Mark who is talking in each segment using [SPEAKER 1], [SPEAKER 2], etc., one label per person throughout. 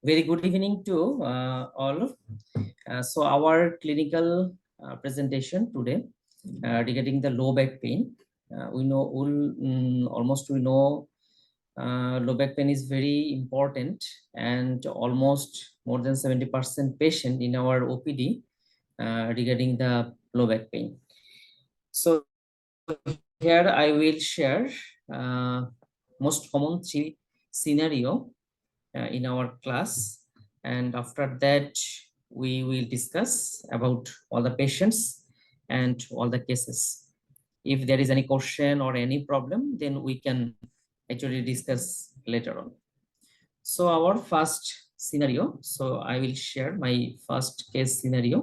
[SPEAKER 1] Very good evening to all. So our clinical presentation today regarding the low back pain. We know almost we know low back pain is very important, and almost more than 70% patient in our OPD regarding the low back pain. So here I will share most common three scenario in our class, and after that we will discuss about all the patients and all the cases. If there is any question or any problem, then we can actually discuss later on. So our first scenario, so I will share my first case scenario.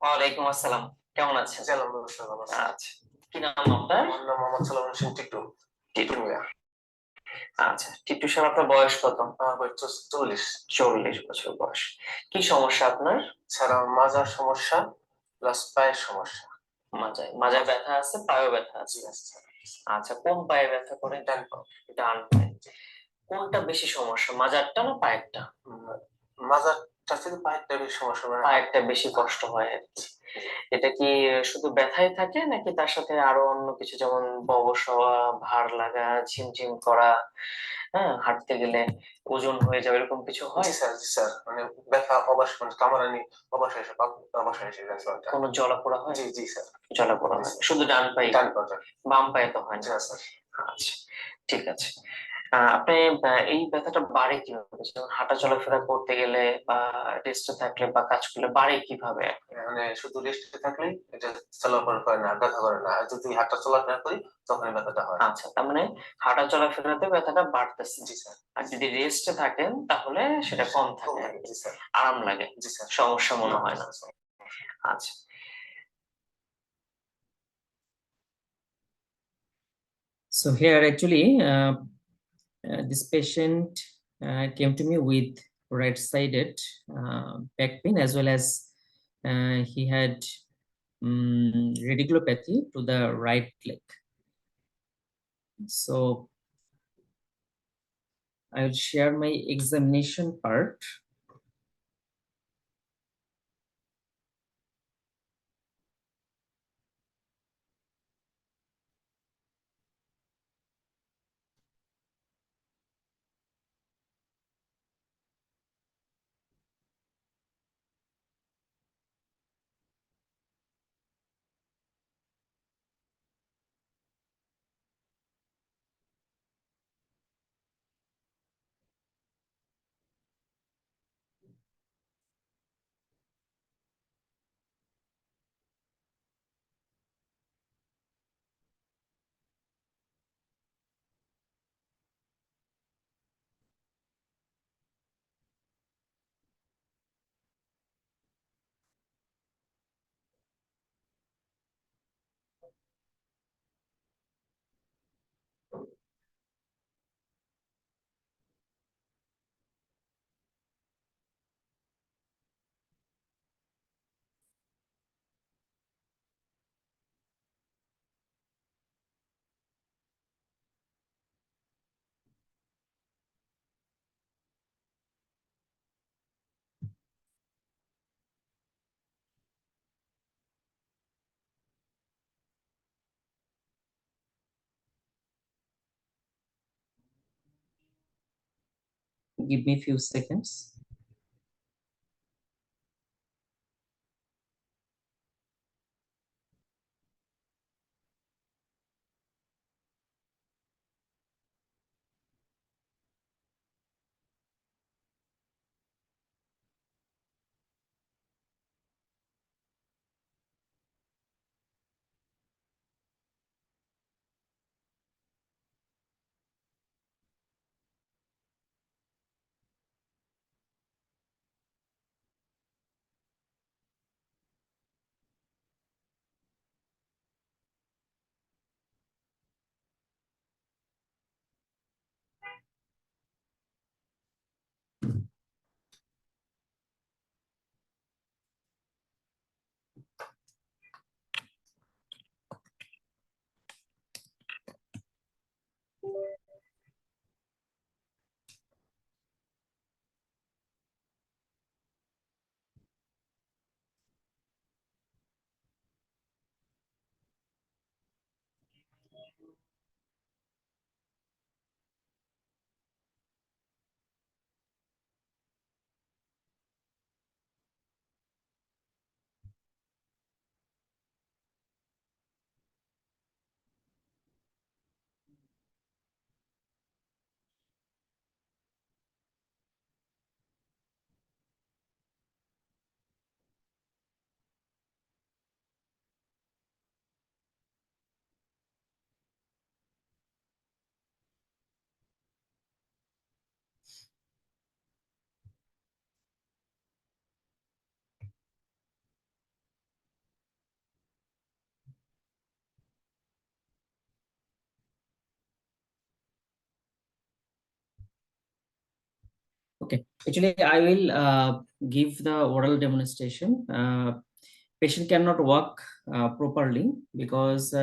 [SPEAKER 1] ওয়ালাইকুম আসসালাম, কেমন আছেন? আচ্ছা, কি নাম আপনার? আমার নাম মোহাম্মদ সালাম হোসেন টিটু। টিটু মিয়া। আচ্ছা, টিটু সাহেব, আপনার বয়স কত? আমার বয়স 40 বছর বয়স। কি সমস্যা আপনার? স্যার, আমার মাজার সমস্যা প্লাস পায়ের সমস্যা। মাজায় ব্যথা আছে, পায়েও ব্যথা আছে? আচ্ছা, কোন পায়ে ব্যথা করে? ডান পা। ডান পায়ে। কোনটা বেশি সমস্যা, মাজারটা না পায়েরটা? মাজারটা থেকে পায়েরটা বেশি সমস্যা, পায়েরটা বেশি কষ্ট হয় আর কি। এটা কি শুধু ব্যথায় থাকে নাকি তার সাথে আরো অন্য কিছু, যেমন ববস হওয়া, ভার লাগা, ঝিমঝিম করা, হ্যাঁ, হাঁটতে গেলে ওজন হয়ে যাবে, এরকম কিছু হয়? জি স্যার, মানে ব্যথা অবশ, মানে কামড়ানি অবশ এসে ব্যথা। কোনো জ্বলাপোড়া হয়? জি জি স্যার, জ্বলাপোড়া হয়। শুধু ডান পায়ে? ডান পায়ে। বাম পায়ে তো হয় না? স্যার। আচ্ছা, ঠিক আছে। আপনি এই ব্যথাটা বাড়ে কিভাবে, যেমন হাঁটা চলাফেরা করতে গেলে বা রেস্টে থাকলে বা কাজ করলে বাড়ে কিভাবে? মানে শুধু রেস্টে থাকলেই এটা চলাফেরা করে না, ব্যথা করে না, আর যদি হাঁটা চলাফেরা করি তখন ব্যথাটা হয়। আচ্ছা, তার মানে হাঁটা চলাফেরাতে ব্যথাটা বাড়তেছে? জি স্যার। আর যদি রেস্টে থাকেন তাহলে সেটা কম থাকে? জি স্যার। আরাম লাগে? জি স্যার। সমস্যা মনে হয় না? আচ্ছা। So here actually this patient came to me with right-sided back pain, as well as he had radiculopathy to the right leg. So I will share my examination part. Give me a few seconds.
[SPEAKER 2] Okay, actually, I will give the oral demonstration. Patient cannot walk properly because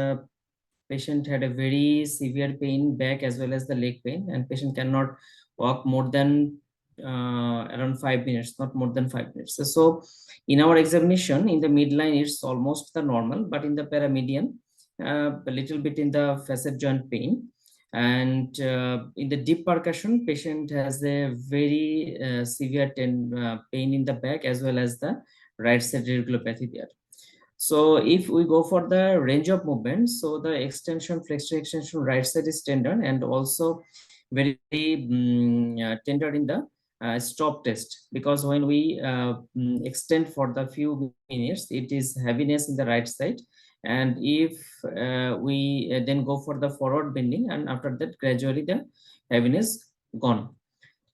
[SPEAKER 2] patient had a very severe pain back as well as the leg pain, and patient cannot walk more than around 5 minutes, not more than 5 minutes. So in our examination, in the midline, it's almost the normal, but in the paramedian, a little bit in the facet joint pain. And in the deep percussion, patient has a very severe pain in the back as well as the right side radiculopathy there. So if we go for the range of movement, so the extension, flexion extension, right side is tender and also very tender in the stop test, because when we extend for the few minutes, it is heaviness in the right side. And if we then go for the forward bending, and after that gradually the heaviness gone.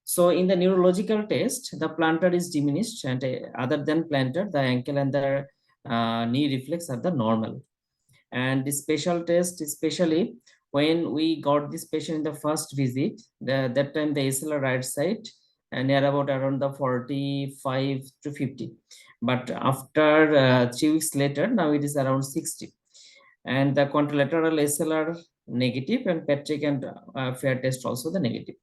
[SPEAKER 2] So in the neurological test, the plantar is diminished, and other than plantar, the ankle and the knee reflex are the normal. And the special test, especially when we got this patient in the first visit, that time the SLR right side and near about around the 45 to 50. But after 3 weeks later, now it is around 60. And the contralateral SLR negative, and Patrick and fair test also the negative.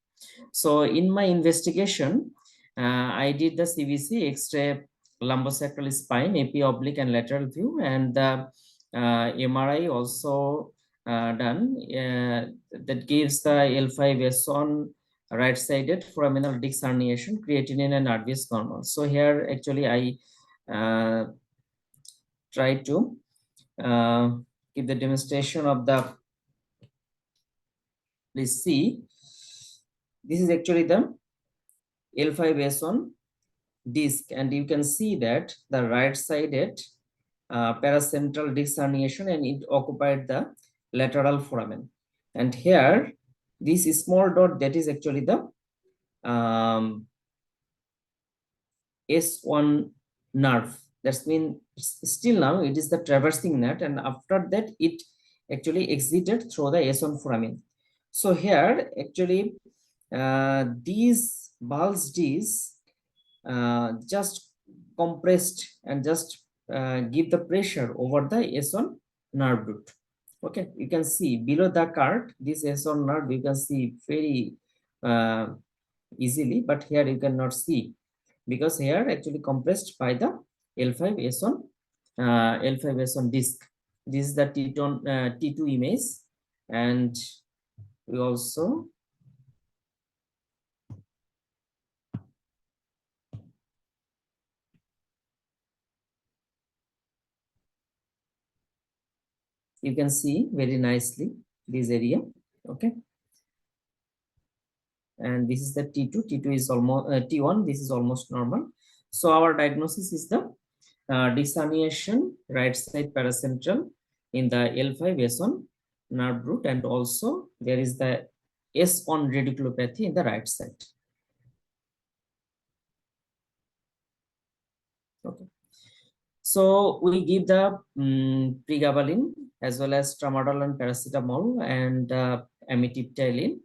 [SPEAKER 2] So in my investigation, I did the CVC, X-ray, lumbosacral spine, AP oblique and lateral view, and the MRI also done. That gives the L5S1 right-sided foraminal disc herniation, creatinine and RBS normal. So here actually I try to give the demonstration of the, please see, this is actually the L5S1 disc, and you can see that the right-sided paracentral disc herniation, and it occupied the lateral foramen. And here, this small dot, that is actually the S1 nerve. That's mean still now it is the traversing nerve, and after that it actually exited through the S1 foramen. So here actually these bulge discs just compressed and just give the pressure over the S1 nerve root. Okay, you can see below the cart, this S1 nerve you can see very easily, but here you cannot see because here actually compressed by the L5S1 L5S1 disc. This is the T2 image, and we also you can see very nicely this area. Okay, and this is the T2. T2 is almost T1. This is almost normal. So our diagnosis is the disc herniation, right side paracentral in the L5S1 nerve root, and also there is the S1 radiculopathy in the right side. Okay. So we give the pregabalin as well as tramadol and paracetamol and amitriptyline,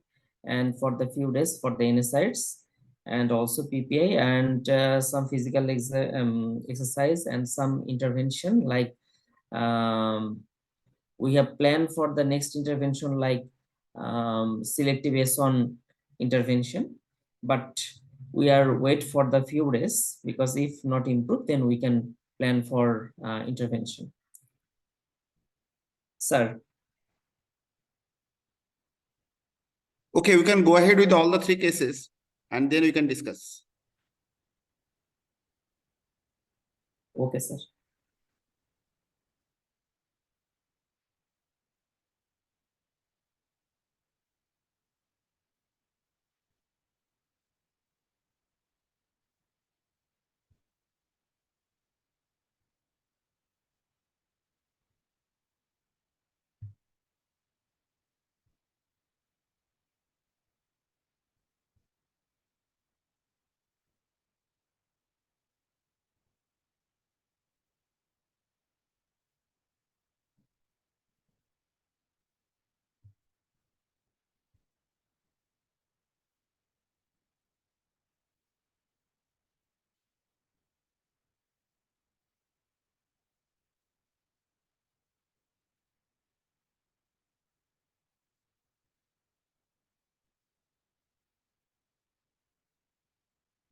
[SPEAKER 2] and for the few days for the NSAIDs, and also PPI, and some physical exercise and some intervention like we have planned for the next intervention like selective S1 intervention, but we are wait for the few days, because if not improved, then we can plan for intervention. Sir.
[SPEAKER 3] Okay, we can go ahead with all the 3 cases and then we can discuss.
[SPEAKER 2] Okay, sir.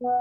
[SPEAKER 1] 30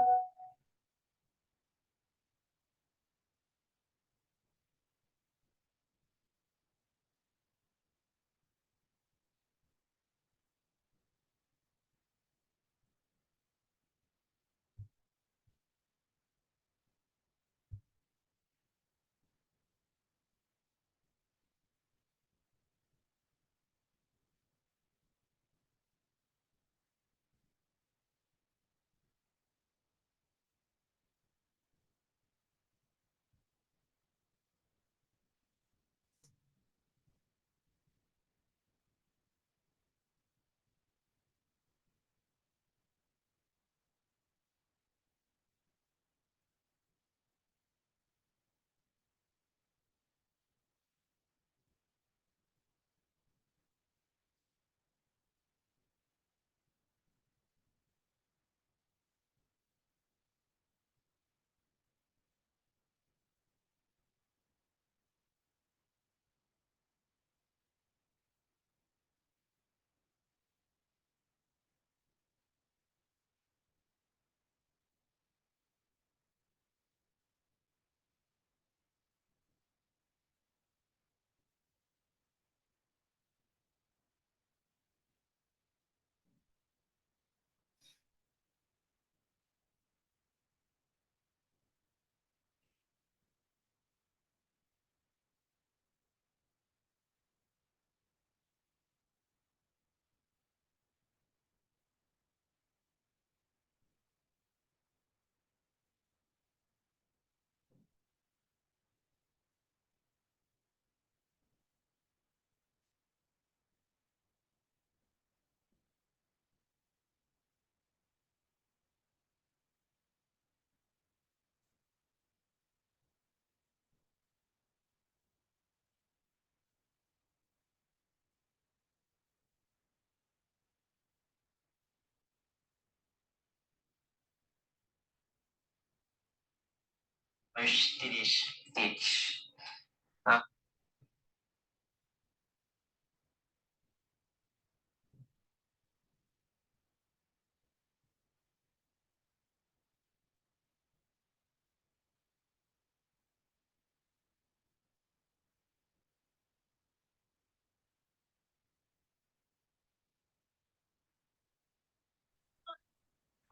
[SPEAKER 1] 30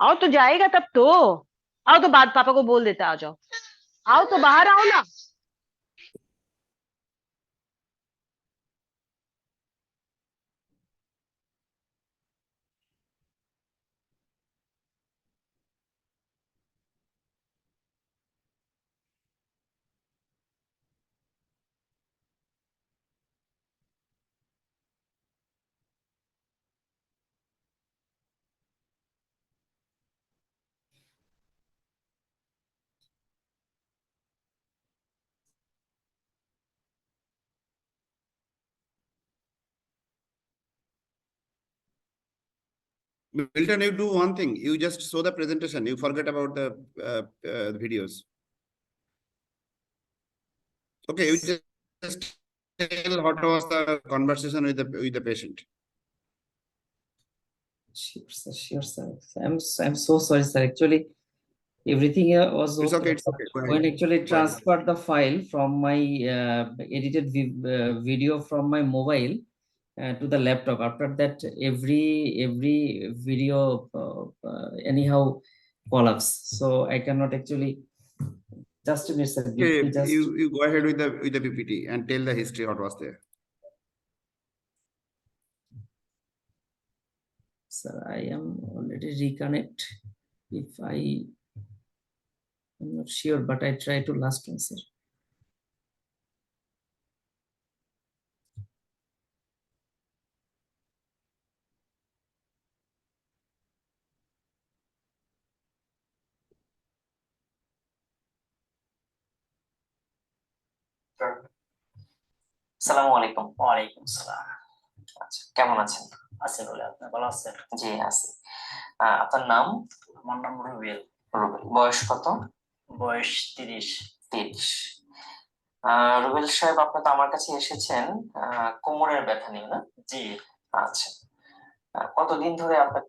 [SPEAKER 4] आओ तो जाएगा तब तो। आओ तो बाद पापा को बोल देता, आ जाओ। आओ तो बाहर आओ ना।
[SPEAKER 3] Milton, you do one thing. You just show the presentation. You forget about the videos. Okay, you just tell what was the conversation with the patient.
[SPEAKER 2] Sure, sir. Sure, sir. I'm so sorry, sir. Actually, everything here was
[SPEAKER 3] It's
[SPEAKER 2] okay.
[SPEAKER 3] okay. It's okay. Go ahead.
[SPEAKER 2] When actually
[SPEAKER 3] Go ahead.
[SPEAKER 2] transferred the file from my edited video from my mobile to the laptop, after that every video anyhow collapse. So I cannot actually. Just a minute, sir. Give
[SPEAKER 3] Okay,
[SPEAKER 2] me just.
[SPEAKER 3] you go ahead with the PPT and tell the history what was there.
[SPEAKER 2] Sir, I am already reconnect. If I'm not sure, but I try to last one, sir.
[SPEAKER 1] আসসালামু আলাইকুম। ওয়ালাইকুম আসসালাম। আচ্ছা, কেমন আছেন? আছি বলে, আপনি ভালো আছেন? জি আছি। আপনার নাম? আমার নাম রুবেল। রুবেল, বয়স কত? বয়স 30। 30। রুবেল সাহেব, আপনি তো আমার কাছে এসেছেন কোমরের ব্যথা নিয়ে, না? জি। আচ্ছা, কতদিন ধরে আপনার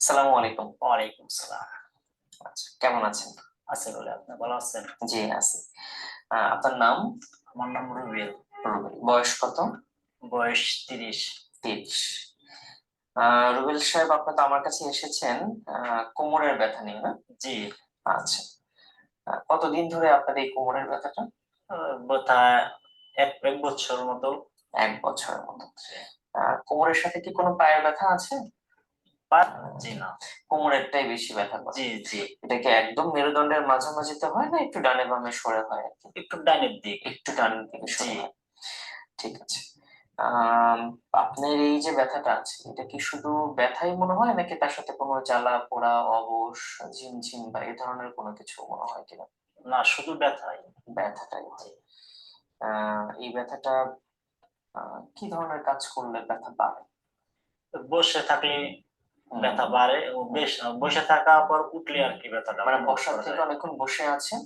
[SPEAKER 1] আসসালামু আলাইকুম। ওয়ালাইকুম সালাম। আচ্ছা, কেমন আছেন?
[SPEAKER 5] আছি বলে, আপনি ভালো আছেন?
[SPEAKER 1] জি আছি। আপনার নাম?
[SPEAKER 5] আমার নাম রুবেল।
[SPEAKER 1] রুবেল। বয়স কত?
[SPEAKER 5] বয়স 30।
[SPEAKER 1] 30। রুবেল সাহেব, আপনি তো আমার কাছে এসেছেন কোমরের ব্যথা নিয়ে, না?
[SPEAKER 5] জি।
[SPEAKER 1] আচ্ছা, কতদিন ধরে আপনার এই কোমরের ব্যথাটা?
[SPEAKER 5] ব্যথা এক বছর মতো।
[SPEAKER 1] 1 বছরের মতো। কোমরের সাথে কি কোনো পায়ের ব্যথা আছে?
[SPEAKER 5] জি না,
[SPEAKER 1] কোমরেরটাই বেশি ব্যথা করে।
[SPEAKER 5] জি জি।
[SPEAKER 1] এটা কি একদম মেরুদণ্ডের মাঝামাঝিতে হয়, না একটু ডানে বামে সরে হয়?
[SPEAKER 5] একটু ডানের দিক।
[SPEAKER 1] একটু ডানের দিকে সরে
[SPEAKER 5] জি।
[SPEAKER 1] হয়। ঠিক আছে। আপনার এই যে ব্যথাটা আছে, এটা কি শুধু ব্যথাই মনে হয়, নাকি তার সাথে কোনো জ্বালা পোড়া, অবশ, ঝিমঝিম বা এই ধরনের কোনো কিছু মনে হয় কিনা?
[SPEAKER 5] না, শুধু ব্যথাই।
[SPEAKER 1] ব্যথাটাই হয়। এই ব্যথাটা কি ধরনের কাজ করলে ব্যথা বাড়ে?
[SPEAKER 5] বসে থাকলে ব্যথা বাড়ে, বেশ বসে থাকার পর উঠলে আর কি ব্যথাটা
[SPEAKER 1] মানে বসার থেকে অনেকক্ষণ বসে আছেন,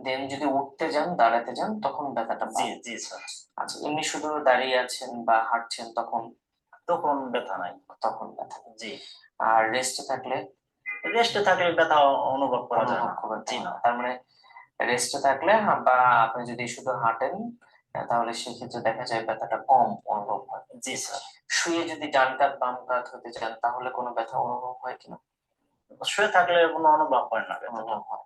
[SPEAKER 1] দেন যদি উঠতে যান, দাঁড়াতে যান, তখন ব্যথাটা
[SPEAKER 5] জি
[SPEAKER 1] বাড়ে?
[SPEAKER 5] জি স্যার।
[SPEAKER 1] আচ্ছা, এমনি শুধু দাঁড়িয়ে আছেন বা হাঁটছেন তখন?
[SPEAKER 5] তখন ব্যথা নাই।
[SPEAKER 1] তখন ব্যথা নেই।
[SPEAKER 5] জি।
[SPEAKER 1] আর রেস্টে থাকলে?
[SPEAKER 5] রেস্টে থাকলে ব্যথা অনুভব করা যায় না।
[SPEAKER 1] অনুভব
[SPEAKER 5] জি না।
[SPEAKER 1] তার মানে রেস্টে থাকলে বা আপনি যদি শুধু হাঁটেন, তাহলে সেক্ষেত্রে দেখা যায় ব্যথাটা কম অনুভব হয়।
[SPEAKER 5] জি স্যার।
[SPEAKER 1] শুয়ে যদি ডান কাত বাম কাত হতে চান, তাহলে কোনো ব্যথা অনুভব হয় কিনা?
[SPEAKER 5] শুয়ে থাকলে কোনো অনুভব হয় না ব্যথাটা।
[SPEAKER 1] অনুভব হয়।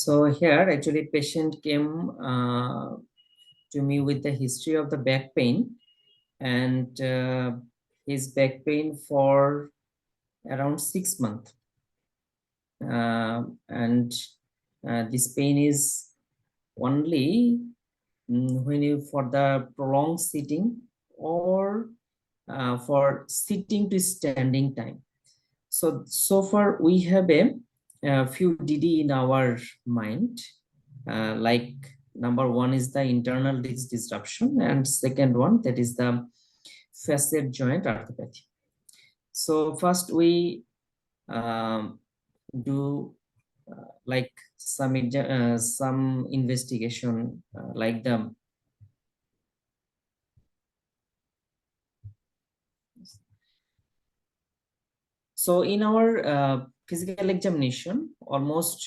[SPEAKER 2] So here actually patient came to me with the history of the back pain, and his back pain for around 6 months, and this pain is only when you for the prolonged sitting or for sitting to standing time. So far we have a few DD in our mind, like number one is the internal disc disruption, and second one, that is the facet joint arthropathy. So first we do like some investigation, like the so in our physical examination, almost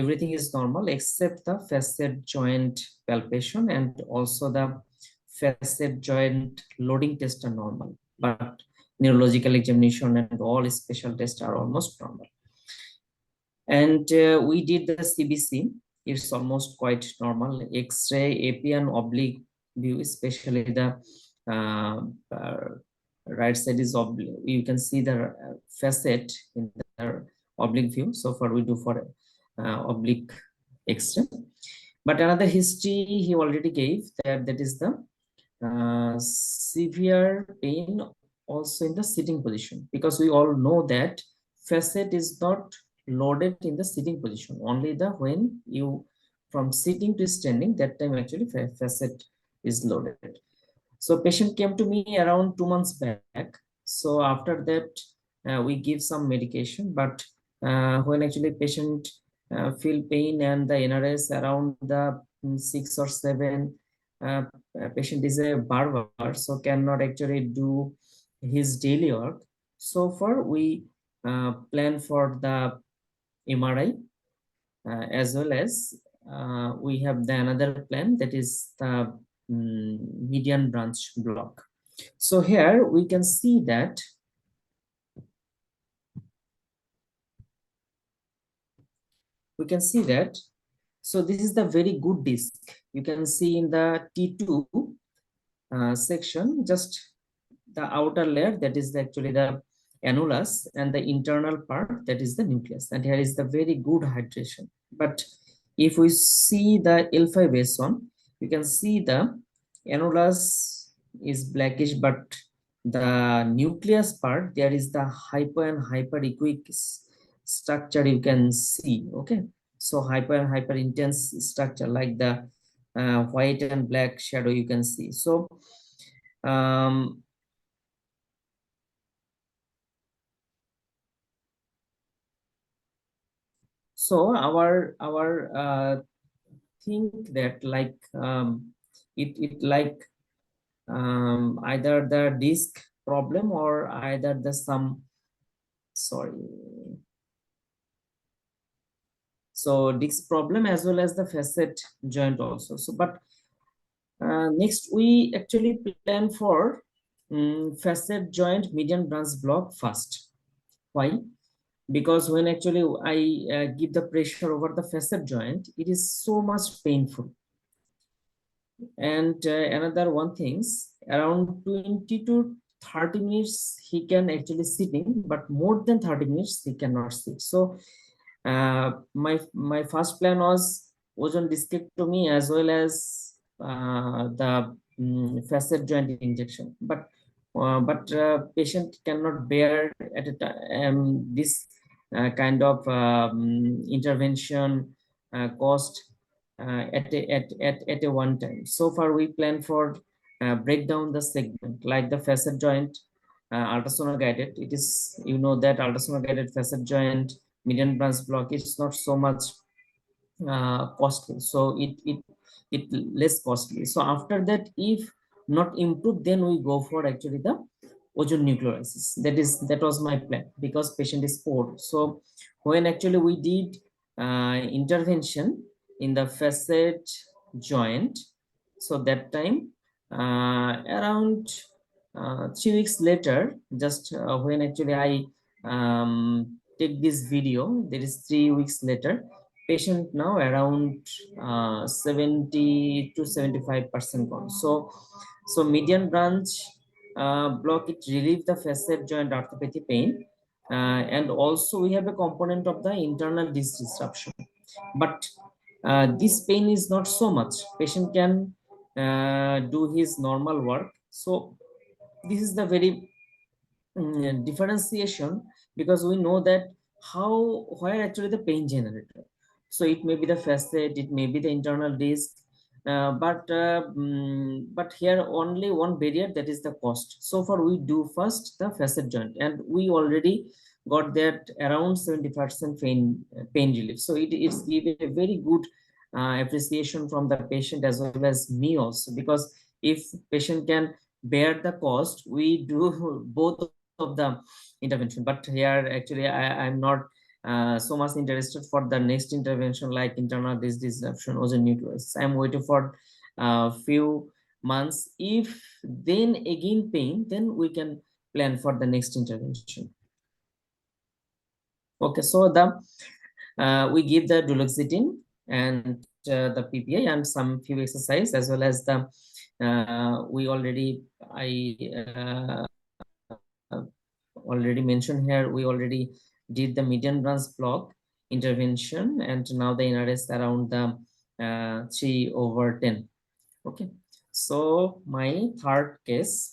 [SPEAKER 2] everything is normal except the facet joint palpation, and also the facet joint loading test are normal, but neurological examination and all special tests are almost normal. And we did the CBC, it's almost quite normal. X-ray, AP and oblique view, especially the right side is oblique. You can see the facet in the oblique view. So far we do for oblique X-ray. But another history he already gave, that is the severe pain also in the sitting position, because we all know that facet is not loaded in the sitting position, only the when you from sitting to standing, that time actually facet is loaded. So patient came to me around 2 months back. So after that we give some medication, but when actually patient feel pain and the NRS around the 6 or 7, patient is a barber, so cannot actually do his daily work. So far we plan for the MRI, as well as we have the another plan, that is the median branch block. So here we can see that so this is the very good disc. You can see in the T2 section, just the outer layer, that is actually the annulus, and the internal part, that is the nucleus, and here is the very good hydration. But if we see the L5S1, you can see the annulus is blackish, but the nucleus part, there is the hypo and hyperechoic structure you can see. Okay, so hyper and hyper intense structure, like the white and black shadow you can see. So So our think that like it like either the disc problem or either the some sorry so disc problem as well as the facet joint also. So but next we actually plan for facet joint median branch block first. Why? Because when actually I give the pressure over the facet joint, it is so much painful. And another one things, around 20 to 30 minutes he can actually sitting, but more than 30 minutes he cannot sit. So my first plan was ozone discectomy as well as the facet joint injection, but patient cannot bear at a time this kind of intervention cost at a one time. So far we plan for break down the segment like the facet joint ultrasonal guided. It is, you know, that ultrasonal guided facet joint median branch block is not so much costly, so it less costly. So after that, if not improved, then we go for actually the ozone nucleolysis. That was my plan because patient is poor. So when actually we did intervention in the facet joint, so that time around 3 weeks later, just when actually I take this video, there is 3 weeks later, patient now around 70 to 75% gone. So median branch block, it relieve the facet joint arthropathy pain, and also we have a component of the internal disc disruption, but this pain is not so much. Patient can do his normal work. So this is the very differentiation, because we know that how where actually the pain generator. So it may be the facet, it may be the internal disc, but here only one barrier, that is the cost. So far we do first the facet joint, and we already got that around 70% pain relief. So it's given a very good appreciation from the patient as well as me also, because if patient can bear the cost, we do both of the intervention. But here actually I'm not so much interested for the next intervention like internal disc disruption ozone nucleus. I'm waiting for a few months. If then again pain, then we can plan for the next intervention. Okay, so the we give the duloxetine and the PPI and some few exercise, as well as the we already already mentioned here, we already did the median branch block intervention, and now the NRS around the 3/10. Okay, so my third case.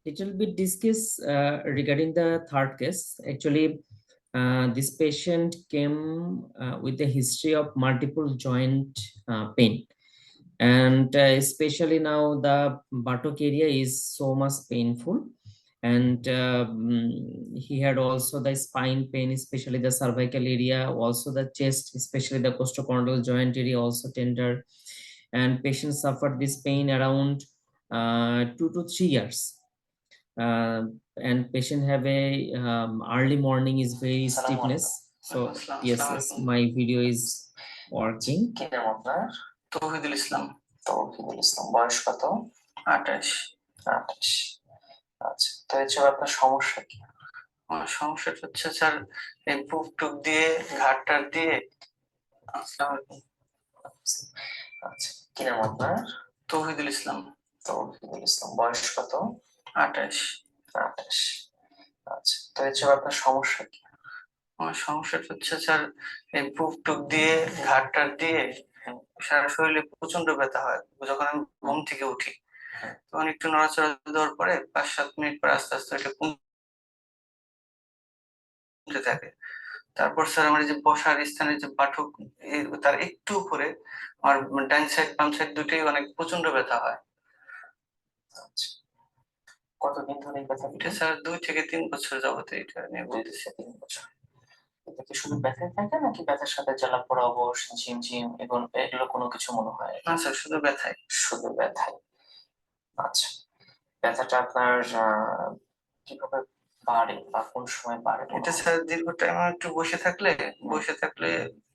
[SPEAKER 2] Little bit discuss regarding the third case. Actually, this patient came with a history of multiple joint pain, and especially now the buttock area is so much painful, and he had also the spine pain, especially the cervical area, also the chest, especially the costochondral joint area also tender, and patient suffered this pain around 2 to 3 years. And patient have a early morning is very stiffness. So yes, my video is working.
[SPEAKER 1] কি নাম আপনার? তৌহিদুল ইসলাম। তৌহিদুল ইসলাম, বয়স কত? 28। 28। আচ্ছা, তো এছাড়া আপনার সমস্যা কি? আমার সমস্যাটা হচ্ছে স্যার এই বুক টুক দিয়ে ঘাড়টার দিয়ে। আসসালামু আলাইকুম। আচ্ছা, কি নাম আপনার? তৌহিদুল ইসলাম। তৌহিদুল ইসলাম, বয়স কত? 28। 28। আচ্ছা, তো এছাড়া আপনার সমস্যা কি? আমার সমস্যাটা হচ্ছে স্যার এই বুক টুক দিয়ে ঘাড়টার দিয়ে সারা শরীরে প্রচন্ড ব্যথা হয়। যখন আমি ঘুম থেকে উঠি তখন একটু নড়াচড়া দেওয়ার পরে 5-7 মিনিট পরে আস্তে আস্তে এটা কমতে থাকে। তারপর স্যার আমার যে বসার স্থানের যে পাঠক তার একটু উপরে আমার ডান সাইড বাম সাইড দুটোই অনেক প্রচন্ড ব্যথা হয়। আচ্ছা, কতদিন ধরে এই ব্যথা? এটা স্যার 2 থেকে 3 বছর যাবত এটা নিয়ে বলতেছি। 3 বছর। এটা কি শুধু ব্যথায় থাকে নাকি ব্যথার সাথে জ্বালা পোড়া, অবশ, ঝিমঝিম এগুলো কোনো কিছু মনে হয়? না স্যার, শুধু ব্যথাই। শুধু ব্যথাই। আচ্ছা, ব্যথাটা আপনার কিভাবে বাড়ে বা কোন সময় বাড়ে? এটা স্যার দীর্ঘ টাইম একটু বসে থাকলে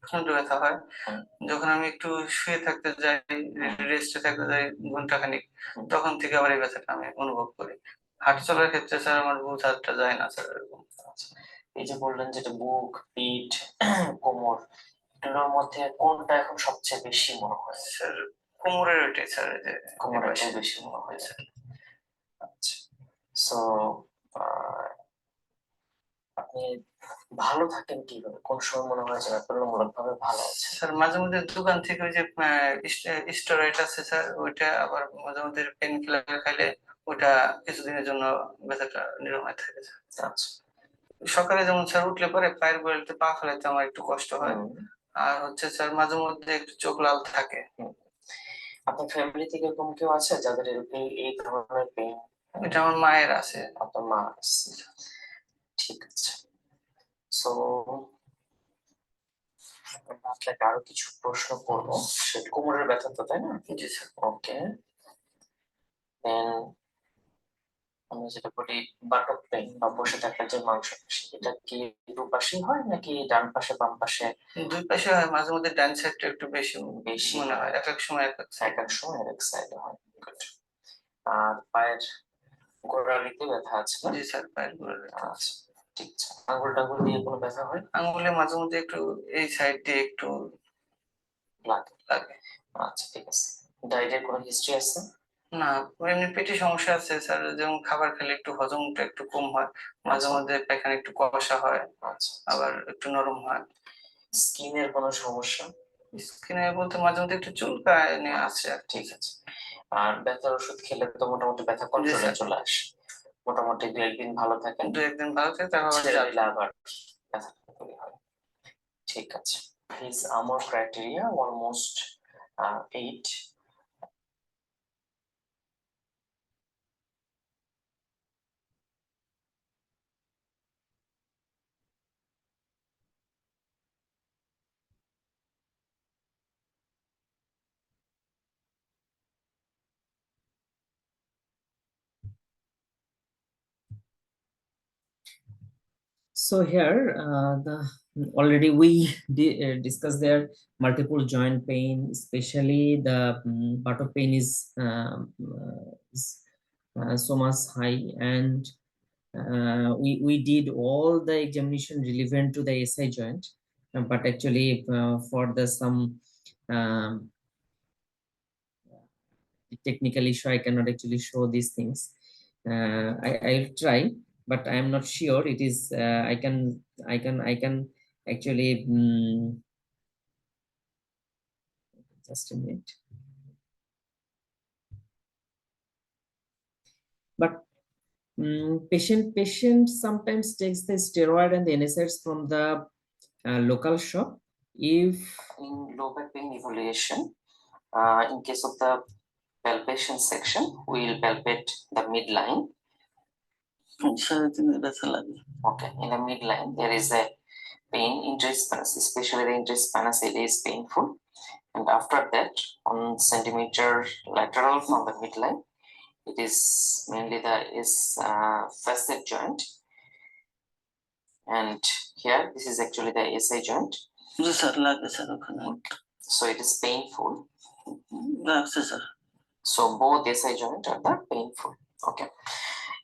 [SPEAKER 1] প্রচন্ড ব্যথা হয়। যখন আমি একটু শুয়ে থাকতে যাই, রেস্টে থাকতে যাই ঘন্টাখানিক, তখন থেকে আবার এই ব্যথাটা আমি অনুভব করি। হাঁটা চলার ক্ষেত্রে স্যার আমার বুক হাতটা যায় না স্যার এরকম। আচ্ছা, এই যে বললেন যেটা বুক, পিঠ, কোমর, এগুলোর মধ্যে কোনটা এখন সবচেয়ে বেশি মনে হয়? স্যার কোমরের ওইটাই স্যার, যে কোমরেরটাই বেশি মনে হয় স্যার। আচ্ছা, সো আপনি ভালো থাকেন কিভাবে? কোন সময় মনে হয় যে তুলনামূলক ভাবে ভালো আছে? স্যার মাঝে মধ্যে দোকান থেকে ওই যে স্টেরয়েড আছে স্যার, ওইটা আবার মাঝে মধ্যে পেন কিলার খাইলে ওটা কিছুদিনের জন্য ব্যথাটা নিরাময় থাকে স্যার। আচ্ছা, সকালে যেমন স্যার উঠলে পরে পায়ের গোড়ালিতে পা ফেলাতে আমার একটু কষ্ট হয়, আর হচ্ছে স্যার মাঝে মধ্যে একটু চোখ লাল থাকে। আপনার ফ্যামিলি থেকে এরকম কেউ আছে যাদের এই ধরনের পেইন? এটা আমার মায়ের আছে। আপনার মা আছে, ঠিক আছে। সো আপনাকে আরো কিছু প্রশ্ন করবো। সেটা কোমরের ব্যথা তো, তাই না? জি স্যার। ওকে, আমি যেটা বলি বাটক পেইন বা বসে থাকার যে মাংসপেশি, এটা কি দুপাশেই হয় নাকি ডান পাশে বাম পাশে? দুই পাশে হয়, মাঝে মধ্যে ডান সাইডটা একটু বেশি বেশি মনে হয়, এক এক সময় এক এক সময় এক সাইডে হয়। আর পায়ের গোড়ালিতে ব্যথা আছে না? জি স্যার, পায়ের গোড়ালিতে। আচ্ছা, ঠিক আছে। আঙ্গুল টাঙ্গুল দিয়ে কোনো ব্যথা হয়? আঙ্গুলে মাঝে মধ্যে একটু এই সাইড দিয়ে একটু লাগে। আচ্ছা, ঠিক আছে। ডায়েটের কোনো হিস্ট্রি আছে? না, এমনি পেটে সমস্যা আছে স্যার, যেমন খাবার খেলে একটু হজমটা একটু কম হয়, মাঝে মধ্যে পায়খানা একটু কষা হয়। আচ্ছা, আবার একটু নরম হয়। স্কিনের কোনো সমস্যা? স্কিনে বলতে মাঝে মধ্যে একটু চুলকানি আছে। ঠিক আছে। আর ব্যথার ওষুধ খেলে তো মোটামুটি ব্যথা কন্ট্রোলে চলে আসে, মোটামুটি 2-1 দিন ভালো থাকেন। 2-1 দিন ভালো থাকে, তারপর আবার ব্যথা তৈরি হয়। ঠিক আছে। His AMOR criteria almost 8.
[SPEAKER 2] So here, already we discussed there multiple joint pain, especially the buttock pain is so much high, and we did all the examination relevant to the SI joint, but actually for the some technical issue I cannot actually show these things. I'll try, but I am not sure it is I can actually just a minute. But patient sometimes takes the steroid and the NSAIDs from the local shop. If in low back pain evaluation, in case of the palpation section, we will palpate the midline. Okay, in the midline there is a pain in interspinous, especially the interspinous area is painful,
[SPEAKER 1] And after that, 1 centimeter lateral from the midline, it is mainly the facet joint. And here, this is actually the SI joint. So it is painful. So both SI joint are the painful. Okay.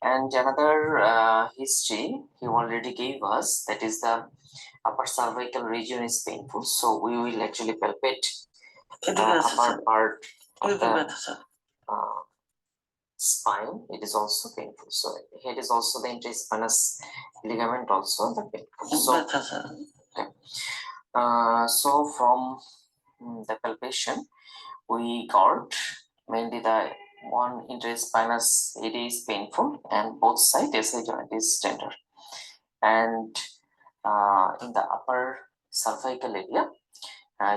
[SPEAKER 1] And another history he already gave us, that is the upper cervical region is painful. So we will actually palpate the upper part of the spine. It is also painful. So here is also the interspinous ligament also the painful. So, okay. So from the palpation, we got mainly the one interspinous, it is painful, and both side SI joint is tender. And in the upper cervical area,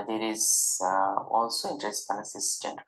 [SPEAKER 1] there is also interspinous is tender.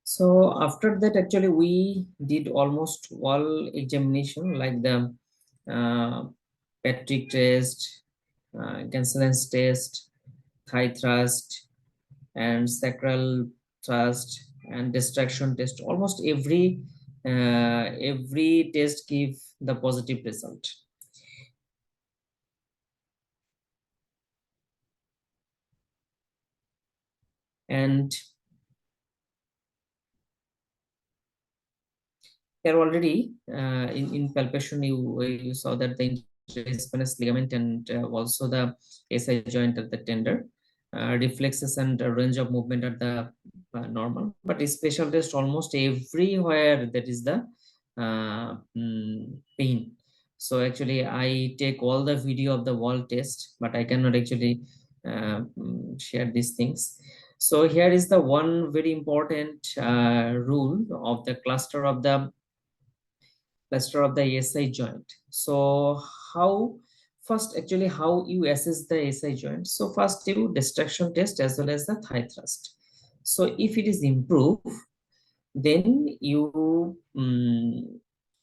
[SPEAKER 2] So after that, actually, we did almost all examination, like the Patrick test, Ganselen's test, thigh thrust, and sacral thrust, and distraction test. Almost every test give the positive result. And here already in palpation you saw that the interspinous ligament and also the SI joint at the tender, reflexes and range of movement are the normal, but a special test almost everywhere that is the pain. So actually I take all the video of the wall test, but I cannot actually share these things. So here is the one very important rule of the cluster of the SI joint. So how you assess the SI joint? So first you distraction test as well as the thigh thrust. So if it is improved, then you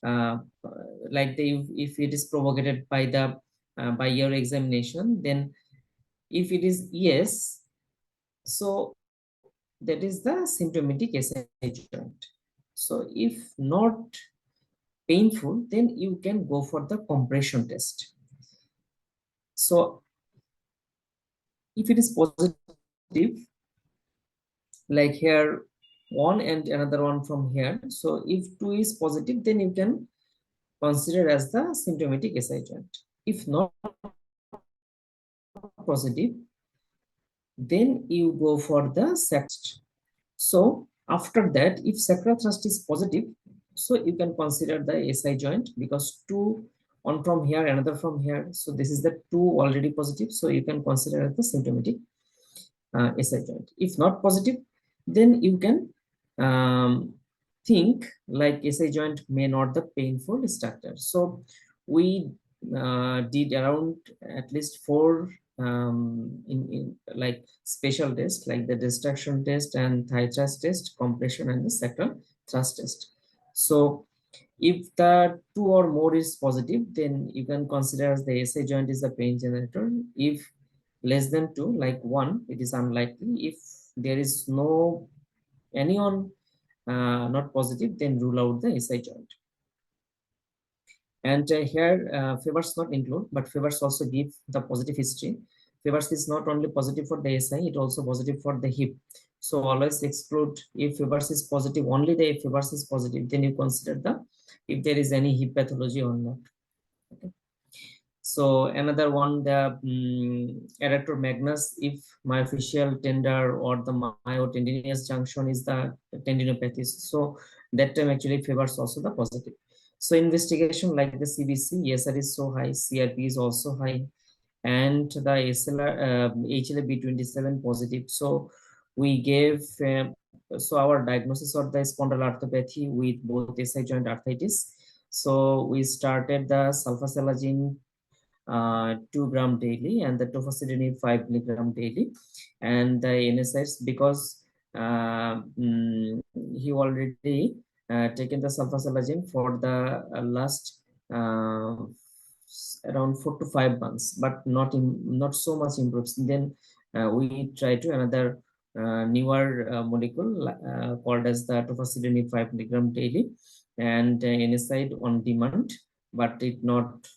[SPEAKER 2] if it is propagated by the by your examination, then if it is yes, so that is the symptomatic SI joint. So if not painful, then you can go for the compression test. So if it is positive, like here one and another one from here, so if 2 is positive, then you can consider as the symptomatic SI joint. If not positive, then you go for the SACT. So after that, if sacral thrust is positive, so you can consider the SI joint, because 2, one from here, another from here. So this is the 2 already positive. So you can consider the symptomatic SI joint. If not positive, then you can think like SI joint may not the painful structure. So we did around at least 4 in like special test, like the distraction test and thigh thrust test, compression, and the sacral thrust test. So if the 2 or more is positive, then you can consider as the SI joint is a pain generator. If less than 2, like 1, it is unlikely. If there is no anyone not positive, then rule out the SI joint. And here favors not include, but favors also give the positive history. Favors is not only positive for the SI, it also positive for the hip. So always exclude if favors is positive, only the if favors is positive, then you consider the if there is any hip pathology or not. Okay. So another one, the adductor magnus, if myofascial tender or the myotendinous junction is the tendinopathy, so that time actually favors also the positive. So investigation like the CBC, ESR is so high, CRP is also high, and the SLR, HLA-B27 positive. So we gave, so our diagnosis of the spondyloarthropathy with both SI joint arthritis So we started the sulfasalazine 2 gram daily and the tofacitinib 5 milligram daily, and the NSAIDs because he already taken the sulfasalazine for the last around 4 to 5 months, but not so much improves. Then we try to another newer molecule called as the tofacitinib 5 milligram daily, and NSAID on demand, but it not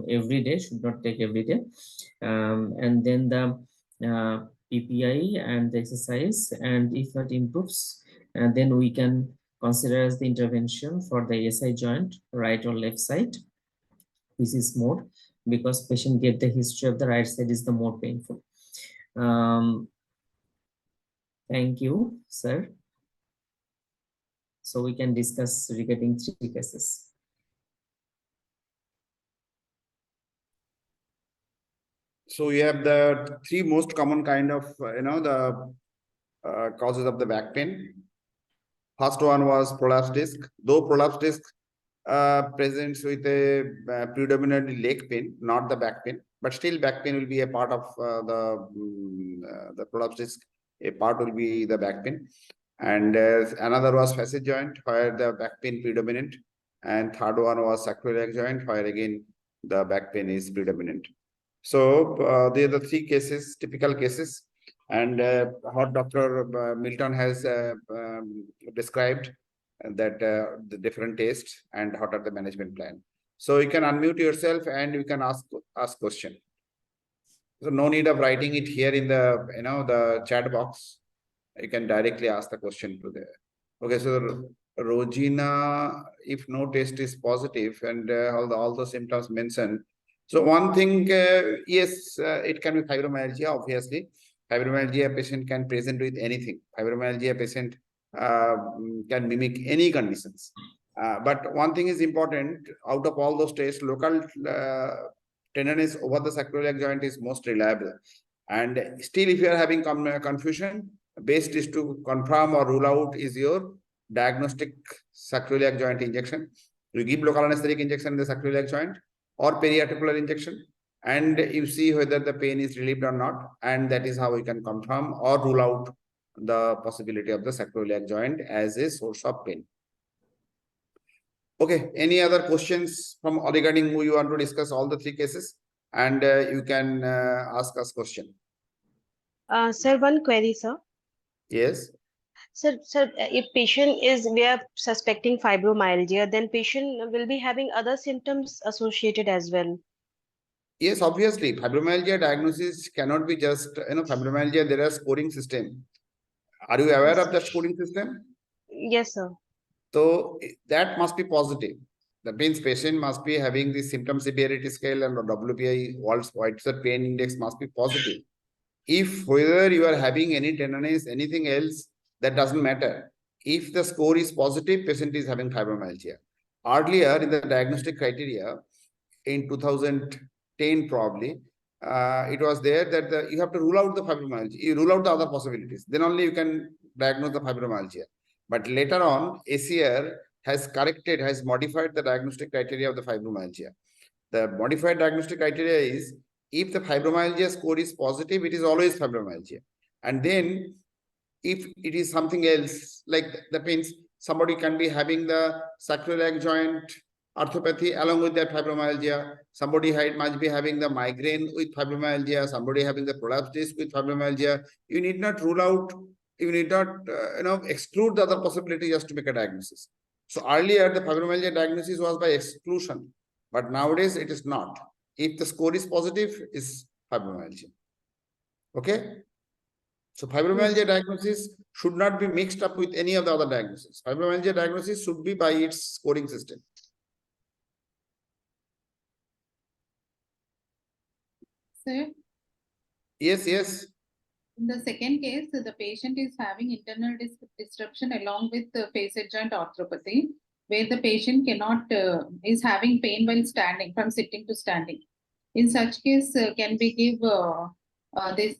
[SPEAKER 2] every day, should not take every day. And then the PPI and the exercise, and if it improves, then we can consider as the intervention for the SI joint, right or left side, which is more, because patient get the history of the right side is the more painful. Thank you, sir. So we can discuss regarding 3 cases.
[SPEAKER 3] So we have the 3 most common kind of, the causes of the back pain. First one was prolapse disc. Though prolapse disc presents with a predominantly leg pain, not the back pain, but still back pain will be a part of the prolapse disc. A part will be the back pain, and another was facet joint where the back pain predominant, and third one was sacroiliac joint where again the back pain is predominant. So they are the 3 cases, typical cases, and what Dr. Milton has described that the different tastes and what are the management plan. So you can unmute yourself and you can ask question. So no need of writing it here in the the chat box. You can directly ask the question to there. Okay, so Rogina, if no test is positive and all the symptoms mentioned. So one thing, yes, it can be fibromyalgia, obviously. Fibromyalgia patient can present with anything. Fibromyalgia patient can mimic any conditions. But one thing is important, out of all those tests, local tenderness over the sacroiliac joint is most reliable. And still, if you are having confusion, best is to confirm or rule out is your diagnostic sacroiliac joint injection. You give local anesthetic injection in the sacroiliac joint or periarticular injection, and you see whether the pain is relieved or not, and that is how we can confirm or rule out the possibility of the sacroiliac joint as a source of pain. Okay, any other questions from regarding who you want to discuss all the 3 cases, and you can ask us question.
[SPEAKER 4] Sir, one query, sir.
[SPEAKER 3] Yes.
[SPEAKER 4] Sir, if patient is, we are suspecting fibromyalgia, then patient will be having other symptoms associated as well.
[SPEAKER 3] Yes, obviously, fibromyalgia diagnosis cannot be just, fibromyalgia, there are scoring system. Are you aware of that scoring system?
[SPEAKER 4] Yes, sir.
[SPEAKER 3] So that must be positive. That means patient must be having the symptom severity scale and WPI, White's pain index must be positive. If whether you are having any tenderness, anything else, that doesn't matter. If the score is positive, patient is having fibromyalgia. Earlier in the diagnostic criteria, in 2010 probably, it was there that you have to rule out the fibromyalgia. You rule out the other possibilities. Then only you can diagnose the fibromyalgia. But later on, ACR has modified the diagnostic criteria of the fibromyalgia. The modified diagnostic criteria is, if the fibromyalgia score is positive, it is always fibromyalgia. And then if it is something else, like that means somebody can be having the sacroiliac joint arthropathy along with that fibromyalgia. Somebody might be having the migraine with fibromyalgia. Somebody having the prolapse disc with fibromyalgia. You need not rule out, you need not exclude the other possibility just to make a diagnosis. So earlier the fibromyalgia diagnosis was by exclusion, but nowadays it is not. If the score is positive, is fibromyalgia. Okay. So fibromyalgia diagnosis should not be mixed up with any of the other diagnoses. Fibromyalgia diagnosis should be by its scoring system.
[SPEAKER 6] Sir,
[SPEAKER 3] Yes, yes.
[SPEAKER 6] in the second case, the patient is having internal disruption along with the facet joint arthropathy, where the patient cannot is having pain while standing, from sitting to standing. In such case, can we give this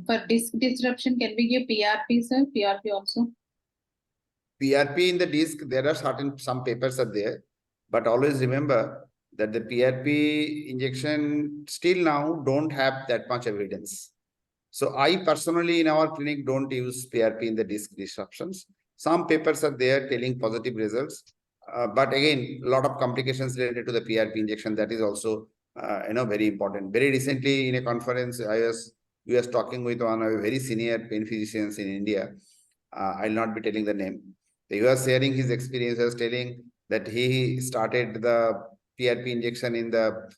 [SPEAKER 6] for disc disruption? Can we give PRP, sir? PRP also.
[SPEAKER 3] PRP in the disc, there are some papers are there. But always remember that the PRP injection still now don't have that much evidence. So I personally in our clinic don't use PRP in the disc disruptions. Some papers are there telling positive results. But again, a lot of complications related to the PRP injection, that is also very important. Very recently in a conference, we was talking with one of very senior pain physicians in India. I'll not be telling the name. He was sharing his experiences, telling that he started the PRP injection in the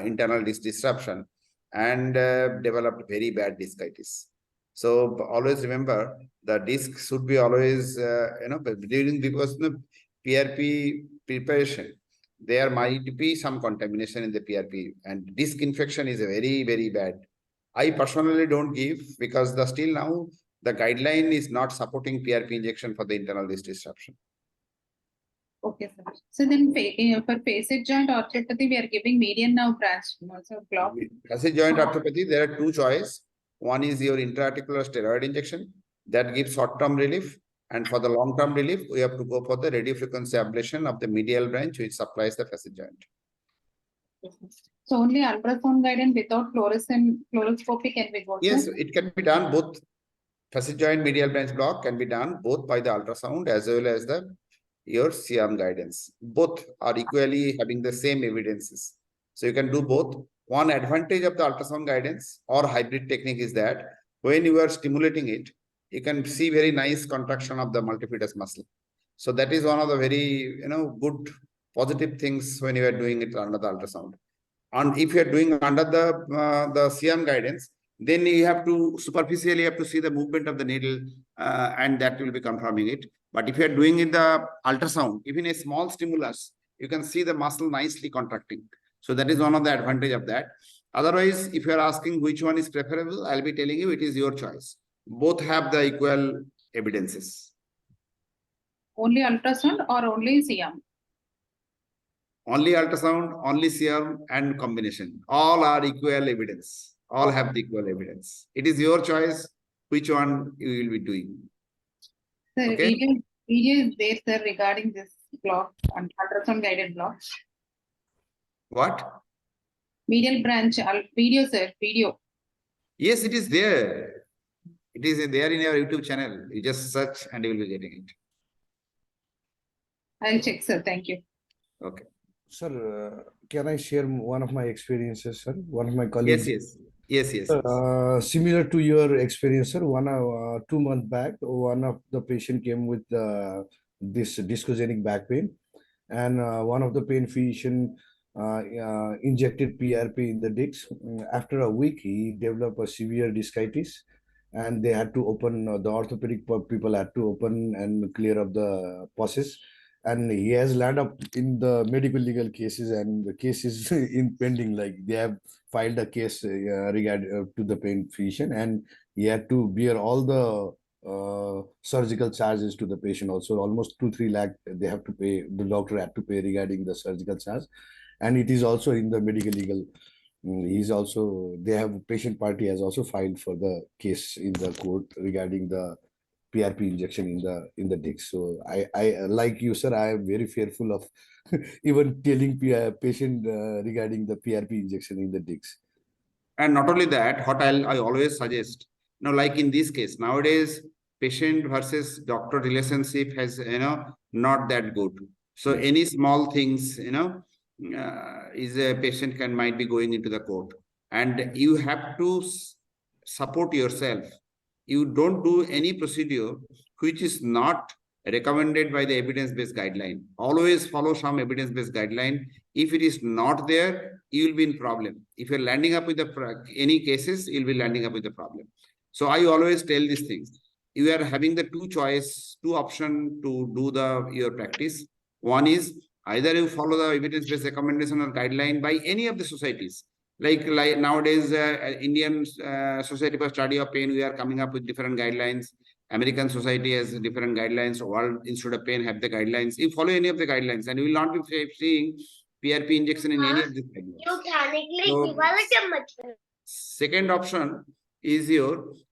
[SPEAKER 3] internal disc disruption and developed very bad discitis. So always remember the disc should be always during, because PRP preparation, there might be some contamination in the PRP, and disc infection is a very, very bad. I personally don't give because the still now the guideline is not supporting PRP injection for the internal disc disruption.
[SPEAKER 6] Okay, sir. So then for facet joint arthropathy, we are giving median nerve branch, so block.
[SPEAKER 3] Facet joint arthropathy, there are two choices. One is your intra-articular steroid injection that gives short-term relief. And for the long-term relief, we have to go for the radiofrequency ablation of the medial branch, which supplies the facet joint.
[SPEAKER 6] So only ultrasound guidance without fluoroscopy can be go.
[SPEAKER 3] Yes, it can be done both. Facet joint medial branch block can be done both by the ultrasound as well as your CM guidance. Both are equally having the same evidences. So you can do both. One advantage of the ultrasound guidance or hybrid technique is that when you are stimulating it, you can see very nice contraction of the multifidus muscle. So that is one of the very good positive things when you are doing it under the ultrasound. And if you are doing under the CM guidance, then you have to superficially have to see the movement of the needle and that will be confirming it. But if you are doing in the ultrasound, even a small stimulus, you can see the muscle nicely contracting. So that is one of the advantage of that. Otherwise, if you are asking which one is preferable, I'll be telling you it is your choice. Both have the equal evidences.
[SPEAKER 6] Only ultrasound or only CM?
[SPEAKER 3] Only ultrasound, only CM and combination. All are equal evidence. All have the equal evidence. It is your choice which one you will be doing.
[SPEAKER 6] Sir,
[SPEAKER 3] Okay.
[SPEAKER 6] video is there, sir, regarding this block and ultrasound guided block.
[SPEAKER 3] What?
[SPEAKER 6] Medial branch video, sir, video.
[SPEAKER 3] Yes, it is there. It is there in your YouTube channel. You just search and you will be getting it.
[SPEAKER 6] I'll check, sir. Thank you.
[SPEAKER 3] Okay.
[SPEAKER 7] Sir, can I share one of my experiences, sir? One of my colleagues.
[SPEAKER 3] Yes.
[SPEAKER 7] Similar to your experience, sir. 2 months back, one of the patient came with this discogenic back pain, and one of the pain physician injected PRP in the disc. After a week, he developed a severe discitis, and they had to open. The orthopedic people had to open and clear up the pus. And he has landed up in the medical legal cases, and the case is in pending. Like they have filed a case regarding to the pain physician, and he had to bear all the surgical charges to the patient. Also, almost 2-3 lakh they have to pay. The doctor had to pay regarding the surgical charge, and it is also in the medical legal. He's also, they have, patient party has also filed for the case in the court regarding the PRP injection in the disc. So I like you, sir, I am very fearful of even telling patient regarding the PRP injection in the disc.
[SPEAKER 3] And not only that, what I always suggest, like in this case, nowadays, patient versus doctor relationship has, not that good. So any small things, is a patient might be going into the court, and you have to support yourself. You don't do any procedure which is not recommended by the evidence-based guideline. Always follow some evidence-based guideline. If it is not there, you will be in problem. If you're landing up with any cases, you'll be landing up with the problem. So I always tell these things. You are having the two options to do your practice. One is either you follow the evidence-based recommendation or guideline by any of the societies. Like nowadays, Indian Society for Study of Pain, we are coming up with different guidelines. American Society has different guidelines. World Institute of Pain have the guidelines. You follow any of the guidelines, and you will not be seeing PRP injection in any of these guidelines. So, second option is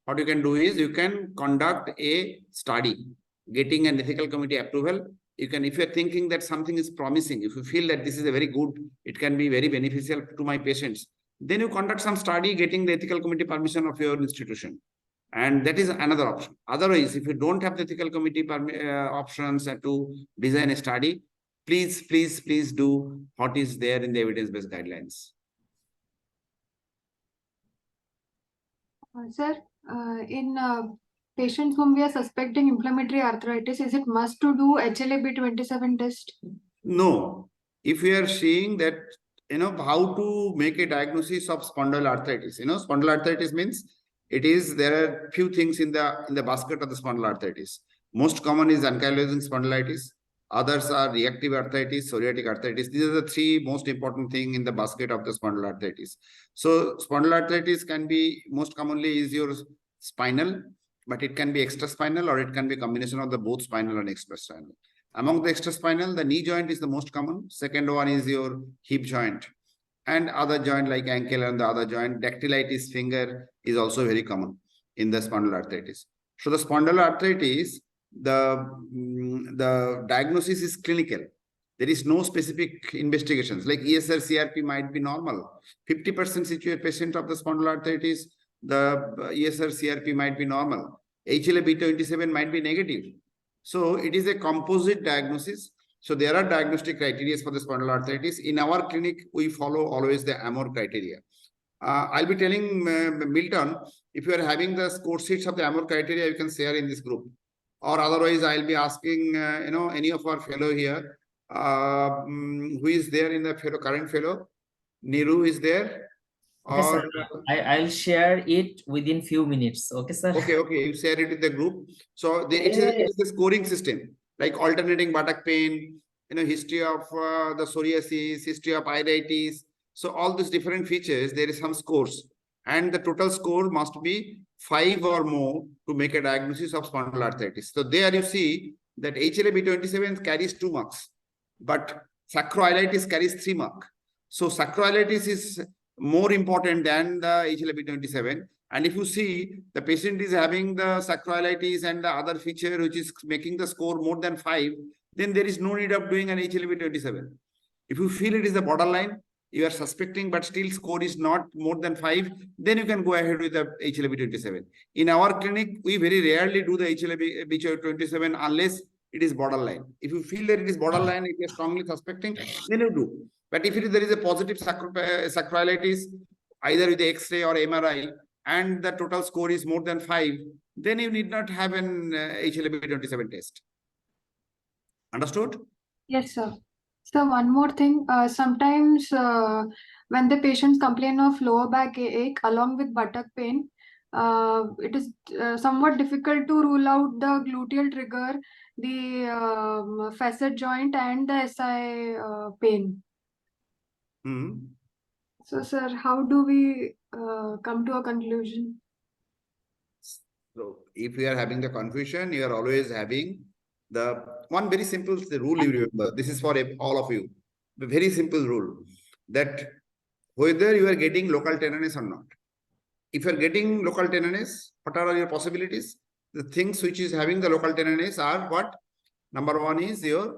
[SPEAKER 3] what you can do is you can conduct a study, getting an ethical committee approval. you can, if you're thinking that something is promising, if you feel that this is a very good, it can be very beneficial to my patients, then you conduct some study getting the ethical committee permission of your institution. And that is another option. Otherwise, if you don't have the ethical committee options to design a study, please do what is there in the evidence-based guidelines.
[SPEAKER 8] Sir, in patients whom we are suspecting inflammatory arthritis, is it must to do HLA-B27 test?
[SPEAKER 3] No, if you are seeing that, how to make a diagnosis of spondyloarthritis. Spondyloarthritis means there are few things in the basket of the spondyloarthritis. Most common is ankylosing spondylitis. Others are reactive arthritis, psoriatic arthritis. These are the three most important things in the basket of the spondyloarthritis. So spondyloarthritis can be, most commonly is your spinal, but it can be extraspinal or it can be a combination of the both spinal and extraspinal. Among the extraspinal, the knee joint is the most common. Second one is your hip joint. And other joint like ankle and the other joint. Dactylitis finger is also very common in the spondyloarthritis. So the spondyloarthritis, the diagnosis is clinical. There is no specific investigations. Like ESR CRP might be normal. 50% patient of the spondyloarthritis, the ESR CRP might be normal. HLA-B27 might be negative. So it is a composite diagnosis. So there are diagnostic criteria for the spondyloarthritis. In our clinic, we follow always the AMOR criteria. I'll be telling Milton, if you are having the score sheets of the AMOR criteria, you can share in this group. Or otherwise, I'll be asking, any of our fellow here, who is there in the current fellow. Niru is there.
[SPEAKER 2] Okay, sir. I'll share it within few minutes. Okay, sir.
[SPEAKER 3] Okay, you share it with the group. So it's a scoring system, like alternating buttock pain, history of the psoriasis, history of iritis. So all these different features, there is some scores. And the total score must be 5 or more to make a diagnosis of spondyloarthritis. So there you see that HLA-B27 carries 2 marks, but sacroiliitis carries 3 marks. So sacroiliitis is more important than the HLA-B27. And if you see the patient is having the sacroiliitis and the other feature which is making the score more than 5, then there is no need of doing an HLA-B27. If you feel it is the borderline, you are suspecting but still score is not more than 5, then you can go ahead with the HLA-B27. In our clinic, we very rarely do the HLA-B27 unless it is borderline. If you feel that it is borderline, if you are strongly suspecting, then you do. But if there is a positive sacroiliitis, either with the X-ray or MRI, and the total score is more than 5, then you need not have an HLA-B27 test. Understood?
[SPEAKER 8] Yes, sir. So one more thing, sometimes when the patients complain of lower back ache along with buttock pain, it is somewhat difficult to rule out the gluteal trigger, the facet joint and the SI pain. So, sir, how do we come to a conclusion?
[SPEAKER 3] So, if you are having the confusion, you are always having the one very simple rule you remember. This is for all of you. The very simple rule that whether you are getting local tenderness or not. If you are getting local tenderness, what are your possibilities? The things which is having the local tenderness are what? Number one is your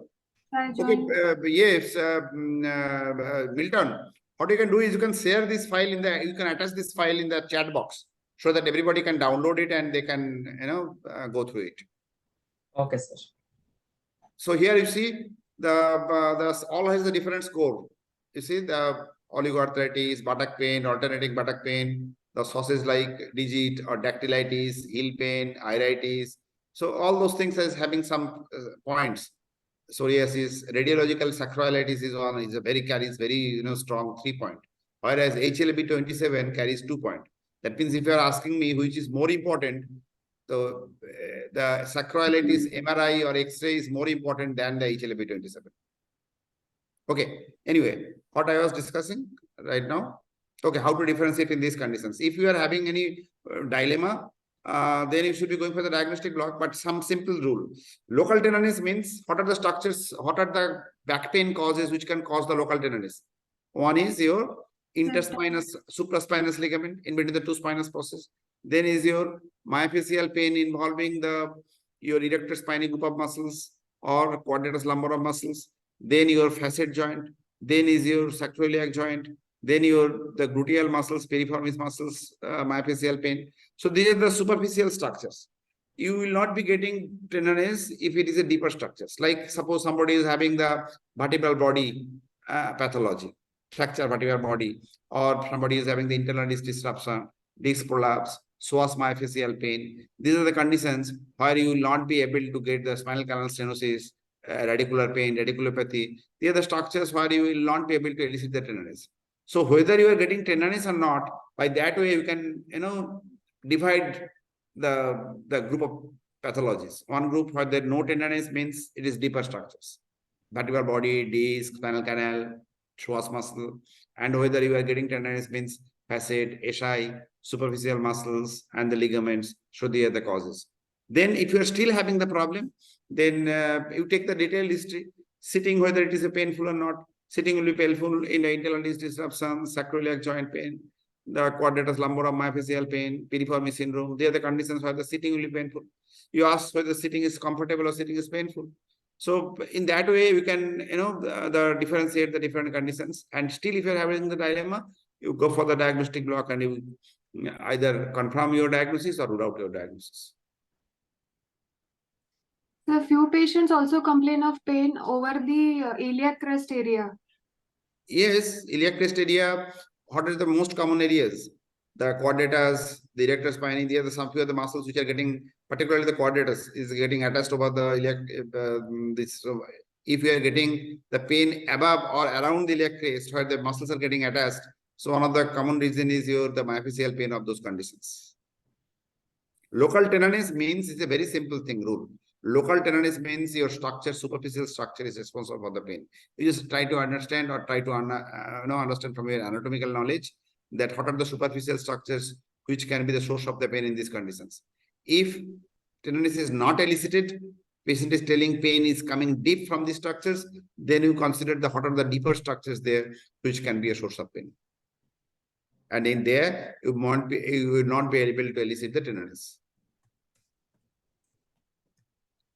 [SPEAKER 3] yes, Milton. What you can do is you can share this file you can attach this file in the chat box so that everybody can download it and they can, go through it.
[SPEAKER 2] Okay, sir.
[SPEAKER 3] So here you see the all has a different score. You see the oligoarthritis, buttock pain, alternating buttock pain, the sources like digit or dactylitis, heel pain, iritis. So all those things is having some points. Psoriasis, radiological sacroiliitis is carries very strong 3 point, whereas HLA-B27 carries 2 point. That means if you are asking me which is more important, so the sacroiliitis MRI or X-ray is more important than the HLA-B27. Okay. Anyway, what I was discussing right now. Okay, how to differentiate in these conditions? If you are having any dilemma, then you should be going for the diagnostic block, but some simple rule. Local tenderness means what are the structures, what are the back pain causes which can cause the local tenderness? One is your interspinous, supraspinous ligament in between the two spinous process. Then is your myofascial pain involving your erector spinae group of muscles, or quadratus lumborum muscles, then your facet joint, then is your sacroiliac joint, then the gluteal muscles, piriformis muscles, myofascial pain. So these are the superficial structures. You will not be getting tenderness if it is a deeper structures. Like suppose somebody is having the vertebral body pathology, fracture vertebral body, or somebody is having the internal disc disruption, disc prolapse, psoas myofascial pain. These are the conditions where you will not be able to get the spinal canal stenosis, radicular pain, radiculopathy. These are the structures where you will not be able to elicit the tenderness. So whether you are getting tenderness or not, by that way you can, divide the group of pathologies. One group where there no tenderness means it is deeper structures, vertebral body, disc, spinal canal, psoas muscle, and whether you are getting tenderness means facet, SI, superficial muscles, and the ligaments. So they are the causes. Then if you are still having the problem, then you take the detailed history, sitting whether it is a painful or not. Sitting will be painful in the internal disc disruption, sacroiliac joint pain, the quadratus lumborum myofascial pain, piriformis syndrome. They are the conditions where the sitting will be painful. You ask whether sitting is comfortable or sitting is painful. So in that way, we can, the differentiate the different conditions. And still, if you're having the dilemma, you go for the diagnostic block and you either confirm your diagnosis or rule out your diagnosis.
[SPEAKER 8] The few patients also complain of pain over the iliac crest area.
[SPEAKER 3] Yes, iliac crest area. What are the most common areas? The quadratus, the erector spinae. There are some few of the muscles which are getting, particularly the quadratus, is getting attached over the iliac. If you are getting the pain above or around the iliac crest, where the muscles are getting attached, so one of the common reason is the myofascial pain of those conditions. Local tenderness means it's a very simple thing rule. Local tenderness means your structure, superficial structure is responsible for the pain. You just try to understand or try to understand from your anatomical knowledge that what are the superficial structures which can be the source of the pain in these conditions. If tenderness is not elicited, patient is telling pain is coming deep from these structures, then you consider what are the deeper structures there which can be a source of pain. And in there, you will not be able to elicit the tenderness.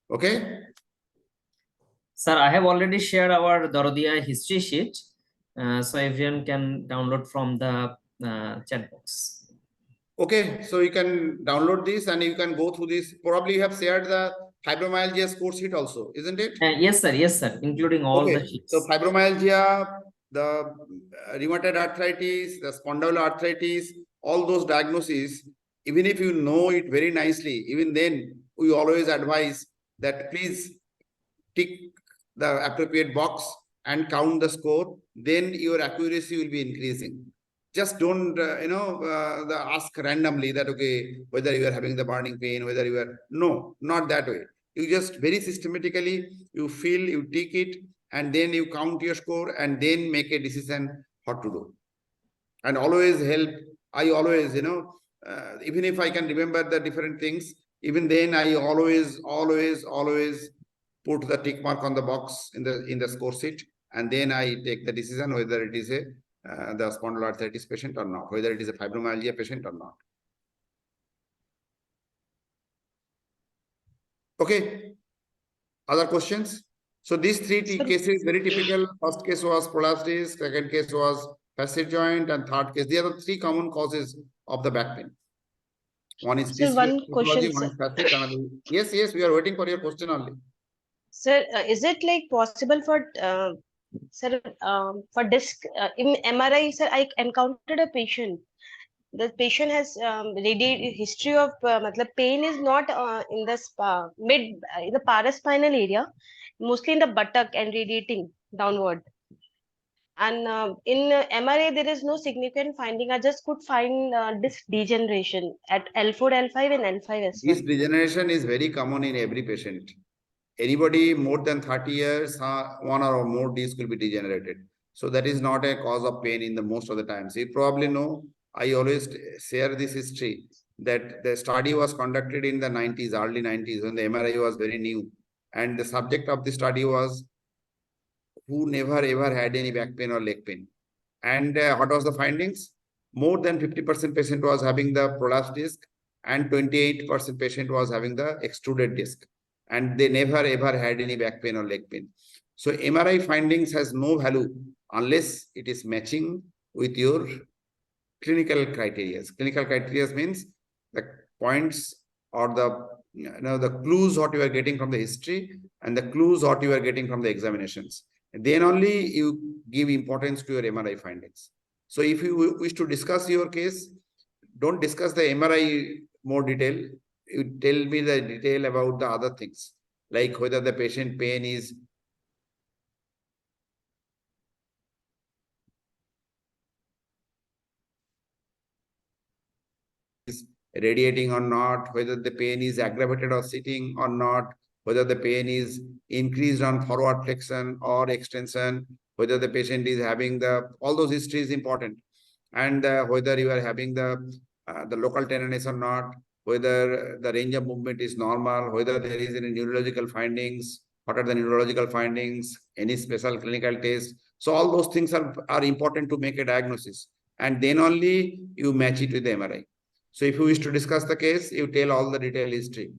[SPEAKER 3] Okay.
[SPEAKER 2] Sir, I have already shared our Daradia history sheet, so everyone can download from the chat box.
[SPEAKER 3] Okay, so you can download this and you can go through this. Probably you have shared the fibromyalgia score sheet also, isn't it?
[SPEAKER 2] Yes, sir, including all the sheets.
[SPEAKER 3] So fibromyalgia, the rheumatoid arthritis, the spondyloarthritis, all those diagnoses, even if you know it very nicely, even then we always advise that please tick the appropriate box and count the score, then your accuracy will be increasing. Just don't, ask randomly that, okay, whether you are having the burning pain, whether you are, no, not that way. You just very systematically, you feel, you tick it, and then you count your score and then make a decision what to do. And always help, I always, even if I can remember the different things, even then I always put the tick mark on the box in the score sheet, and then I take the decision whether it is the spondyloarthritis patient or not, whether it is a fibromyalgia patient or not. Okay. Other questions? So these three cases very typical. First case was prolapsed disc, second case was facet joint, and third case. There are three common causes of the back pain. One is
[SPEAKER 4] Sir, one question,
[SPEAKER 3] one is facet, another. Yes, we are waiting for your question only.
[SPEAKER 4] Sir, is it like possible for for disc in MRI? Sir, I encountered a patient. The patient has history of pain is not in the in the paraspinal area, mostly in the buttock and radiating downward. And in MRI, there is no significant finding. I just could find disc degeneration at L4, L5, and L5 as well.
[SPEAKER 3] This degeneration is very common in every patient. Anybody more than 30 years, one or more disc will be degenerated. So that is not a cause of pain in the most of the times. You probably know, I always share this history that the study was conducted in the 90s, early 90s, when the MRI was very new. And the subject of the study was who never ever had any back pain or leg pain. And what was the findings? More than 50% patient was having the prolapsed disc and 28% patient was having the extruded disc. and they never ever had any back pain or leg pain. So MRI findings has no value unless it is matching with your clinical criteria. Clinical criteria means the points or the clues what you are getting from the history and the clues what you are getting from the examinations. Then only you give importance to your MRI findings. So if you wish to discuss your case, don't discuss the MRI more detail. You tell me the detail about the other things, like whether the patient pain is radiating or not, whether the pain is aggravated or sitting or not, whether the pain is increased on forward flexion or extension, whether the patient is having all those history is important, and whether you are having the local tenderness or not, whether the range of movement is normal, whether there is any neurological findings, what are the neurological findings, any special clinical test. So all those things are important to make a diagnosis, and then only you match it with the MRI. So if you wish to discuss the case, you tell all the detailed history.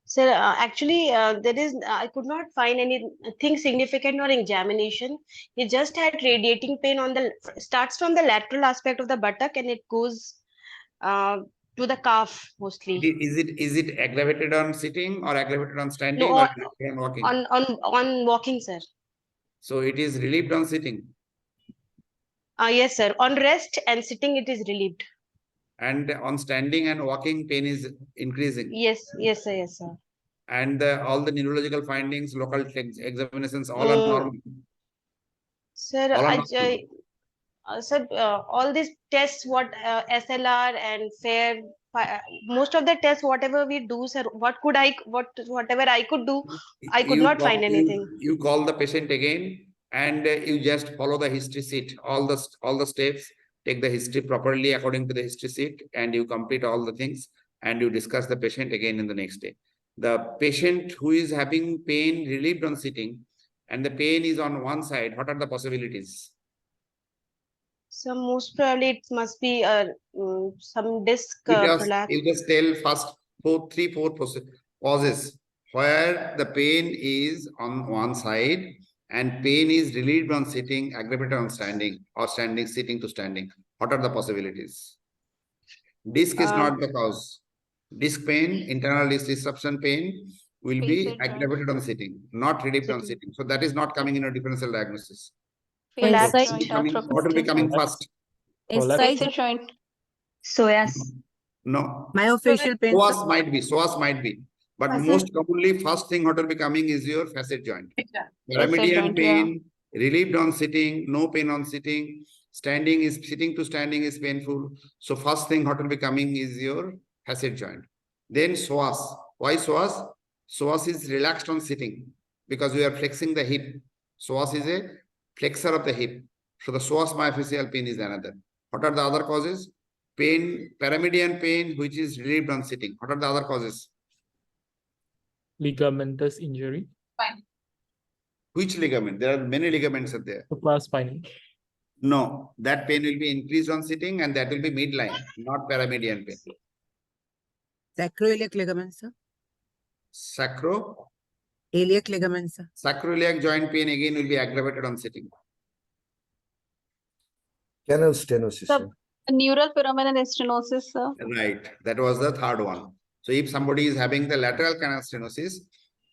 [SPEAKER 4] Sir, actually, I could not find anything significant on examination. He just had radiating pain starts from the lateral aspect of the buttock and it goes to the calf mostly.
[SPEAKER 3] Is it aggravated on sitting or aggravated on standing
[SPEAKER 4] No,
[SPEAKER 3] or on walking?
[SPEAKER 4] on walking, sir.
[SPEAKER 3] So it is relieved on sitting.
[SPEAKER 4] Yes, sir. On rest and sitting, it is relieved.
[SPEAKER 3] And on standing and walking, pain is increasing.
[SPEAKER 4] Yes, yes, sir, yes, sir.
[SPEAKER 3] And all the neurological findings, local examinations, all are normal.
[SPEAKER 4] Sir,
[SPEAKER 3] All are normal.
[SPEAKER 4] sir, all these tests, SLR and FAIR, most of the tests, whatever we do, sir, whatever I could do, I could not find anything.
[SPEAKER 3] You call the patient again and you just follow the history sheet, all the steps, take the history properly according to the history sheet, and you complete all the things and you discuss the patient again in the next day. The patient who is having pain relieved on sitting and the pain is on one side, what are the possibilities?
[SPEAKER 4] So most probably it must be some disc prolapse.
[SPEAKER 3] You just tell first three, four causes where the pain is on one side and pain is relieved on sitting, aggravated on standing, or sitting to standing. What are the possibilities? Disc is not the cause. Disc pain, internal disc disruption pain will be aggravated on sitting, not relieved on sitting. So that is not coming in a differential diagnosis. What will be coming first?
[SPEAKER 9] Facet joint. Psoas.
[SPEAKER 3] No.
[SPEAKER 9] Myofascial pain.
[SPEAKER 3] Psoas might be. But most commonly, first thing what will be coming is your facet joint. Paramedian pain, relieved on sitting, no pain on sitting, sitting to standing is painful. So first thing what will be coming is your facet joint. Then psoas. Why psoas? Psoas is relaxed on sitting because we are flexing the hip. Psoas is a flexor of the hip. So the psoas myofascial pain is another. What are the other causes? Pain, paramedian pain, which is relieved on sitting. What are the other causes?
[SPEAKER 10] Ligamentous injury.
[SPEAKER 6] Fine.
[SPEAKER 3] Which ligament? There are many ligaments are there.
[SPEAKER 10] Supraspinal.
[SPEAKER 3] No, that pain will be increased on sitting and that will be midline, not paramedian pain.
[SPEAKER 9] Sacroiliac ligament, sir.
[SPEAKER 3] Iliac
[SPEAKER 9] ligament, sir.
[SPEAKER 3] Sacroiliac joint pain again will be aggravated on sitting.
[SPEAKER 7] Canal stenosis, sir.
[SPEAKER 9] Neural foraminal stenosis, sir.
[SPEAKER 3] Right, that was the third one. So if somebody is having the lateral canal stenosis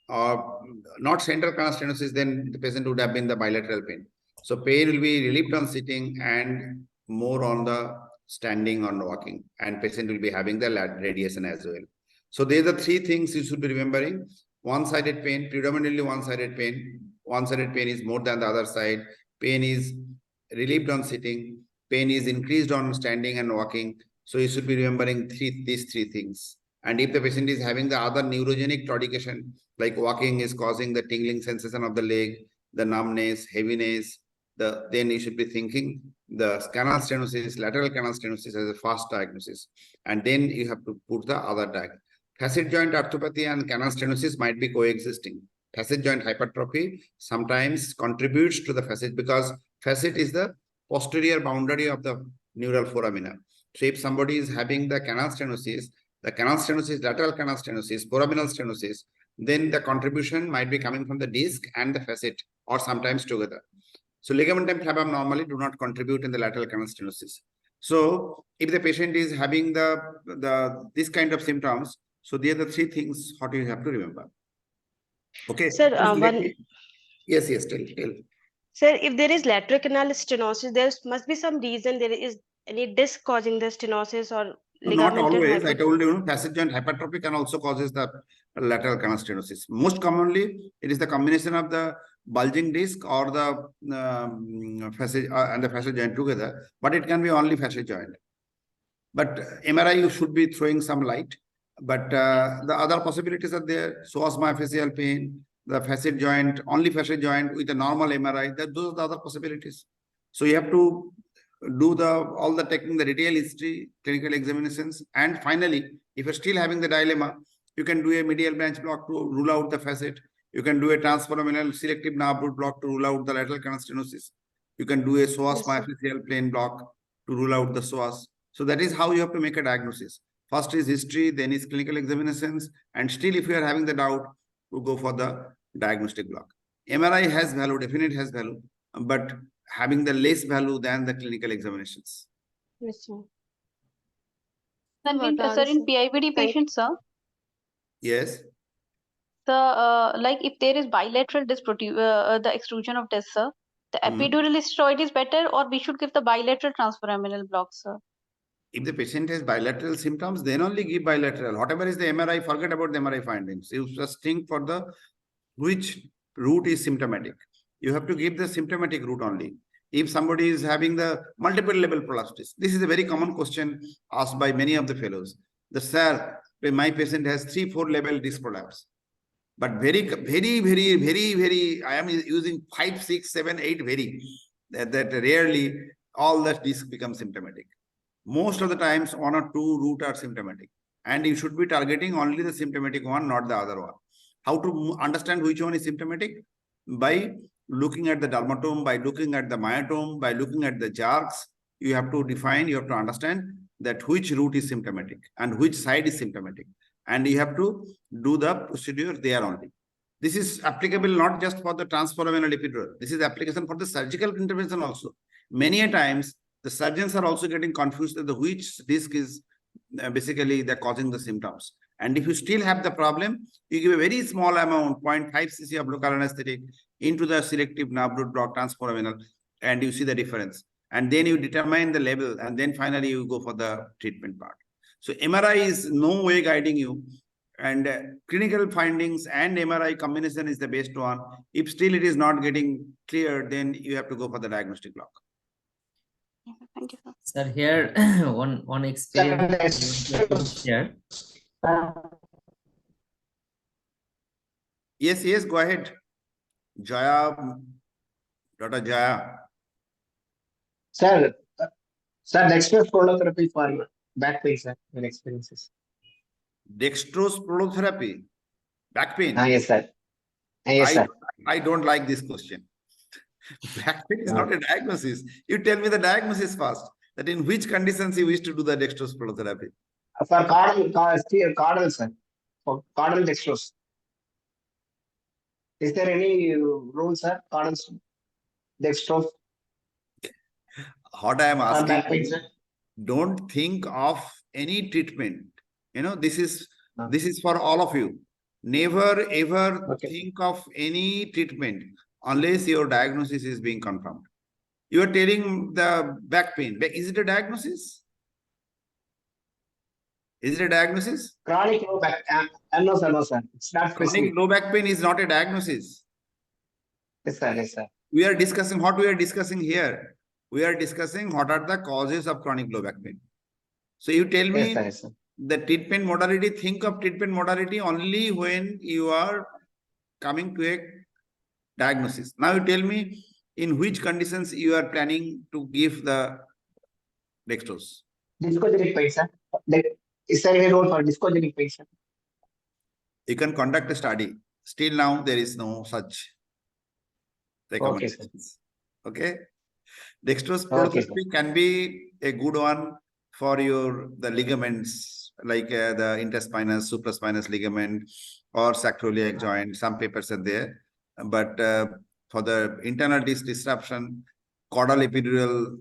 [SPEAKER 3] or not central canal stenosis, then the patient would have been the bilateral pain. So pain will be relieved on sitting and more on the standing or walking, and patient will be having the radiation as well. So these are the three things you should be remembering. One-sided pain, predominantly one-sided pain. One-sided pain is more than the other side. Pain is relieved on sitting. Pain is increased on standing and walking. So you should be remembering these three things. And if the patient is having the other neurogenic claudication, like walking is causing the tingling sensation of the leg, the numbness, heaviness, then you should be thinking the canal stenosis, lateral canal stenosis as a first diagnosis. And then you have to put the other diagnosis. Facet joint arthropathy and canal stenosis might be coexisting. Facet joint hypertrophy sometimes contributes to the facet because facet is the posterior boundary of the neural foramina. So if somebody is having the canal stenosis, lateral canal stenosis, foraminal stenosis, then the contribution might be coming from the disc and the facet, or sometimes together. So ligamentum flavum normally do not contribute in the lateral canal stenosis. So if the patient is having this kind of symptoms, so these are the three things what you have to remember. Okay.
[SPEAKER 4] Sir,
[SPEAKER 3] Yes, tell.
[SPEAKER 4] Sir, if there is lateral canal stenosis, there must be some reason. There is any disc causing the stenosis or
[SPEAKER 3] Not
[SPEAKER 4] ligamental
[SPEAKER 3] always. I
[SPEAKER 4] hyper.
[SPEAKER 3] told you, facet joint hypertrophy can also causes the lateral canal stenosis. Most commonly, it is the combination of the bulging disc or the facet and the facet joint together, but it can be only facet joint. But MRI, you should be throwing some light. But the other possibilities are there. Psoas myofascial pain, the facet joint, only facet joint with a normal MRI. Those are the other possibilities. So you have to do all the taking the detailed history, clinical examinations, and finally, if you're still having the dilemma, you can do a medial branch block to rule out the facet. You can do a transforaminal selective nerve root block to rule out the lateral canal stenosis. You can do a psoas myofascial plane block to rule out the psoas. So that is how you have to make a diagnosis. First is history, then is clinical examinations, and still if you are having the doubt, you go for the diagnostic block. MRI has value, definitely has value, but having the less value than the clinical examinations.
[SPEAKER 4] Yes, sir.
[SPEAKER 9] Sir, in PIBD patients, sir,
[SPEAKER 3] Yes.
[SPEAKER 9] like if there is bilateral disc the extrusion of disc, sir, the epidural steroid is better, or we should give the bilateral transforaminal block, sir?
[SPEAKER 3] If the patient has bilateral symptoms, then only give bilateral. Whatever is the MRI, forget about the MRI findings. You just think for the which route is symptomatic. You have to give the symptomatic route only. If somebody is having the multiple level prolapse, this is a very common question asked by many of the fellows. The sir, my patient has 3-4 level disc prolapse. But very, I am using 5, 6, 7, 8 that rarely all the disc becomes symptomatic. Most of the times 1 or 2 root are symptomatic, and you should be targeting only the symptomatic one, not the other one. How to understand which one is symptomatic? By looking at the dermatome, by looking at the myotome, by looking at the jarks. You have to define, you have to understand that which root is symptomatic and which side is symptomatic. And you have to do the procedure there only. This is applicable not just for the transforaminal epidural. This is application for the surgical intervention also. Many a times, the surgeons are also getting confused that which disc is basically the causing the symptoms. And if you still have the problem, you give a very small amount, 0.5 cc of local anesthetic into the selective nerve root block transforaminal, and you see the difference. And then you determine the level, and then finally you go for the treatment part. So MRI is no way guiding you, and clinical findings and MRI combination is the best one. If still it is not getting clear, then you have to go for the diagnostic block.
[SPEAKER 9] Thank you, sir.
[SPEAKER 2] Sir, here one experience here.
[SPEAKER 3] Yes, go ahead. Jaya, Dr. Jaya.
[SPEAKER 10] Sir, dextrose prolotherapy for back pain, sir, your experiences.
[SPEAKER 3] Dextrose prolotherapy, back pain.
[SPEAKER 10] Yes, sir. Yes, sir.
[SPEAKER 3] I don't like this question. Back pain is not a diagnosis. You tell me the diagnosis first. That in which conditions you wish to do the dextrose prolotherapy?
[SPEAKER 10] For caudal, sir. For caudal dextrose. Is there any rule, sir? Caudal dextrose.
[SPEAKER 3] What I am asking,
[SPEAKER 10] back pain, sir?
[SPEAKER 3] Don't think of any treatment. This is for all of you. Never ever think of any treatment unless your diagnosis is being confirmed. You are telling the back pain. Is it a diagnosis? Is it a diagnosis?
[SPEAKER 10] Chronic low back. No, sir. It's not specific.
[SPEAKER 3] Chronic low back pain is not a diagnosis.
[SPEAKER 10] Yes, sir.
[SPEAKER 3] We are discussing what we are discussing here. We are discussing what are the causes of chronic low back pain. So you tell me the treatment modality, think of treatment modality only when you are coming to a diagnosis. Now you tell me in which conditions you are planning to give the dextrose.
[SPEAKER 10] Discogenic pain, sir. Is there any role for discogenic pain, sir?
[SPEAKER 3] You can conduct a study. Still now there is no such recommendations. Okay. Dextrose prolotherapy can be a good one for the ligaments like the interspinous, supraspinous ligament or sacroiliac joint. Some papers are there. But for the internal disc disruption, caudal epidural,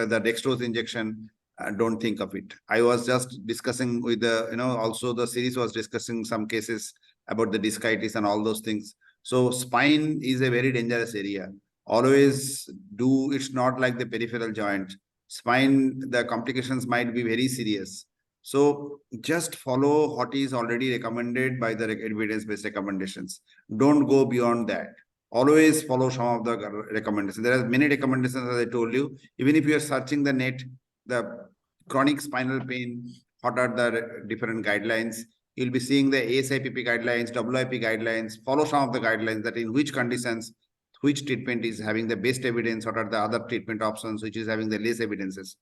[SPEAKER 3] the dextrose injection, don't think of it. I was just discussing with the, also the series was discussing some cases about the discitis and all those things. So spine is a very dangerous area. Always it's not like the peripheral joint. Spine, the complications might be very serious. So just follow what is already recommended by the evidence-based recommendations. Don't go beyond that. Always follow some of the recommendations. There are many recommendations, as I told you. Even if you are searching the net, the chronic spinal pain, what are the different guidelines? You'll be seeing the ASIPP guidelines, WIP guidelines. Follow some of the guidelines that in which conditions, which treatment is having the best evidence, what are the other treatment options, which is having the less evidences.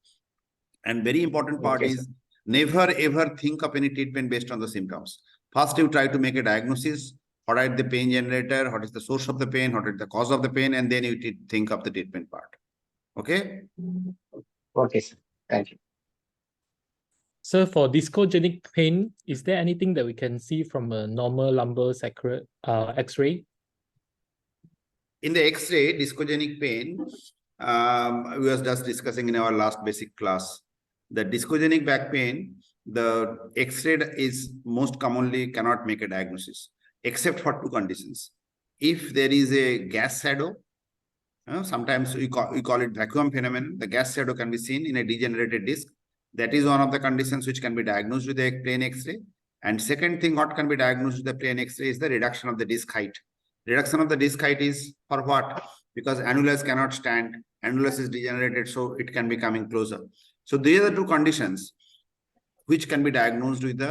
[SPEAKER 3] And very important part is never ever think of any treatment based on the symptoms. First, you try to make a diagnosis. What are the pain generator? What is the source of the pain? What is the cause of the pain? And then you think of the treatment part. Okay?
[SPEAKER 10] Okay, sir. Thank you.
[SPEAKER 11] So for discogenic pain, is there anything that we can see from a normal lumbar sacral X-ray?
[SPEAKER 3] In the X-ray, discogenic pain, we was just discussing in our last basic class. The discogenic back pain, the X-ray is most commonly cannot make a diagnosis, except for two conditions. If there is a gas shadow, sometimes we call it vacuum phenomenon. The gas shadow can be seen in a degenerated disc. That is one of the conditions which can be diagnosed with a plain X-ray. And second thing, what can be diagnosed with the plain X-ray is the reduction of the disc height. Reduction of the disc height is for what? Because annulus cannot stand. Annulus is degenerated, so it can be coming closer. So these are the two conditions which can be diagnosed with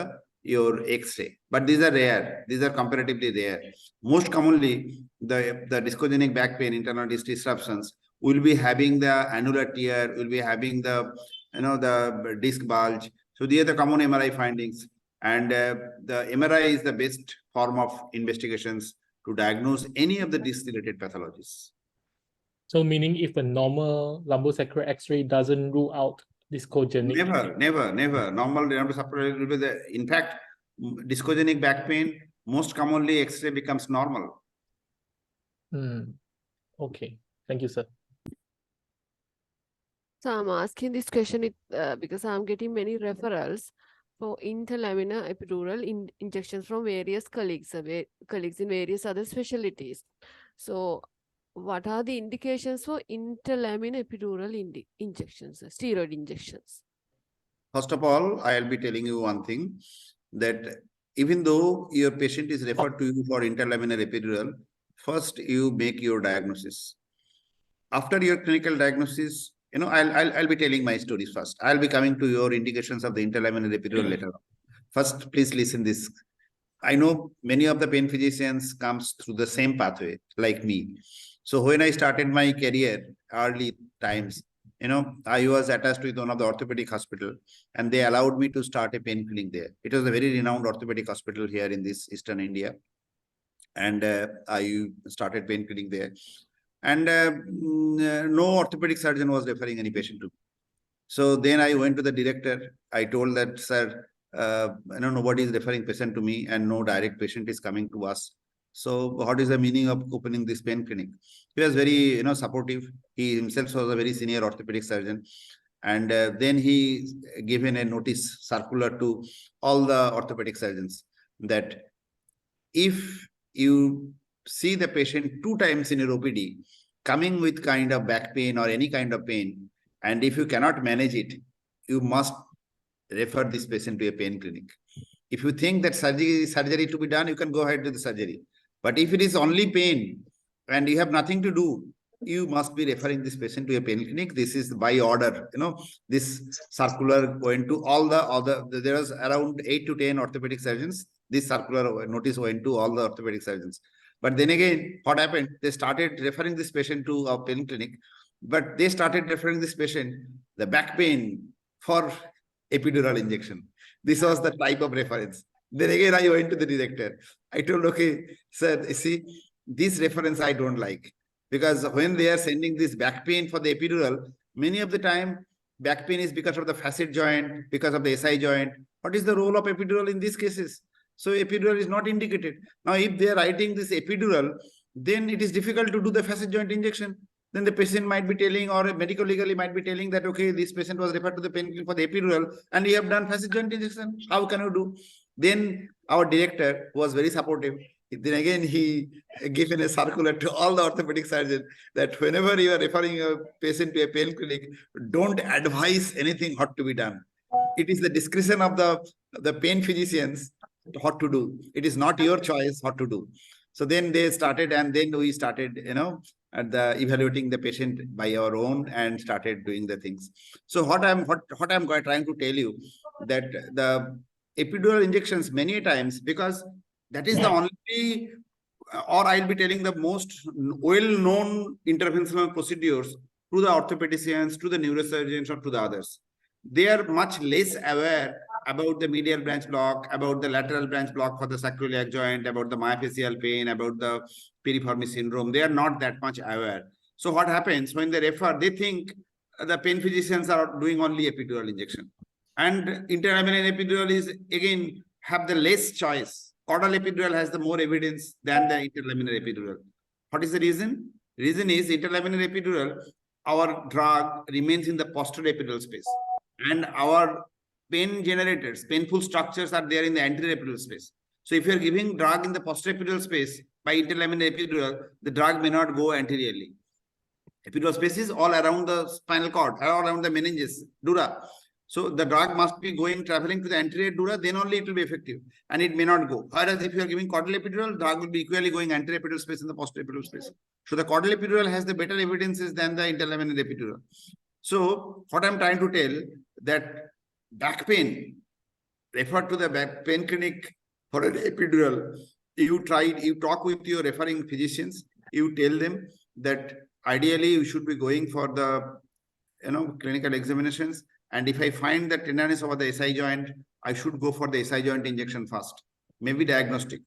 [SPEAKER 3] your X-ray. But these are rare. These are comparatively rare. Most commonly, the discogenic back pain, internal disc disruptions, will be having the annular tear, will be having the the disc bulge. So these are the common MRI findings. And the MRI is the best form of investigations to diagnose any of the disc-related pathologies.
[SPEAKER 11] So meaning if a normal lumbosacral X-ray doesn't rule out discogenic?
[SPEAKER 3] Never. Normal lumbosacral will be the, in fact, discogenic back pain, most commonly X-ray becomes normal.
[SPEAKER 11] Okay, thank you, sir.
[SPEAKER 12] So I'm asking this question because I'm getting many referrals for interlaminar epidural injections from various colleagues in various other specialties. So what are the indications for interlaminar epidural injections, steroid injections?
[SPEAKER 3] First of all, I'll be telling you one thing, that even though your patient is referred to you for interlaminar epidural, first you make your diagnosis. After your clinical diagnosis, I'll be telling my stories first. I'll be coming to your indications of the interlaminar epidural later on. First, please listen this. I know many of the pain physicians comes through the same pathway like me. So when I started my career, early times, I was attached with one of the orthopedic hospital, and they allowed me to start a pain clinic there. It was a very renowned orthopedic hospital here in this Eastern India. And I started pain clinic there. And no orthopedic surgeon was referring any patient to me. So then I went to the director. I told that, sir, nobody is referring patient to me and no direct patient is coming to us. So what is the meaning of opening this pain clinic? He was very, supportive. He himself was a very senior orthopedic surgeon. And then he given a notice circular to all the orthopedic surgeons that if you see the patient 2 times in your OPD coming with kind of back pain or any kind of pain, and if you cannot manage it, you must refer this patient to a pain clinic. If you think that surgery to be done, you can go ahead with the surgery. But if it is only pain and you have nothing to do, you must be referring this patient to a pain clinic. This is by order. This circular went to all the there was around 8 to 10 orthopedic surgeons. This circular notice went to all the orthopedic surgeons. But then again, what happened? They started referring this patient to a pain clinic, but they started referring this patient, the back pain, for epidural injection. This was the type of reference. Then again, I went to the director. I told, okay, sir, you see, this reference I don't like. Because when they are sending this back pain for the epidural, many of the time, back pain is because of the facet joint, because of the SI joint, What is the role of epidural in these cases? So epidural is not indicated. Now, if they are writing this epidural, then it is difficult to do the facet joint injection. Then the patient might be telling, or medical legally might be telling that, okay, this patient was referred to the pain clinic for the epidural and you have done facet joint injection. How can you do? Then our director was very supportive. Then again, he given a circular to all the orthopedic surgeons that whenever you are referring a patient to a pain clinic, don't advise anything what to be done. It is the discretion of the pain physicians what to do. It is not your choice what to do. So then they started, and then we started, at the evaluating the patient by our own and started doing the things. So what I'm trying to tell you that the epidural injections many times, because that is the only, or I'll be telling the most well-known interventional procedures to the orthopedicians, to the neurosurgeons, or to the others. They are much less aware about the medial branch block, about the lateral branch block for the sacroiliac joint, about the myofascial pain, about the piriformis syndrome. They are not that much aware. So what happens when they refer, they think the pain physicians are doing only epidural injection. And interlaminar epidural is, again, have the less choice. Caudal epidural has the more evidence than the interlaminar epidural. What is the reason? Reason is interlaminar epidural, our drug remains in the posterior epidural space. And our pain generators, painful structures are there in the anterior epidural space. So if you are giving drug in the posterior epidural space by interlaminar epidural, the drug may not go anteriorly. Epidural space is all around the spinal cord, all around the meninges, dura. So the drug must be traveling to the anterior dura, then only it will be effective, and it may not go. Whereas if you are giving caudal epidural, drug will be equally going anterior epidural space and the posterior epidural space. So the caudal epidural has the better evidences than the interlaminar epidural. So what I'm trying to tell, that back pain, refer to the back pain clinic for an epidural. You talk with your referring physicians, you tell them that ideally you should be going for the clinical examinations. And if I find that tenderness over the SI joint, I should go for the SI joint injection first, maybe diagnostic.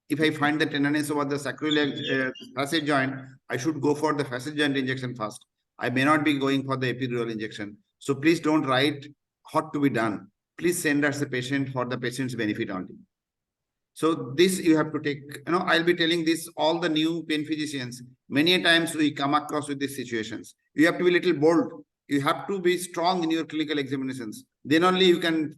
[SPEAKER 3] If I find the tenderness over the sacroiliac facet joint, I should go for the facet joint injection first. I may not be going for the epidural injection. So please don't write what to be done. Please send us the patient for the patient's benefit only. So this you have to take, I'll be telling this all the new pain physicians. Many times we come across with these situations. You have to be a little bold. You have to be strong in your clinical examinations. Then only you can,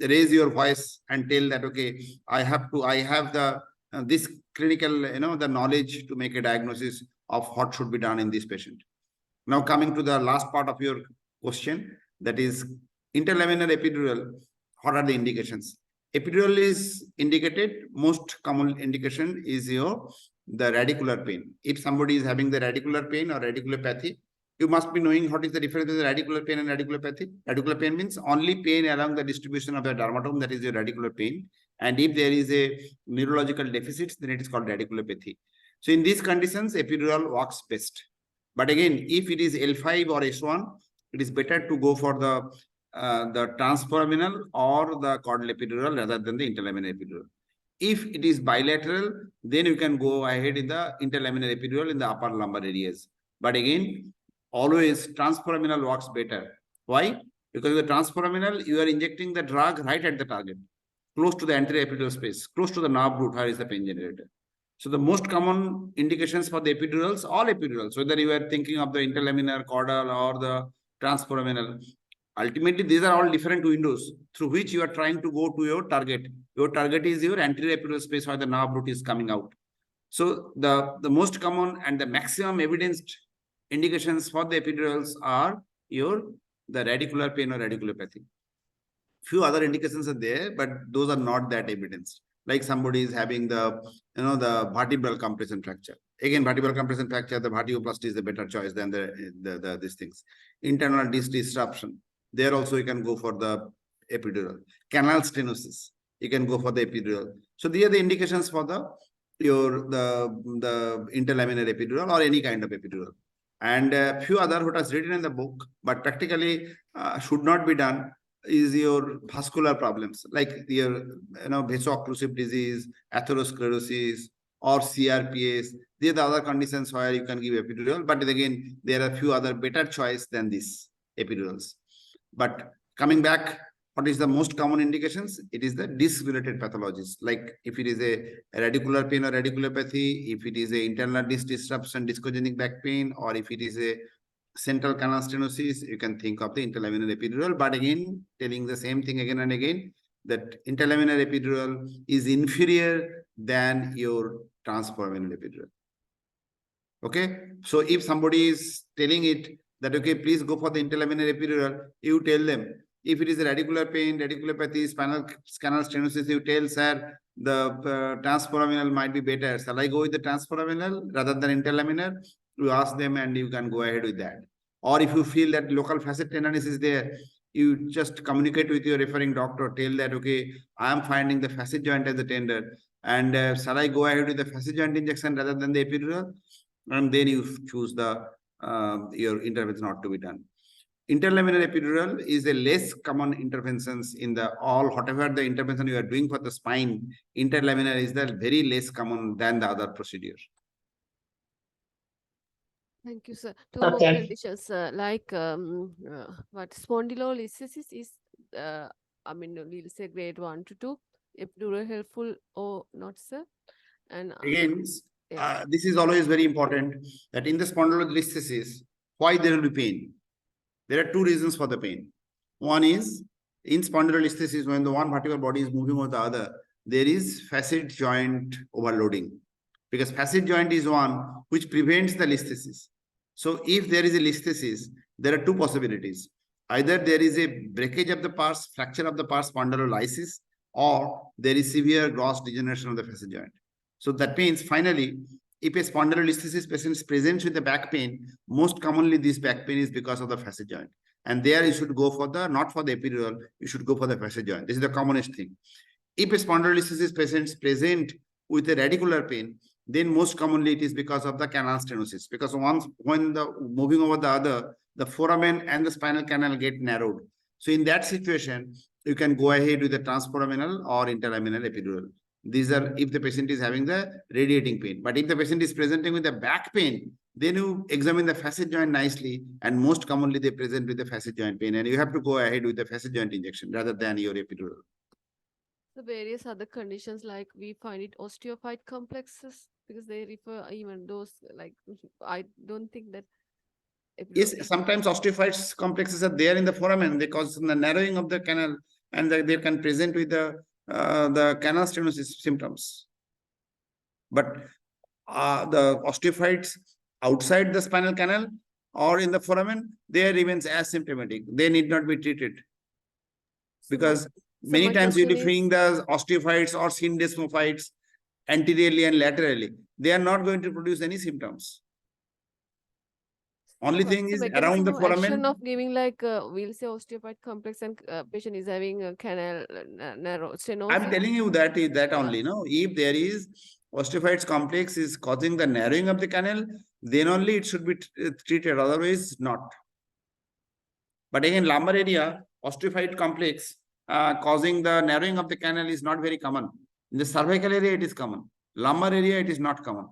[SPEAKER 3] raise your voice and tell that, okay, I have the this clinical, the knowledge to make a diagnosis of what should be done in this patient. Now coming to the last part of your question, that is interlaminar epidural. What are the indications? Epidural is indicated. Most common indication is the radicular pain. If somebody is having the radicular pain or radiculopathy, you must be knowing what is the difference between radicular pain and radiculopathy. Radicular pain means only pain along the distribution of the dermatome, that is your radicular pain. And if there is a neurological deficit, then it is called radiculopathy. So in these conditions, epidural works best. But again, if it is L5 or S1, it is better to go for the transforaminal or the caudal epidural rather than the interlaminar epidural. If it is bilateral, then you can go ahead in the interlaminar epidural in the upper lumbar areas. But again, always transforaminal works better. Why? Because the transforaminal, you are injecting the drug right at the target, close to the anterior epidural space, close to the nerve root where is the pain generator. So the most common indications for the epidurals, all epidurals, whether you are thinking of the interlaminar, caudal, or the transforaminal, ultimately these are all different windows through which you are trying to go to your target. Your target is your anterior epidural space where the nerve root is coming out. So the most common and the maximum evidenced indications for the epidurals are the radicular pain or radiculopathy. Few other indications are there, but those are not that evidenced. Like somebody is having the vertebral compression fracture. Again, vertebral compression fracture, the vertebroplasty is the better choice than these things. Internal disc disruption. There also you can go for the epidural. Canal stenosis, you can go for the epidural. So these are the indications for the interlaminar epidural or any kind of epidural. And a few other what is written in the book, but practically should not be done, is your vascular problems, like your vaso-occlusive disease, atherosclerosis, or CRPS. These are the other conditions where you can give epidural. But again, there are a few other better choice than these epidurals. But coming back what is the most common indications? It is the disc-related pathologies. Like if it is a radicular pain or radiculopathy, if it is a internal disc disruption, discogenic back pain, or if it is a central canal stenosis, you can think of the interlaminar epidural. But again, telling the same thing again and again, that interlaminar epidural is inferior than your transforaminal epidural. Okay, so if somebody is telling it that, okay, please go for the interlaminar epidural, you tell them. If it is a radicular pain, radiculopathy, spinal canal stenosis, you tell, sir, the transforaminal might be better. Shall I go with the transforaminal rather than interlaminar? You ask them and you can go ahead with that. Or if you feel that local facet tenderness is there, you just communicate with your referring doctor, tell that, okay, I am finding the facet joint as a tender, and shall I go ahead with the facet joint injection rather than the epidural? And then you choose the your intervention not to be done. Interlaminar epidural is a less common interventions in the all, whatever the intervention you are doing for the spine, interlaminar is the very less common than the other procedures.
[SPEAKER 12] Thank you, sir. Two more
[SPEAKER 10] Okay.
[SPEAKER 12] conditions, what spondylolisthesis is, I mean, we'll say grade 1 to 2, epidural helpful or not, sir? And
[SPEAKER 3] Again,
[SPEAKER 12] yeah.
[SPEAKER 3] this is always very important that in the spondylolisthesis, why there will be pain? There are two reasons for the pain. One is in spondylolisthesis, when the one vertebral body is moving over the other, there is facet joint overloading, because facet joint is one which prevents the listhesis. So if there is a listhesis, there are two possibilities. Either there is a breakage of the pars, fracture of the pars spondylolysis, or there is severe gross degeneration of the facet joint. So that means finally, if a spondylolisthesis patient is present with the back pain, most commonly this back pain is because of the facet joint. And there you should go for the, not for the epidural, you should go for the facet joint. This is the commonest thing. If a spondylolisthesis patient is present with a radicular pain, then most commonly it is because of the canal stenosis. Because once when the moving over the other, the foramen and the spinal canal get narrowed. So in that situation, you can go ahead with the transforaminal or interlaminar epidural. These are if the patient is having the radiating pain. But if the patient is presenting with the back pain, then you examine the facet joint nicely, and most commonly they present with the facet joint pain, and you have to go ahead with the facet joint injection rather than your epidural.
[SPEAKER 12] The various other conditions, like we find it osteophyte complexes, because they refer even those, like, I don't think that.
[SPEAKER 3] Yes, sometimes osteophytes complexes are there in the foramen. They cause the narrowing of the canal, and they can present with the canal stenosis symptoms. But the osteophytes outside the spinal canal or in the foramen, they remains asymptomatic. They need not be treated. Because many times you'll be seeing the osteophytes or syndesmophytes anteriorly and laterally. They are not going to produce any symptoms. Only thing is around the foramen.
[SPEAKER 12] Action of giving, like, we'll say osteophyte complex and patient is having a canal narrow stenosis.
[SPEAKER 3] I'm telling you that is that only, no? If there is osteophytes complex is causing the narrowing of the canal, then only it should be treated, otherwise not. But again, lumbar area, osteophyte complex causing the narrowing of the canal is not very common. In the cervical area, it is common. Lumbar area, it is not common.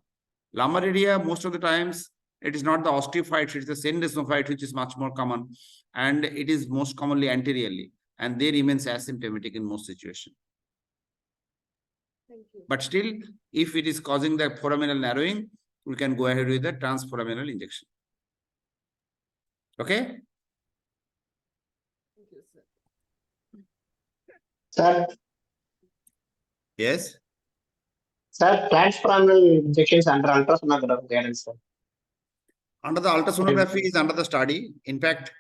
[SPEAKER 3] Lumbar area, most of the times, it is not the osteophytes, it is the syndesmophyte, which is much more common. And it is most commonly anteriorly. And they remains asymptomatic in most situations.
[SPEAKER 12] Thank you.
[SPEAKER 3] But still, if it is causing the foraminal narrowing, we can go ahead with the transforaminal injection. Okay?
[SPEAKER 12] Thank you, sir.
[SPEAKER 10] Sir,
[SPEAKER 3] Yes?
[SPEAKER 10] sir, transforaminal injections under ultrasonography guidance, sir.
[SPEAKER 3] Under the ultrasonography is under the study. In fact,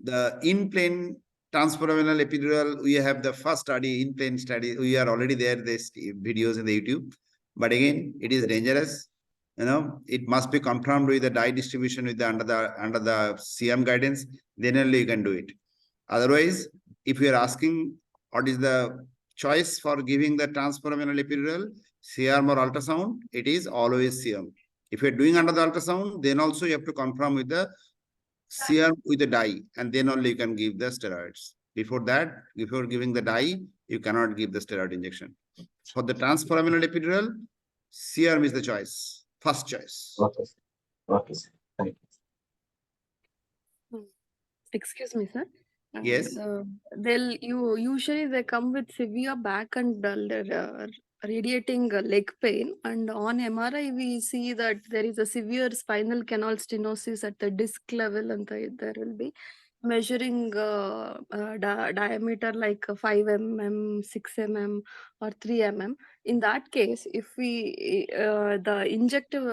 [SPEAKER 3] the in-plane transforaminal epidural, we have the first study, in-plane study. We are already there, there's videos in the YouTube. But again, it is dangerous. You know, it must be confirmed with the dye distribution with the under the CM guidance. Then only you can do it. Otherwise, if you are asking what is the choice for giving the transforaminal epidural, CM or ultrasound, it is always CM. If you're doing under the ultrasound, then also you have to confirm with the CM with the dye, and then only you can give the steroids. Before that, before giving the dye, you cannot give the steroid injection. For the transforaminal epidural, CM is the choice, first choice.
[SPEAKER 10] Okay, okay, sir. Thank you.
[SPEAKER 13] Excuse me, sir.
[SPEAKER 3] Yes.
[SPEAKER 12] Usually they come with severe back and radiating leg pain, and on MRI we see that there is a severe spinal canal stenosis at the disc level, and there will be measuring diameter like 5 mm, 6 mm, or 3 mm. In that case, if we the injective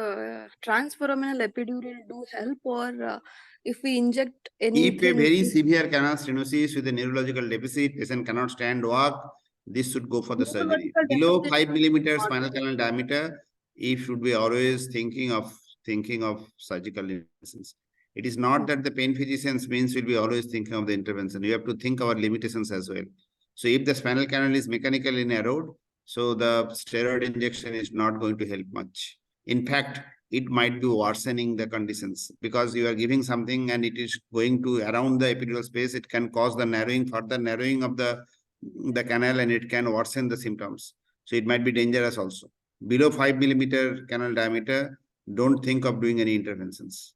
[SPEAKER 12] transforaminal epidural do help, or if we inject
[SPEAKER 3] If a
[SPEAKER 12] anything.
[SPEAKER 3] very severe canal stenosis with a neurological deficit, patient cannot stand, walk, this should go for the surgery.
[SPEAKER 12] Neurological
[SPEAKER 3] Below
[SPEAKER 12] deficit
[SPEAKER 3] 5 millimeters
[SPEAKER 12] not
[SPEAKER 3] spinal canal diameter, if should be always thinking of surgical interventions. It is not that the pain physicians means will be always thinking of the intervention. You have to think our limitations as well. So if the spinal canal is mechanically narrowed, so the steroid injection is not going to help much. In fact, it might be worsening the conditions because you are giving something and it is going to around the epidural space. It can cause the narrowing, further narrowing of the canal, and it can worsen the symptoms. So it might be dangerous also. Below 5 millimeter canal diameter, don't think of doing any interventions.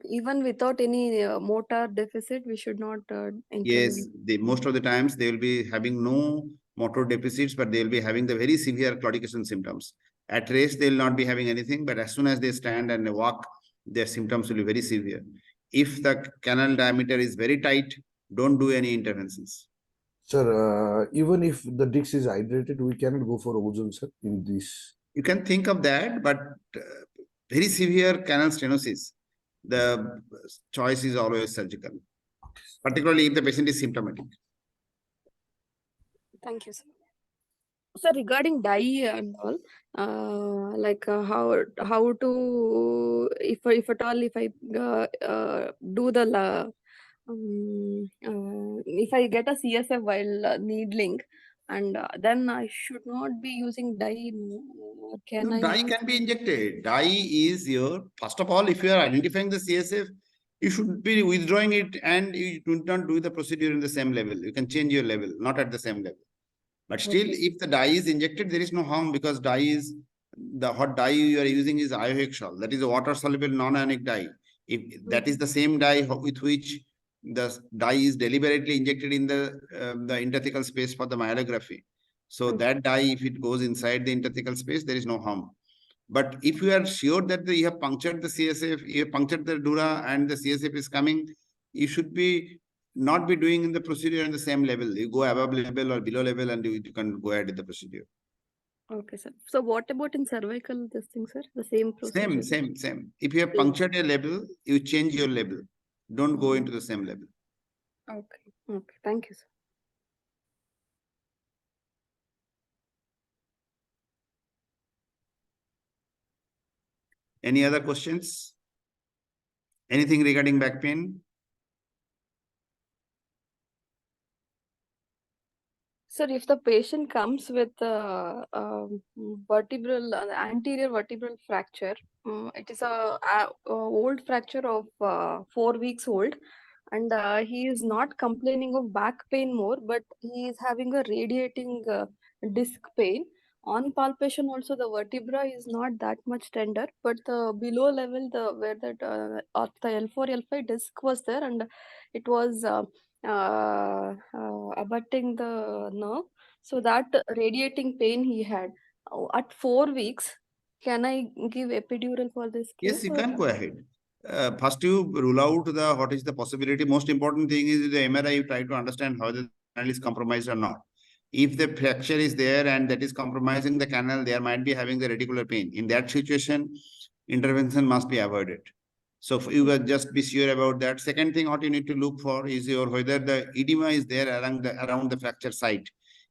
[SPEAKER 12] Even without any motor deficit, we should not
[SPEAKER 3] Yes,
[SPEAKER 12] intervene.
[SPEAKER 3] most of the times they will be having no motor deficits, but they will be having the very severe claudication symptoms. At rest, they will not be having anything, but as soon as they stand and they walk, their symptoms will be very severe. If the canal diameter is very tight, don't do any interventions.
[SPEAKER 7] Sir, even if the disc is hydrated, we cannot go for ozone, sir, in this.
[SPEAKER 3] You can think of that, but very severe canal stenosis, the choice is always surgical, particularly if the patient is symptomatic.
[SPEAKER 12] Thank you, sir. So regarding dye and all, how to, if at all, if I do the if I get a CSF while needling, and then I should not be using dye. Can
[SPEAKER 3] No,
[SPEAKER 12] I
[SPEAKER 3] dye
[SPEAKER 12] use?
[SPEAKER 3] can be injected. Dye is your, first of all, if you are identifying the CSF, you should be withdrawing it and you do not do the procedure in the same level. You can change your level, not at the same level. But still, if the dye is injected, there is no harm because dye is, the hot dye you are using is iohexol. That is a water-soluble non-ionic dye. If that is the same dye with which the dye is deliberately injected in the interthecal space for the myelography. So that dye, if it goes inside the interthecal space, there is no harm. But if you are sure that you have punctured the CSF, you have punctured the dura and the CSF is coming, you should be not be doing the procedure in the same level. You go above level or below level and you can go ahead with the procedure.
[SPEAKER 12] Okay, sir. So what about in cervical this thing, sir? The same procedure?
[SPEAKER 3] Same. If you have punctured a level, you change your level. Don't go into the same level.
[SPEAKER 12] Okay. Thank you, sir.
[SPEAKER 3] Any other questions? Anything regarding back pain?
[SPEAKER 12] Sir, if the patient comes with vertebral, anterior vertebral fracture, it is a old fracture of 4 weeks old, and he is not complaining of back pain more, but he is having a radiating disc pain. On palpation, also the vertebra is not that much tender, but the below level, where that of the L4, L5 disc was there, and it was abutting the nerve. So that radiating pain he had at 4 weeks. Can I give epidural for this case?
[SPEAKER 3] Yes, you can go ahead. First, you rule out what is the possibility. Most important thing is the MRI, you try to understand how the canal is compromised or not. If the fracture is there and that is compromising the canal, there might be having the radicular pain. In that situation, intervention must be avoided. So you will just be sure about that. Second thing, what you need to look for is whether the edema is there around the fracture site.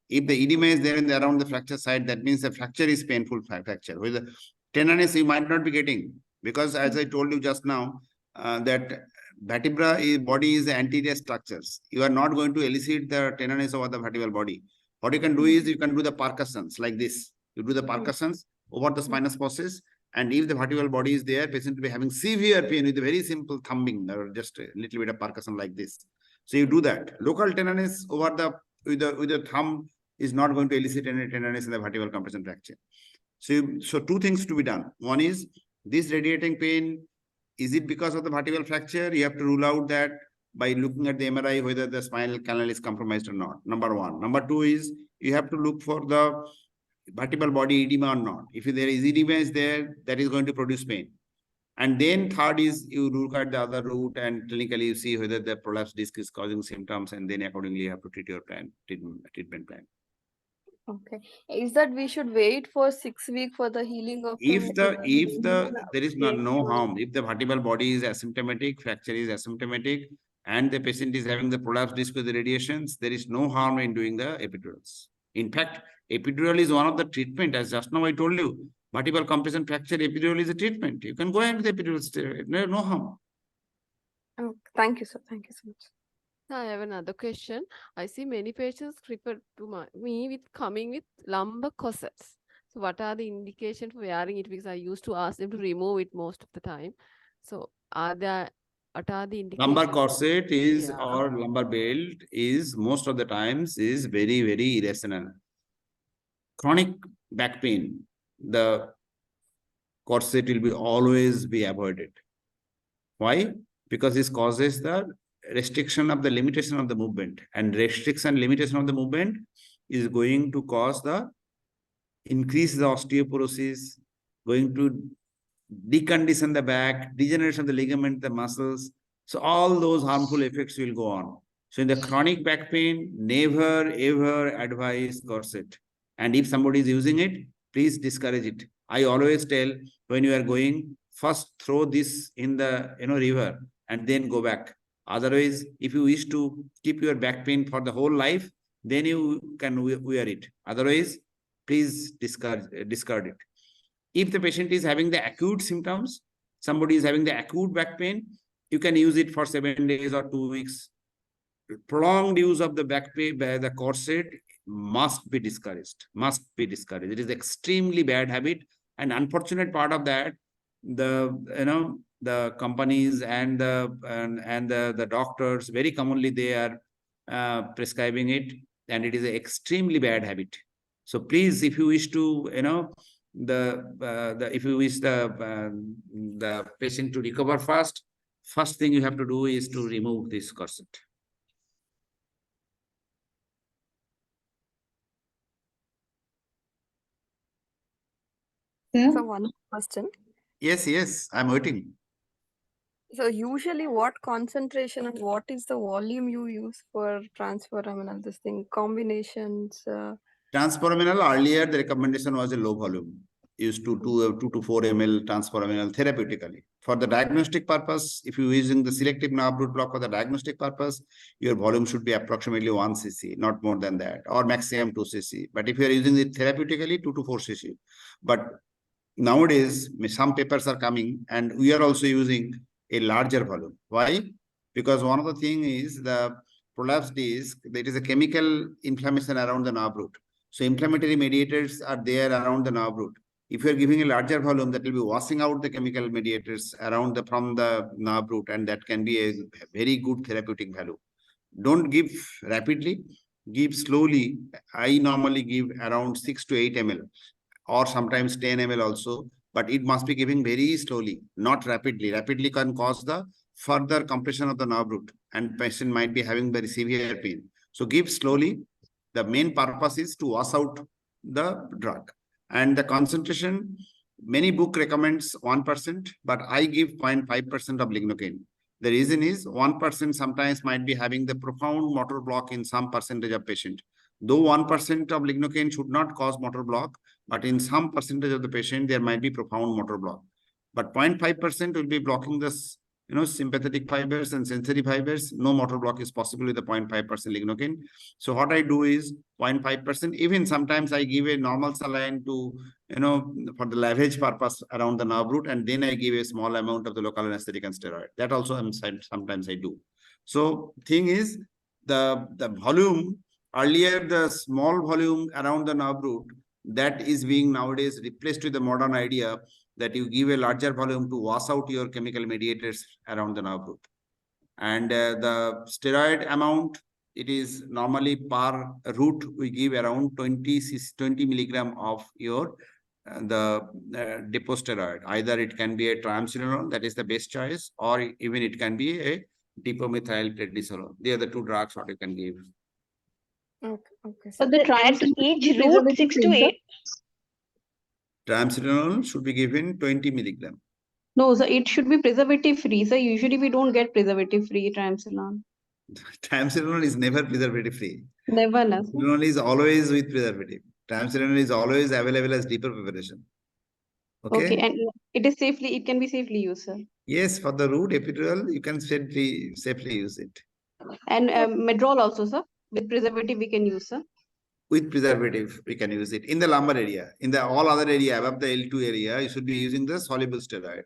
[SPEAKER 3] If the edema is there around the fracture site, that means the fracture is painful fracture. With the tenderness, you might not be getting, because as I told you just now, that vertebra body is the anterior structures. You are not going to elicit the tenderness over the vertebral body. What you can do is you can do the percussions like this. You do the percussions over the spinous process, and if the vertebral body is there, patient will be having severe pain with a very simple thumbing or just a little bit of percussion like this. So you do that. Local tenderness over the with the thumb is not going to elicit any tenderness in the vertebral compression fracture. So two things to be done. One is this radiating pain. Is it because of the vertebral fracture? You have to rule out that. by looking at the MRI whether the spinal canal is compromised or not. Number one. Number two is you have to look for the vertebral body edema or not. If there is edema is there, that is going to produce pain. And then third is you look at the other route and clinically you see whether the prolapse disc is causing symptoms, and then accordingly you have to treat your treatment plan.
[SPEAKER 13] Okay. Is that we should wait for 6 weeks for the healing of
[SPEAKER 3] If there is no harm, if the vertebral body is asymptomatic, fracture is asymptomatic, and the patient is having the prolapse disc with the radiations, there is no harm in doing the epidurals. In fact, epidural is one of the treatment, as just now I told you, vertebral compression fracture, epidural is a treatment. You can go ahead with the epidural steroid, no harm.
[SPEAKER 13] Okay. Thank you, sir. Thank you so much.
[SPEAKER 12] I have another question. I see many patients refer to me with coming with lumbar corsets. So what are the indications for wearing it? Because I used to ask them to remove it most of the time. So what are the indications?
[SPEAKER 3] Lumbar corset is,
[SPEAKER 12] Yeah.
[SPEAKER 3] or lumbar belt is most of the times is very, very irrational. Chronic back pain, the corset will be always be avoided. Why? Because this causes the restriction of the limitation of the movement, and restriction limitation of the movement is going to cause the increase the osteoporosis, going to decondition the back, degeneration of the ligament, the muscles. So all those harmful effects will go on. So in the chronic back pain, never ever advise corset. And if somebody is using it, please discourage it. I always tell, when you are going, first throw this in the river and then go back. Otherwise, if you wish to keep your back pain for the whole life, then you can wear it. Otherwise, please discard it. If the patient is having the acute symptoms, somebody is having the acute back pain, you can use it for 7 days or 2 weeks. Prolonged use of the back pain, the corset, must be discouraged. Must be discouraged. It is extremely bad habit, and unfortunate part of that, the companies and the doctors, very commonly they are prescribing it, and it is an extremely bad habit. So please, if you wish to if you wish the patient to recover fast, first thing you have to do is to remove this corset.
[SPEAKER 13] So one question.
[SPEAKER 3] Yes, I'm waiting.
[SPEAKER 13] So usually what concentration and what is the volume you use for transforaminal, this thing, combinations?
[SPEAKER 3] Transforaminal, earlier the recommendation was a low volume, used to 2 to 4 ml transforaminal therapeutically. For the diagnostic purpose, if you're using the selective nerve root block for the diagnostic purpose, your volume should be approximately 1 cc, not more than that, or maximum 2 cc. But if you're using it therapeutically, 2 to 4 cc. But nowadays, some papers are coming, and we are also using a larger volume. Why? Because one of the things is the prolapse disc, there is a chemical inflammation around the nerve root. So inflammatory mediators are there around the nerve root. If you are giving a larger volume, that will be washing out the chemical mediators around from the nerve root, and that can be a very good therapeutic value. Don't give rapidly, give slowly. I normally give around 6 to 8 ml, or sometimes 10 ml also, but it must be given very slowly, not rapidly. Rapidly can cause the further compression of the nerve root, and patient might be having very severe pain. So give slowly. The main purpose is to wash out the drug. And the concentration, many book recommends 1%, but I give 0.5% of lignocaine. The reason is 1% sometimes might be having the profound motor block in some percentage of patient. Though 1% of lignocaine should not cause motor block, but in some percentage of the patient, there might be profound motor block. But 0.5% will be blocking this, sympathetic fibers and sensory fibers. No motor block is possible with the 0.5% lignocaine. So what I do is 0.5%. Even sometimes I give a normal saline to, for the lavage purpose around the nerve root, and then I give a small amount of the local anesthetic and steroid. That also sometimes I do. So thing is, the volume, earlier the small volume around the nerve root, that is being nowadays replaced with the modern idea that you give a larger volume to wash out your chemical mediators around the nerve root. And the steroid amount, it is normally per root, we give around 20 milligram of your depot steroid. Either it can be a triamcinolone, that is the best choice, or even it can be a dipomethyl prednisolone. They are the two drugs what you can give.
[SPEAKER 13] Okay.
[SPEAKER 9] So the
[SPEAKER 4] At
[SPEAKER 9] triamcinolone
[SPEAKER 4] each route 6 to 8.
[SPEAKER 3] Triamcinolone should be given 20 milligram.
[SPEAKER 9] No, so it should be preservative free. So usually we don't get preservative free triamcinolone.
[SPEAKER 3] Triamcinolone is never preservative free.
[SPEAKER 9] Never, no.
[SPEAKER 3] Triamcinolone is always with preservative. Triamcinolone is always available as deeper preparation.
[SPEAKER 9] Okay, and it can be safely used, sir.
[SPEAKER 3] Yes, for the root epidural, you can safely use it.
[SPEAKER 9] And Medrol also, sir. With preservative we can use, sir.
[SPEAKER 3] With preservative, we can use it. In the lumbar area, in the all other area, above the L2 area, you should be using the soluble steroid.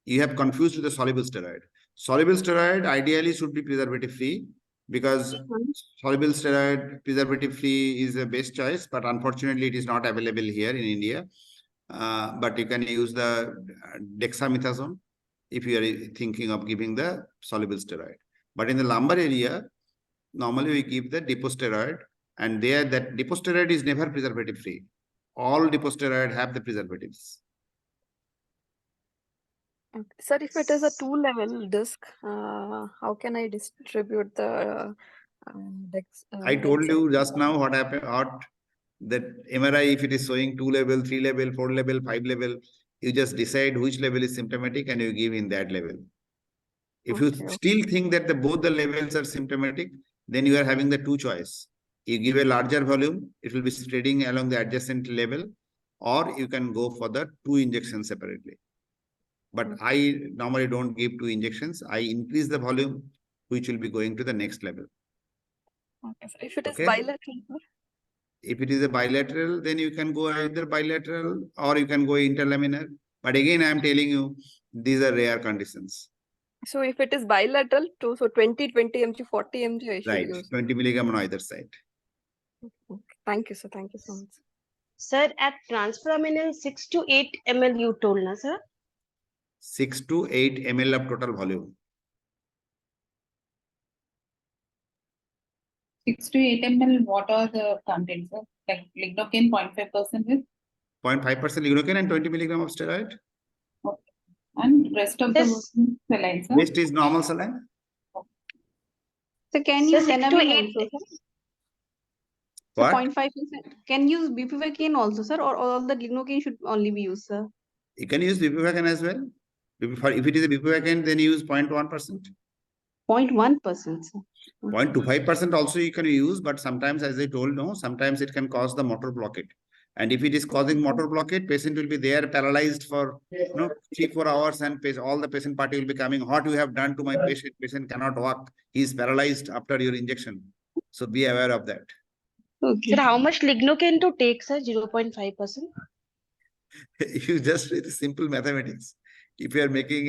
[SPEAKER 3] You have confused with the soluble steroid. Soluble steroid ideally should be preservative free, because soluble steroid preservative free is the best choice, but unfortunately it is not available here in India. But you can use the dexamethasone if you are thinking of giving the soluble steroid. But in the lumbar area, normally we give the deposteroid, and there that deposteroid is never preservative free. All deposteroid have the preservatives.
[SPEAKER 13] Okay. Sir, if it is a 2-level disc, how can I distribute the
[SPEAKER 3] I told you just now what happened. That MRI, if it is showing 2 level, 3 level, 4 level, 5 level, you just decide which level is symptomatic and you give in that level. If you still think that both the levels are symptomatic, then you are having the two choice. You give a larger volume, it will be spreading along the adjacent level, or you can go for the 2 injections separately. But I normally don't give 2 injections. I increase the volume, which will be going to the next level.
[SPEAKER 13] Okay. So if it is bilateral, sir?
[SPEAKER 3] If it is a bilateral, then you can go either bilateral or you can go interlaminar. But again, I am telling you, these are rare conditions.
[SPEAKER 13] So if it is bilateral, so 20 mg, 40 mg I should
[SPEAKER 3] Right,
[SPEAKER 13] use.
[SPEAKER 3] 20 milligram on either side.
[SPEAKER 13] Okay. Thank you, sir. Thank you so much.
[SPEAKER 4] Sir, at transforaminal 6 to 8 ml you told, na, sir?
[SPEAKER 3] 6 to 8 ml of total volume.
[SPEAKER 6] 6 to 8 ml, what are the contents, sir? Like lignocaine 0.5% with?
[SPEAKER 3] 0.5% lignocaine and 20 milligram of steroid.
[SPEAKER 6] Okay. And rest of the saline, sir?
[SPEAKER 3] Rest is normal saline.
[SPEAKER 9] So can
[SPEAKER 4] So
[SPEAKER 9] you
[SPEAKER 4] 6 to
[SPEAKER 9] Senamine
[SPEAKER 4] 8.
[SPEAKER 9] also, sir? So
[SPEAKER 3] What?
[SPEAKER 9] 0.5%. Can use bupivacaine also, sir, or all the lignocaine should only be used, sir?
[SPEAKER 3] You can use bupivacaine as well. If it is a bupivacaine, then use 0.1%.
[SPEAKER 9] 0.1%, sir.
[SPEAKER 3] 0.25% also you can use, but sometimes, as I told, no, sometimes it can cause the motor blockade. And if it is causing motor blockade, patient will be there paralyzed for 3-4 hours, and all the patient party will be coming. What you have done to my patient? Patient cannot walk. He is paralyzed after your injection. So be aware of that.
[SPEAKER 4] Okay. Sir, how much lignocaine to take, sir? 0.5%?
[SPEAKER 3] You just with simple mathematics. If you are making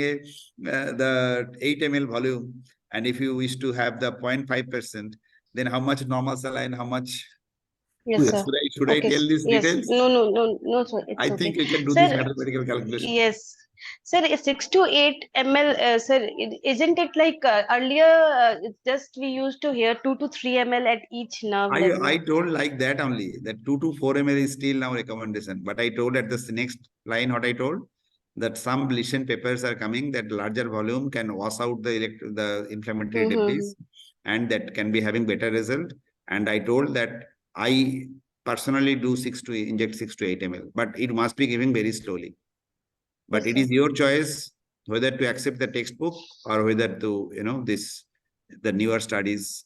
[SPEAKER 3] the 8 ml volume, and if you wish to have the 0.5%, then how much normal saline, how much?
[SPEAKER 4] Yes, sir.
[SPEAKER 3] Should I tell these details?
[SPEAKER 4] No, sir. It's
[SPEAKER 3] I
[SPEAKER 4] okay.
[SPEAKER 3] think you can do
[SPEAKER 4] Sir,
[SPEAKER 3] this mathematical calculation.
[SPEAKER 4] yes. Sir, 6 to 8 ml, sir, isn't it like earlier, we used to hear 2 to 3 ml at each nerve level?
[SPEAKER 3] I told like that only, that 2 to 4 ml is still now recommendation. But I told at the next line what I told, that some Lishan papers are coming that larger volume can wash out the inflammatory debris, and that can be having better result. And I told that I personally do inject 6 to 8 ml, but it must be given very slowly. But it is your choice whether to accept the textbook or whether to, the newer studies.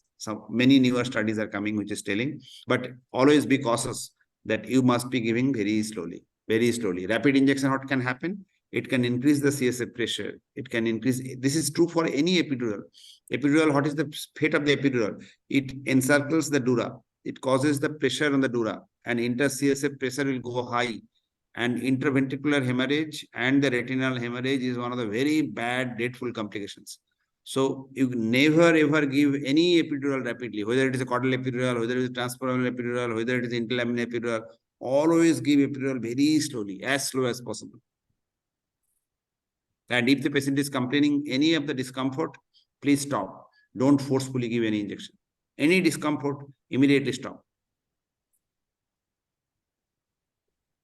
[SPEAKER 3] Many newer studies are coming, which is telling, but always be cautious that you must be giving very slowly, very slowly. Rapid injection, what can happen? It can increase the CSF pressure. It can increase. This is true for any epidural. Epidural, what is the fate of the epidural? It encircles the dura. It causes the pressure on the dura, and inter-CSF pressure will go high. And interventricular hemorrhage and the retinal hemorrhage is one of the very bad, dreadful complications. So you never ever give any epidural rapidly, whether it is a caudal epidural, whether it is a transforaminal epidural, whether it is interlaminar epidural. Always give epidural very slowly, as slow as possible. And if the patient is complaining any of the discomfort, please stop. Don't forcefully give any injection. Any discomfort, immediately stop.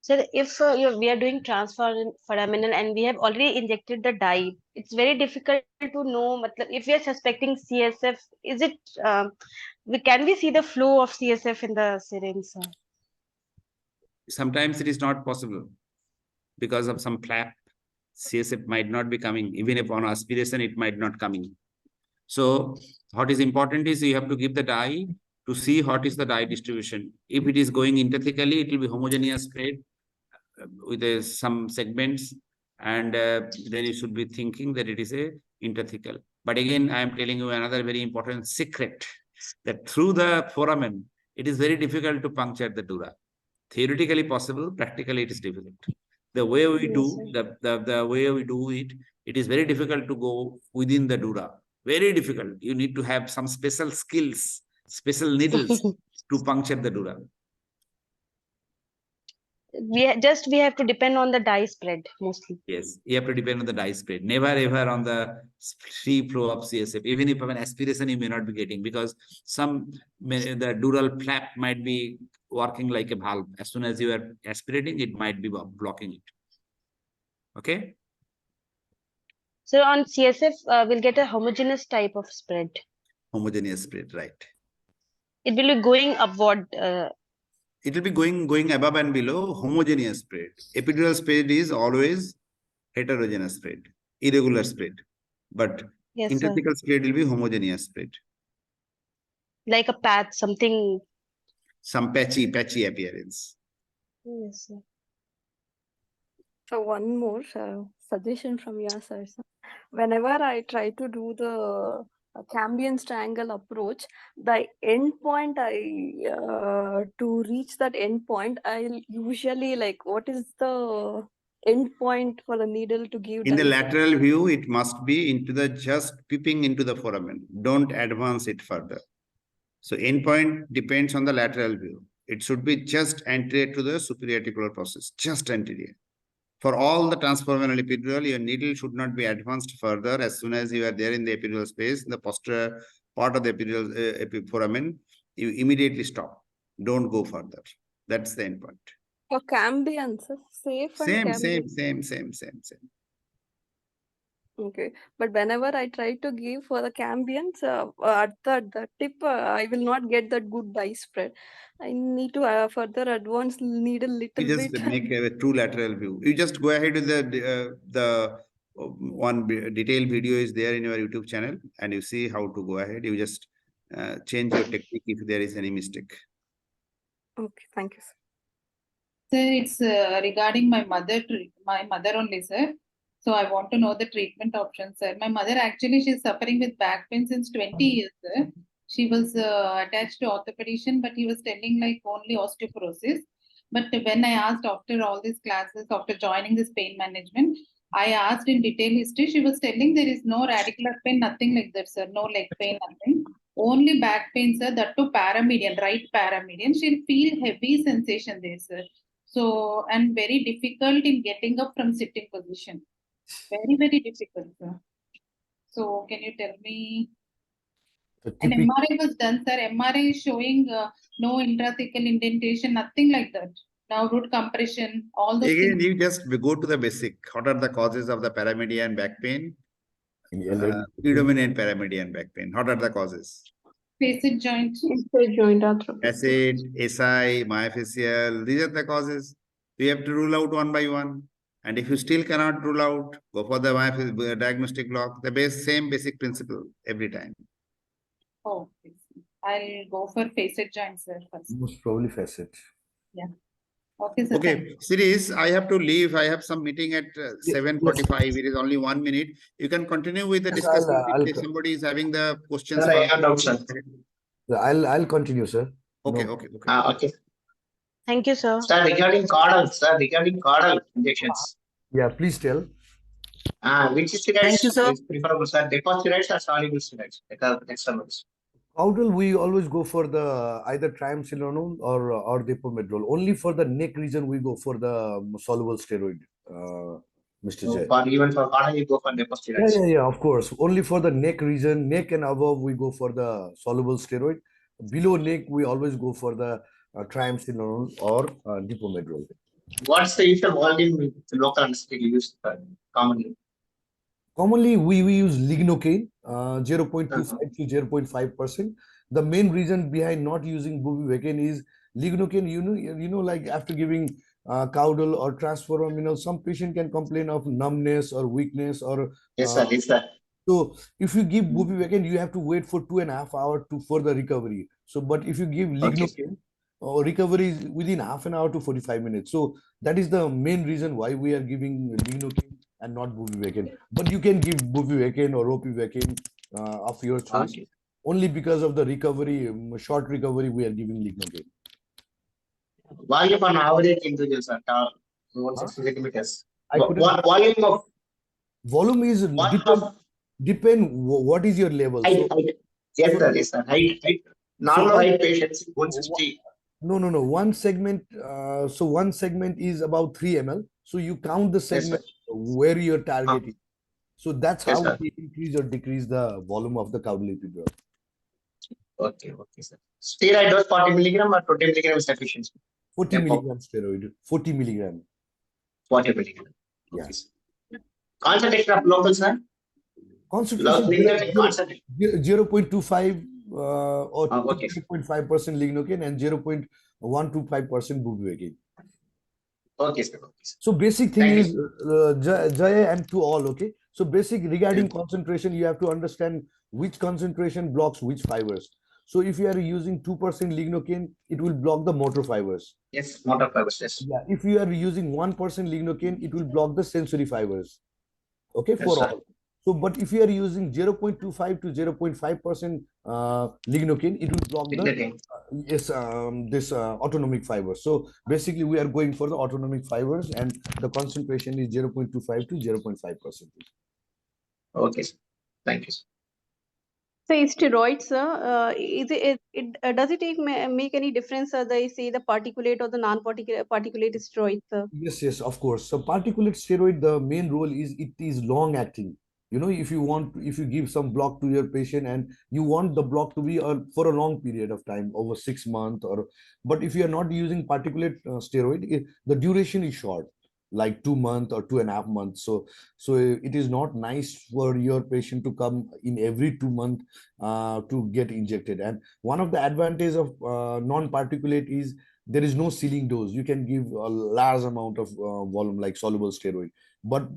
[SPEAKER 4] So if we are doing transforaminal and we have already injected the dye, it's very difficult to know. Matlab, if we are suspecting CSF, is it can we see the flow of CSF in the syringe? Sir?
[SPEAKER 3] Sometimes it is not possible because of some flap. CSF might not be coming. Even if on aspiration, it might not coming. So what is important is you have to give the dye to see what is the dye distribution. If it is going intrathecally, it will be homogeneous spread with some segments, and then you should be thinking that it is a intrathecal. But again, I am telling you another very important secret, that through the foramen, it is very difficult to puncture the dura. Theoretically possible, practically it is difficult. The way we do the way we do it, it is very difficult to go within the dura. Very difficult. You need to have some special skills, special needles to puncture the dura.
[SPEAKER 4] We have to depend on the dye spread mostly.
[SPEAKER 3] Yes, you have to depend on the dye spread. Never ever on the free flow of CSF. Even if an aspiration you may not be getting, because the dural flap might be working like a valve. As soon as you are aspirating, it might be blocking it. Okay.
[SPEAKER 4] So on CSF, we'll get a homogeneous type of spread.
[SPEAKER 3] Homogeneous spread, right?
[SPEAKER 4] It will be going upward.
[SPEAKER 3] It will be going above and below. Homogeneous spread. Epidural spread is always heterogeneous spread, irregular spread. But intrathecal spread will be homogeneous spread.
[SPEAKER 4] Like a patch, something.
[SPEAKER 3] Some patchy appearance.
[SPEAKER 4] Yes, sir.
[SPEAKER 13] So one more suggestion from your side, sir. Whenever I try to do the Cambian triangle approach, the end point to reach that end point, I'll usually what is the end point for the needle to give
[SPEAKER 3] in the
[SPEAKER 13] dye?
[SPEAKER 3] lateral view, it must be into the just peeping into the foramen. Don't advance it further. So end point depends on the lateral view. It should be just anterior to the superior articular process, just anterior. For all the transforaminal epidural, your needle should not be advanced further. As soon as you are there in the epidural space, the posterior part of the epidural foramen, you immediately stop. Don't go further. That's the end point.
[SPEAKER 13] For Cambian, sir, safe and Cambian.
[SPEAKER 3] Same.
[SPEAKER 13] Okay, but whenever I try to give for the Cambians, at the tip, I will not get that good dye spread. I need to further advance needle little
[SPEAKER 3] You just
[SPEAKER 13] bit.
[SPEAKER 3] make a true lateral view. You just go ahead with the one detailed video is there in your YouTube channel, and you see how to go ahead. You just change your technique if there is any mistake.
[SPEAKER 13] Okay, thank you, sir.
[SPEAKER 6] Sir, it's regarding my mother only, sir. So I want to know the treatment options, sir. My mother actually, she's suffering with back pain since 20 years, sir. She was attached to orthopedician, but he was telling like only osteoporosis. But when I asked after all these classes, after joining this pain management, I asked in detail history. She was telling there is no radicular pain, nothing like that, sir. No leg pain, nothing. Only back pain, sir. That too paramedian, right paramedian. She'll feel heavy sensation there, sir. So, and very difficult in getting up from sitting position. Very difficult, sir. So, can you tell me? An MRI was done, sir. MRI is showing no intrathecal indentation, nothing like that. Now, root compression, all those
[SPEAKER 3] Again,
[SPEAKER 6] things.
[SPEAKER 3] you just go to the basic. What are the causes of the paramedian back pain? Predominant paramedian back pain. What are the causes?
[SPEAKER 6] Facet joint.
[SPEAKER 13] Facet joint arthropathy.
[SPEAKER 3] Acid, SI, myofascial. These are the causes. You have to rule out one by one. And if you still cannot rule out, go for the diagnostic block. The same basic principle every time.
[SPEAKER 6] Oh, I'll go for facet joint, sir, first.
[SPEAKER 7] Most probably facet.
[SPEAKER 6] Yeah. Okay, sir.
[SPEAKER 3] Okay, series, I have to leave. I have some meeting at 7:45. It is only 1 minute. You can continue with the discussion if somebody is having the questions.
[SPEAKER 10] Sir, I have doubts, sir.
[SPEAKER 7] I'll continue, sir.
[SPEAKER 3] Okay,
[SPEAKER 7] No.
[SPEAKER 3] okay.
[SPEAKER 10] Okay.
[SPEAKER 4] Thank you, sir.
[SPEAKER 10] Sir, regarding caudal injections.
[SPEAKER 7] Yeah, please tell.
[SPEAKER 10] Which steroids is preferable, sir? Depo steroids or soluble steroids? Externals.
[SPEAKER 7] Caudal, we always go for the either triamcinolone or dipomedrol. Only for the neck region, we go for the soluble steroid, Mr.
[SPEAKER 10] So
[SPEAKER 7] Jay.
[SPEAKER 10] even for caudal, you go for depo steroids.
[SPEAKER 7] Yeah, of course. Only for the neck region, neck and above, we go for the soluble steroid. Below neck, we always go for the triamcinolone or dipomedrol.
[SPEAKER 10] What's the usual volume with local anesthetic used commonly?
[SPEAKER 7] Commonly, we use lignocaine, 0.25 to 0.5%. The main reason behind not using bupivacaine is lignocaine, like after giving caudal or transforaminal, some patient can complain of numbness or weakness or
[SPEAKER 10] Yes, sir. Yes, sir.
[SPEAKER 7] so if you give bupivacaine, you have to wait for 2.5 hours to further recovery. So, but if you give
[SPEAKER 10] Okay.
[SPEAKER 7] lignocaine, recovery is within half an hour to 45 minutes. So that is the main reason why we are giving lignocaine and not bupivacaine. But you can give bupivacaine or ropivacaine of your choice.
[SPEAKER 10] Okay.
[SPEAKER 7] Only because of the recovery, short recovery, we are giving lignocaine.
[SPEAKER 10] Volume on average individuals are 160 centimeters.
[SPEAKER 7] I couldn't.
[SPEAKER 10] Volume of
[SPEAKER 7] Volume is depend what is your level.
[SPEAKER 10] height,
[SPEAKER 7] So,
[SPEAKER 10] height. Yes,
[SPEAKER 7] so-
[SPEAKER 10] sir. Yes, sir. Height.
[SPEAKER 7] So
[SPEAKER 10] Normal
[SPEAKER 7] one-
[SPEAKER 10] height patients 160.
[SPEAKER 7] No. One segment. So one segment is about 3 ml. So you count the segment where your target is. So that's
[SPEAKER 10] Yes,
[SPEAKER 7] how
[SPEAKER 10] sir.
[SPEAKER 7] we increase or decrease the volume of the caudal epidural.
[SPEAKER 10] Okay, sir. Steroid dose 40 milligram or 20 milligram is sufficient?
[SPEAKER 7] 40
[SPEAKER 10] Therefore,
[SPEAKER 7] milligram steroid. 40 milligram.
[SPEAKER 10] 40 milligram.
[SPEAKER 7] Yeah.
[SPEAKER 10] Okay, sir. Concentration of local, sir?
[SPEAKER 7] Concentration
[SPEAKER 10] Concentration.
[SPEAKER 7] 0.25 or
[SPEAKER 10] Okay.
[SPEAKER 7] 0.5% lignocaine and 0.125% bupivacaine.
[SPEAKER 10] Okay, sir. Okay, sir.
[SPEAKER 7] So basic thing
[SPEAKER 10] Thank
[SPEAKER 7] is Jaya and to all, okay? So basic regarding concentration, you have to understand which concentration blocks which fibers. So if you are using 2% lignocaine, it will block the motor fibers.
[SPEAKER 10] Yes, motor fibers, yes.
[SPEAKER 7] Yeah, if you are using 1% lignocaine, it will block the sensory fibers. Okay,
[SPEAKER 10] Yes,
[SPEAKER 7] for
[SPEAKER 10] sir.
[SPEAKER 7] all. So, but if you are using 0.25 to 0.5% lignocaine, it will block the this autonomic fibers. So basically, we are going for the autonomic fibers, and the concentration is 0.25 to 0.5%.
[SPEAKER 10] Okay, sir. Thank you, sir.
[SPEAKER 9] So steroids, is does it make any difference? They say the particulate or the non-particulate steroids.
[SPEAKER 7] Yes, of course. So particulate steroid, the main role is it is long acting. If you give some block to your patient and you want the block to be for a long period of time, over 6 months, but if you are not using particulate steroid, the duration is short, like 2 months or 2.5 months. So it is not nice for your patient to come in every 2 months to get injected. And one of the advantage of non-particulate is there is no ceiling dose. You can give a large amount of volume like soluble steroid, but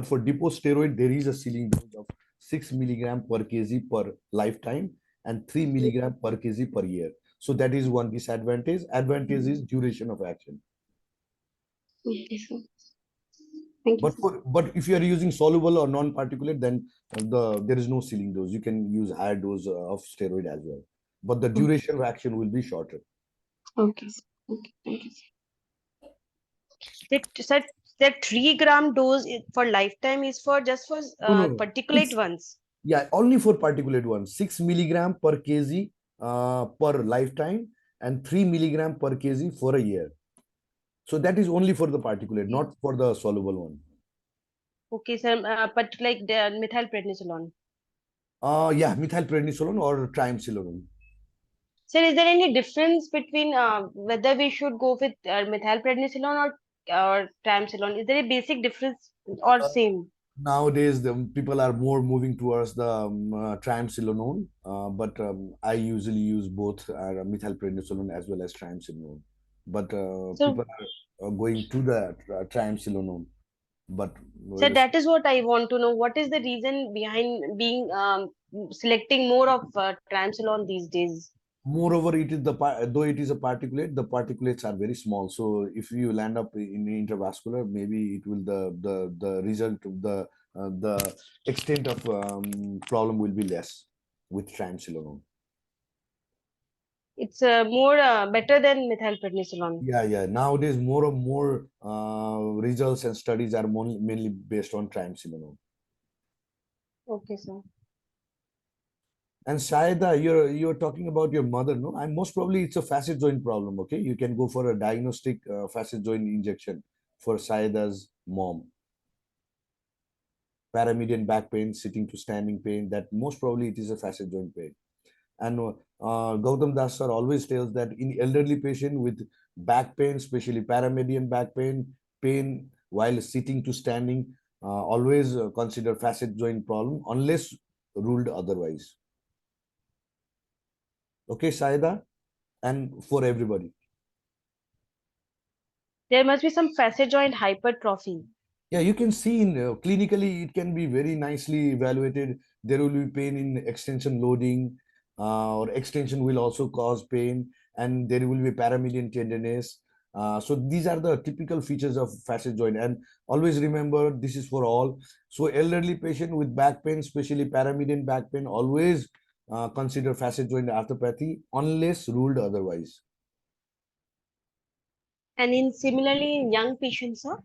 [SPEAKER 7] for depot steroid there is a ceiling dose of 6 milligram per kg per lifetime and 3 milligram per kg per year. So that is one disadvantage. Advantage is duration of action.
[SPEAKER 9] Okay, sir. Thank you.
[SPEAKER 7] But if you are using soluble or non-particulate, then there is no ceiling dose. You can use higher dose of steroid as well, but the duration of action will be shorter.
[SPEAKER 9] Okay, sir. Okay, thank you, sir.
[SPEAKER 4] That 3 gram dose for lifetime is for just for
[SPEAKER 7] No.
[SPEAKER 4] particulate ones.
[SPEAKER 7] Yeah, only for particulate ones. 6 milligram per kg per lifetime and 3 milligram per kg for a year. So that is only for the particulate, not for the soluble one.
[SPEAKER 4] Okay, sir. But like the methylprednisolone.
[SPEAKER 7] Yeah, methylprednisolone or triamcinolone.
[SPEAKER 4] Sir, is there any difference between whether we should go with methylprednisolone or triamcinolone? Is there a basic difference or same?
[SPEAKER 7] Nowadays, the people are more moving towards the triamcinolone, but I usually use both methylprednisolone as well as triamcinolone. But people are going to the triamcinolone. But
[SPEAKER 4] So that is what I want to know. What is the reason behind being selecting more of triamcinolone these days?
[SPEAKER 7] moreover, it is though it is a particulate, the particulates are very small. So if you land up in intravascular, maybe it will the result of the extent of problem will be less with triamcinolone.
[SPEAKER 4] It's more better than methylprednisolone.
[SPEAKER 7] Yeah. Nowadays, more and more results and studies are mainly based on triamcinolone.
[SPEAKER 4] Okay, sir.
[SPEAKER 7] And Shayada, you're talking about your mother, no? And most probably it's a facet joint problem. Okay, you can go for a diagnostic facet joint injection for Shayada's mom. Paramedian back pain, sitting to standing pain. That most probably it is a facet joint pain. And Gautam Das sir always tells that in elderly patient with back pain, especially paramedian back pain while sitting to standing, always consider facet joint problem unless ruled otherwise. Okay, Saida, and for everybody.
[SPEAKER 4] There must be some facet joint hypertrophy.
[SPEAKER 7] Yeah, you can see in clinically, it can be very nicely evaluated. There will be pain in extension loading, or extension will also cause pain, and there will be paramedian tenderness. So these are the typical features of facet joint. And always remember, this is for all. So elderly patient with back pain, especially paramedian back pain, always consider facet joint arthropathy unless ruled otherwise.
[SPEAKER 4] And in similarly in young patients, sir,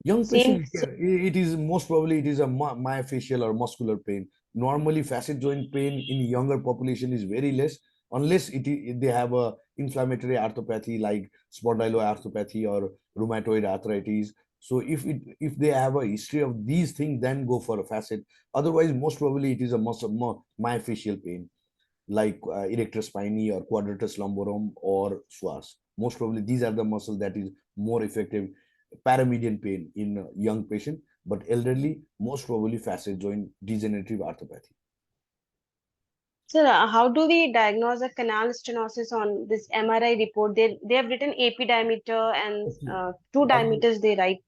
[SPEAKER 7] Young
[SPEAKER 4] same.
[SPEAKER 7] patient, it is most probably it is a myofascial or muscular pain. Normally, facet joint pain in younger population is very less unless they have a inflammatory arthropathy like spondyloarthropathy or rheumatoid arthritis. So if they have a history of these things, then go for a facet. Otherwise, most probably it is a myofascial pain like erector spinae or quadratus lumborum or psoas. Most probably these are the muscle that is more effective. Paramedian pain in young patient, but elderly, most probably facet joint degenerative arthropathy.
[SPEAKER 4] Sir, how do we diagnose a canal stenosis on this MRI report? They have written AP diameter and two diameters they write.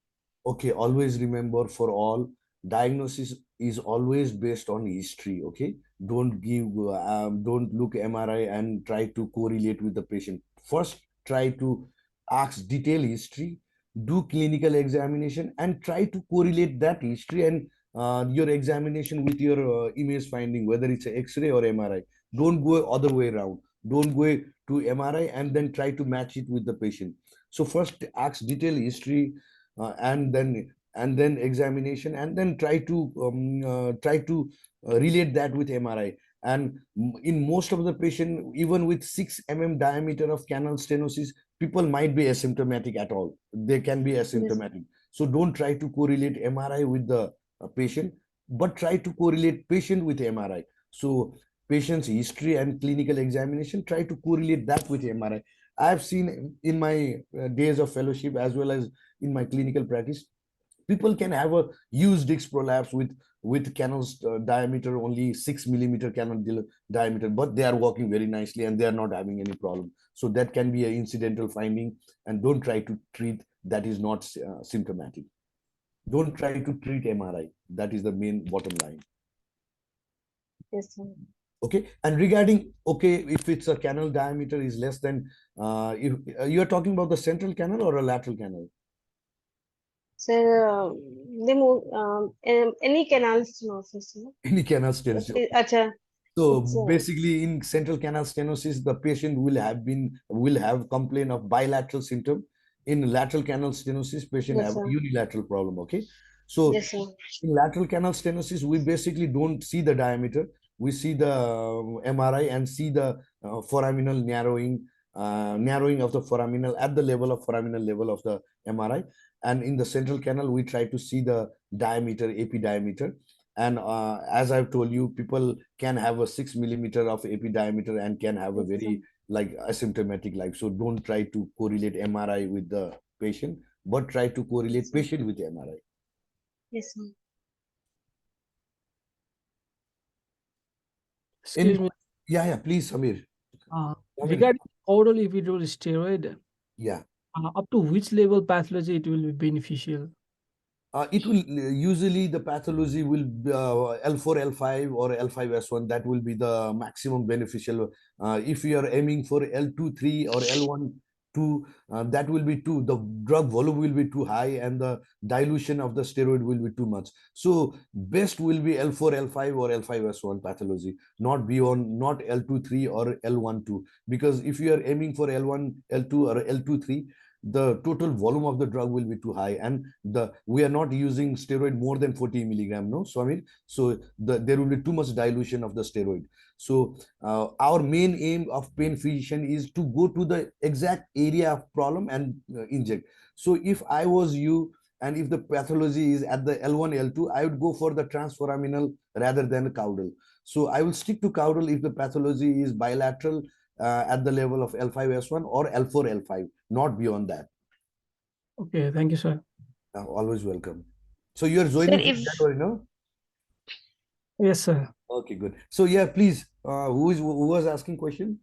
[SPEAKER 7] Okay, always remember, for all, diagnosis is always based on history. Okay, don't look MRI and try to correlate with the patient. First, try to ask detailed history, do clinical examination, and try to correlate that history and your examination with your image finding, whether it's a X-ray or MRI. Don't go other way around. Don't go to MRI and then try to match it with the patient. So first, ask detailed history, and then examination, and then try to relate that with MRI. And in most of the patient, even with 6 mm diameter of canal stenosis, people might be asymptomatic at all. They can be asymptomatic. So don't try to correlate MRI with the patient, but try to correlate patient with MRI. So patient's history and clinical examination, try to correlate that with MRI. I have seen in my days of fellowship as well as in my clinical practice, people can have a huge disc prolapse with canals diameter only 6 mm canal diameter, but they are walking very nicely and they are not having any problem. So that can be an incidental finding, and don't try to treat that is not symptomatic. Don't try to treat MRI. That is the main bottom line.
[SPEAKER 4] Yes, sir.
[SPEAKER 7] Okay, and regarding, okay, if it's a canal diameter is less than, if you are talking about the central canal or a lateral canal?
[SPEAKER 4] Sir, they move any canal stenosis.
[SPEAKER 7] Any canal stenosis.
[SPEAKER 4] Acha.
[SPEAKER 7] So basically, in central canal stenosis, the patient will have complaint of bilateral symptom. In lateral canal stenosis, patient have a unilateral problem. Okay, so in lateral canal stenosis, we basically don't see the diameter. We see the MRI and see the foraminal narrowing of the foraminal at the level of foraminal level of the MRI. And in the central canal, we try to see the diameter, AP diameter. And as I've told you, people can have a 6 mm of AP diameter and can have a very like asymptomatic life. So don't try to correlate MRI with the patient, but try to correlate patient with MRI.
[SPEAKER 4] Yes, sir.
[SPEAKER 14] Excuse me.
[SPEAKER 7] Yeah, please, Samir.
[SPEAKER 14] Regarding oral epidural steroid,
[SPEAKER 7] yeah,
[SPEAKER 14] up to which level pathology it will be beneficial?
[SPEAKER 7] It will usually the pathology will be, L4, L5 or L5S1. That will be the maximum beneficial. If you are aiming for L2, 3 or L1, 2, that will be 2. The drug volume will be too high and the dilution of the steroid will be too much. So best will be L4, L5 or L5S1 pathology, not beyond, not L2, 3 or L1, 2. Because if you are aiming for L1, L2 or L2, 3, the total volume of the drug will be too high, and we are not using steroid more than 40 milligram, no, Swami. So there will be too much dilution of the steroid. So our main aim of pain physician is to go to the exact area of problem and inject. So if I was you, and if the pathology is at the L1, L2, I would go for the transforaminal rather than caudal. So I will stick to caudal if the pathology is bilateral at the level of L5S1 or L4, L5. not beyond that.
[SPEAKER 14] Okay, thank you, sir.
[SPEAKER 7] Always welcome. So you are
[SPEAKER 4] Sir,
[SPEAKER 7] joining
[SPEAKER 4] if
[SPEAKER 7] from January, no?
[SPEAKER 14] Yes, sir.
[SPEAKER 7] Okay, good. So yeah, please, who was asking question?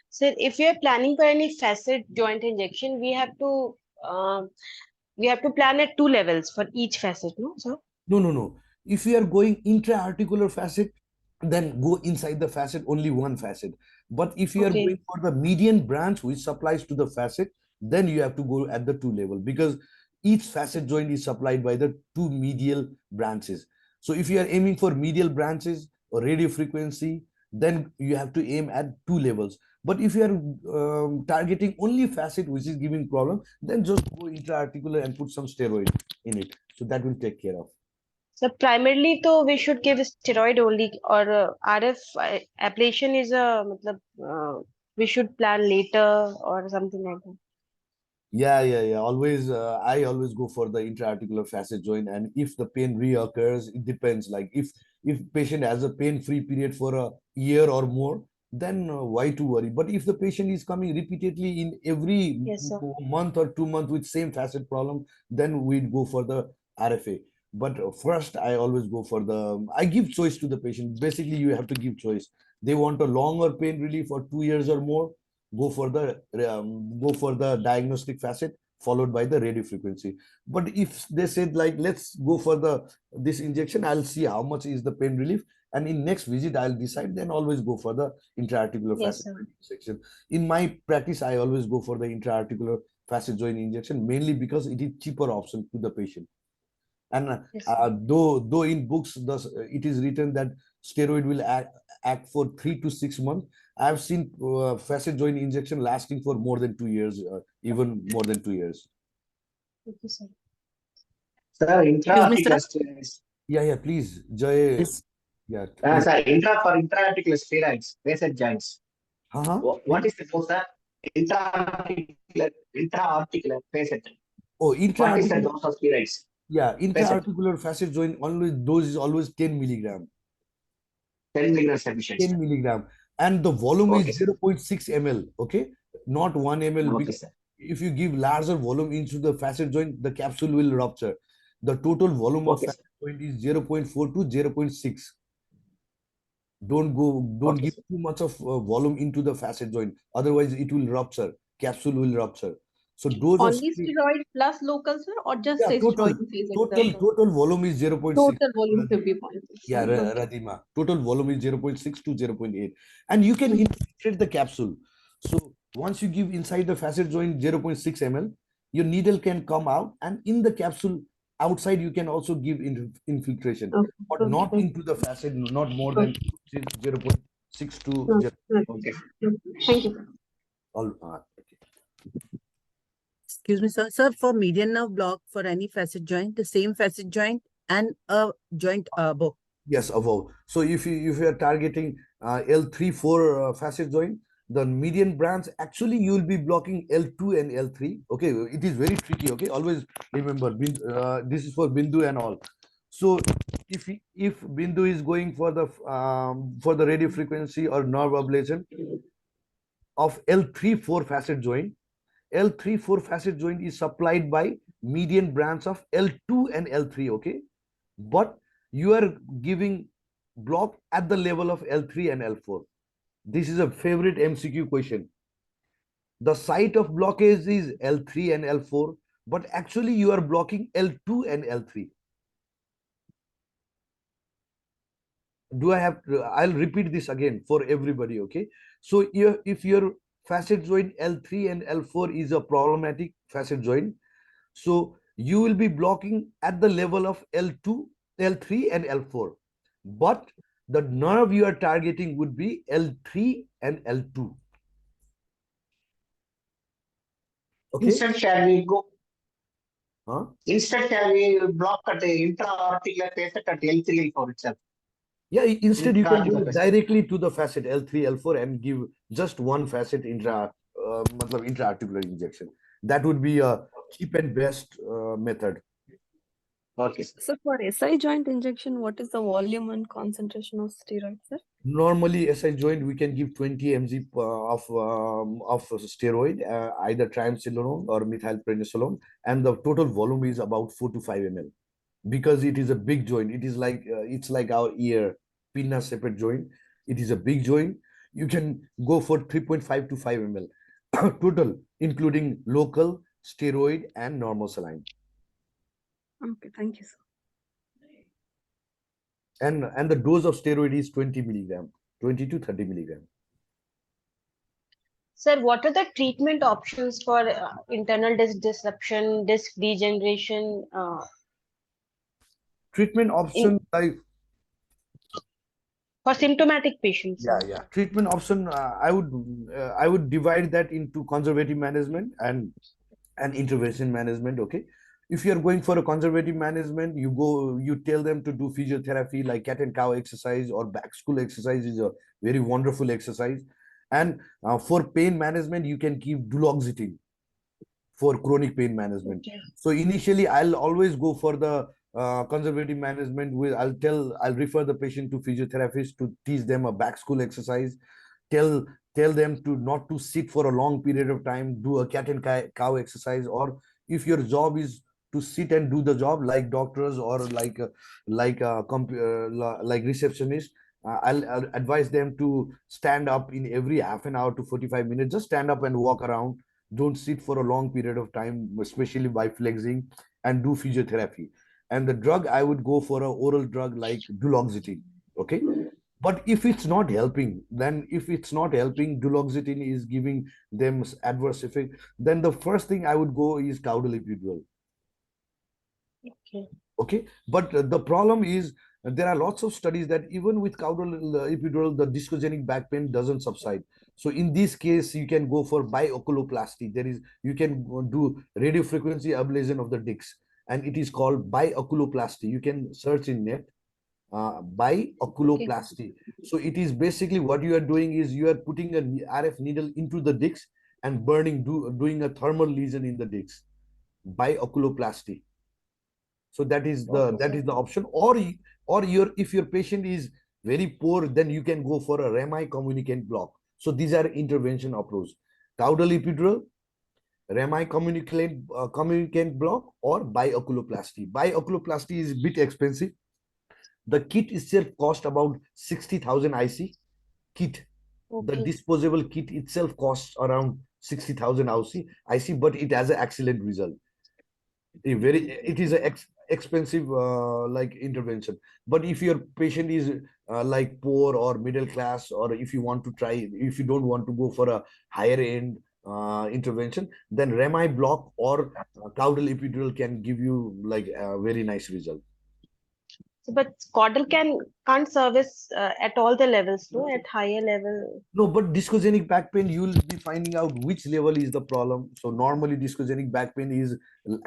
[SPEAKER 4] sir, if we are planning for any facet joint injection, we have to plan at 2 levels for each facet, no, sir?
[SPEAKER 7] No, no, no. If you are going intra-articular facet, then go inside the facet, only one facet. But if you are
[SPEAKER 4] Okay.
[SPEAKER 7] going for the median branch which supplies to the facet, then you have to go at the 2 level, because each facet joint is supplied by the 2 medial branches. So if you are aiming for medial branches or radio frequency, then you have to aim at 2 levels. But if you are targeting only facet which is giving problem, then just go intra-articular and put some steroid in it. So that will take care of.
[SPEAKER 4] So primarily, though, we should give steroid only, or RF ablation is we should plan later or something like that.
[SPEAKER 7] Yeah. Always, I always go for the intra-articular facet joint, and if the pain reoccurs, it depends. Like if patient has a pain-free period for a year or more, then why to worry? But if the patient is coming repeatedly in every
[SPEAKER 4] Yes, sir.
[SPEAKER 7] month or 2 months with same facet problem, then we'd go for the RFA. But first, I always go for the. I give choice to the patient. Basically, you have to give choice. They want a longer pain relief for 2 years or more, go for the diagnostic facet followed by the radio frequency. But if they said like, let's go for this injection, I'll see how much is the pain relief, and in next visit I'll decide, then always go for the intra-articular
[SPEAKER 4] Yes,
[SPEAKER 7] facet
[SPEAKER 4] sir.
[SPEAKER 7] joint injection. In my practice, I always go for the intra-articular facet joint injection, mainly because it is cheaper option to the patient. And
[SPEAKER 4] Yes,
[SPEAKER 7] though in books it is written that steroid will act for 3 to 6 months, I've seen facet joint injection lasting for more than 2 years, even more than 2 years.
[SPEAKER 4] thank you, sir.
[SPEAKER 10] Sir, intra-articular steroids.
[SPEAKER 7] Yeah, please, Jay.
[SPEAKER 10] Yes.
[SPEAKER 7] Yeah.
[SPEAKER 10] Sir, intra-articular steroids, facet joints. What is the dose, sir? Intra-articular facet.
[SPEAKER 7] Oh,
[SPEAKER 10] What is the
[SPEAKER 7] intra-articular.
[SPEAKER 10] dose of steroids?
[SPEAKER 7] Yeah, intra-articular facet joint always dose is always 10 milligram.
[SPEAKER 10] 10 milligram sufficient.
[SPEAKER 7] 10 milligram, and the volume
[SPEAKER 10] Okay,
[SPEAKER 7] is
[SPEAKER 10] sir.
[SPEAKER 7] 0.6 ml. Okay, not 1 ml.
[SPEAKER 10] Okay,
[SPEAKER 7] Because
[SPEAKER 10] sir.
[SPEAKER 7] if you give larger volume into the facet joint, the capsule will rupture. The total volume of
[SPEAKER 10] Okay,
[SPEAKER 7] facet joint is 0.4 to 0.6. Don't
[SPEAKER 10] Okay,
[SPEAKER 7] give
[SPEAKER 10] sir.
[SPEAKER 7] too much of volume into the facet joint, otherwise it will rupture. Capsule will rupture. So dose of
[SPEAKER 9] Only steroid plus local, sir, or just
[SPEAKER 7] yeah,
[SPEAKER 9] steroid phase itself?
[SPEAKER 7] total volume is 0.6.
[SPEAKER 9] Total volume 50.6.
[SPEAKER 7] Yeah,
[SPEAKER 9] Okay.
[SPEAKER 7] Radhima. Total volume is 0.6 to 0.8. And you can infiltrate the capsule. So once you give inside the facet joint 0.6 ml, your needle can come out, and in the capsule outside you can also give infiltration, but not into the facet, not more than 0.6 to 0.
[SPEAKER 10] Okay.
[SPEAKER 9] Thank you.
[SPEAKER 7] Okay.
[SPEAKER 15] Excuse me, sir. Sir, for median nerve block for any facet joint, the same facet joint and a joint above.
[SPEAKER 7] Yes, above. So if you are targeting L3-4 facet joint, the median branch, actually you will be blocking L2 and L3. Okay, it is very tricky. Okay, always remember this is for Bindu and all. So if Bindu is going for the radio frequency or nerve ablation of L3-4 facet joint, L3-4 facet joint is supplied by median branch of L2 and L3. Okay, but you are giving block at the level of L3 and L4. This is a favorite MCQ question. The site of blockage is L3 and L4, but actually you are blocking L2 and L3. Do I have to, I'll repeat this again for everybody. Okay, so if your facet joint L3 and L4 is a problematic facet joint, so you will be blocking at the level of L2, L3 and L4, but the nerve you are targeting would be L3 and L2. Okay.
[SPEAKER 10] Instead, shall we go?
[SPEAKER 7] Huh?
[SPEAKER 10] Instead, shall we block at the intra-articular facet at L3, L4 itself?
[SPEAKER 7] Yeah, instead you can go
[SPEAKER 10] Intra-articular facet.
[SPEAKER 7] directly to the facet L3, L4 and give just one facet intra-articular injection. That would be a cheap and best method.
[SPEAKER 10] Okay.
[SPEAKER 13] So for SI joint injection, what is the volume and concentration of steroids, sir?
[SPEAKER 7] Normally, SI joint, we can give 20 mg of steroid, either triamcinolone or methylprednisolone, and the total volume is about 4 to 5 ml. Because it is a big joint, it is like it's like our ear, pinna separate joint. It is a big joint. You can go for 3.5 to 5 ml total, including local steroid and normal saline.
[SPEAKER 13] Okay, thank you, sir.
[SPEAKER 7] And the dose of steroid is 20 milligram, 20 to 30 milligram.
[SPEAKER 4] Sir, what are the treatment options for internal disc disruption, disc degeneration?
[SPEAKER 7] Treatment option like
[SPEAKER 4] For symptomatic patients?
[SPEAKER 7] yeah. Treatment option, I would divide that into conservative management and intervention management. Okay, if you are going for a conservative management, you tell them to do physiotherapy like cat and cow exercise or back school exercise is a very wonderful exercise. And for pain management, you can give duloxetine for chronic pain management.
[SPEAKER 4] Okay.
[SPEAKER 7] So initially, I'll always go for the conservative management. I'll refer the patient to physiotherapist to teach them a back school exercise. Tell them to not to sit for a long period of time. Do a cat and cow exercise. Or if your job is to sit and do the job like doctors or like receptionist, I'll advise them to stand up in every half an hour to 45 minutes. Just stand up and walk around. Don't sit for a long period of time, especially by flexing, and do physiotherapy. And the drug, I would go for an oral drug like duloxetine. Okay. But if it's not helping, duloxetine is giving them adverse effect, then the first thing I would go is caudal epidural.
[SPEAKER 4] Okay.
[SPEAKER 7] Okay. But the problem is there are lots of studies that even with caudal epidural, the discogenic back pain doesn't subside. So in this case, you can go for bioculoplasty. You can do radio frequency ablation of the discs, and it is called bioculoplasty. You can search in net, bioculoplasty. So it is basically what you are doing is you are putting an RF needle into the disc and doing a thermal lesion in the disc. Bioculoplasty. So that is the option. Or if your patient is very poor, then you can go for a rami communicant block. So these are intervention approach: caudal epidural, rami communicant block, or bioculoplasty. Bioculoplasty is a bit expensive. The kit itself cost about 60,000 IC kit. The disposable kit itself costs around 60,000 IC, but it has an excellent result. It is a expensive like intervention. But if your patient is like poor or middle class, or if you don't want to go for a higher end intervention, then rami block or caudal epidural can give you like a very nice result.
[SPEAKER 4] So, but caudal can't service at all the levels, no? At higher level.
[SPEAKER 7] No, but discogenic back pain, you will be finding out which level is the problem. So normally discogenic back pain is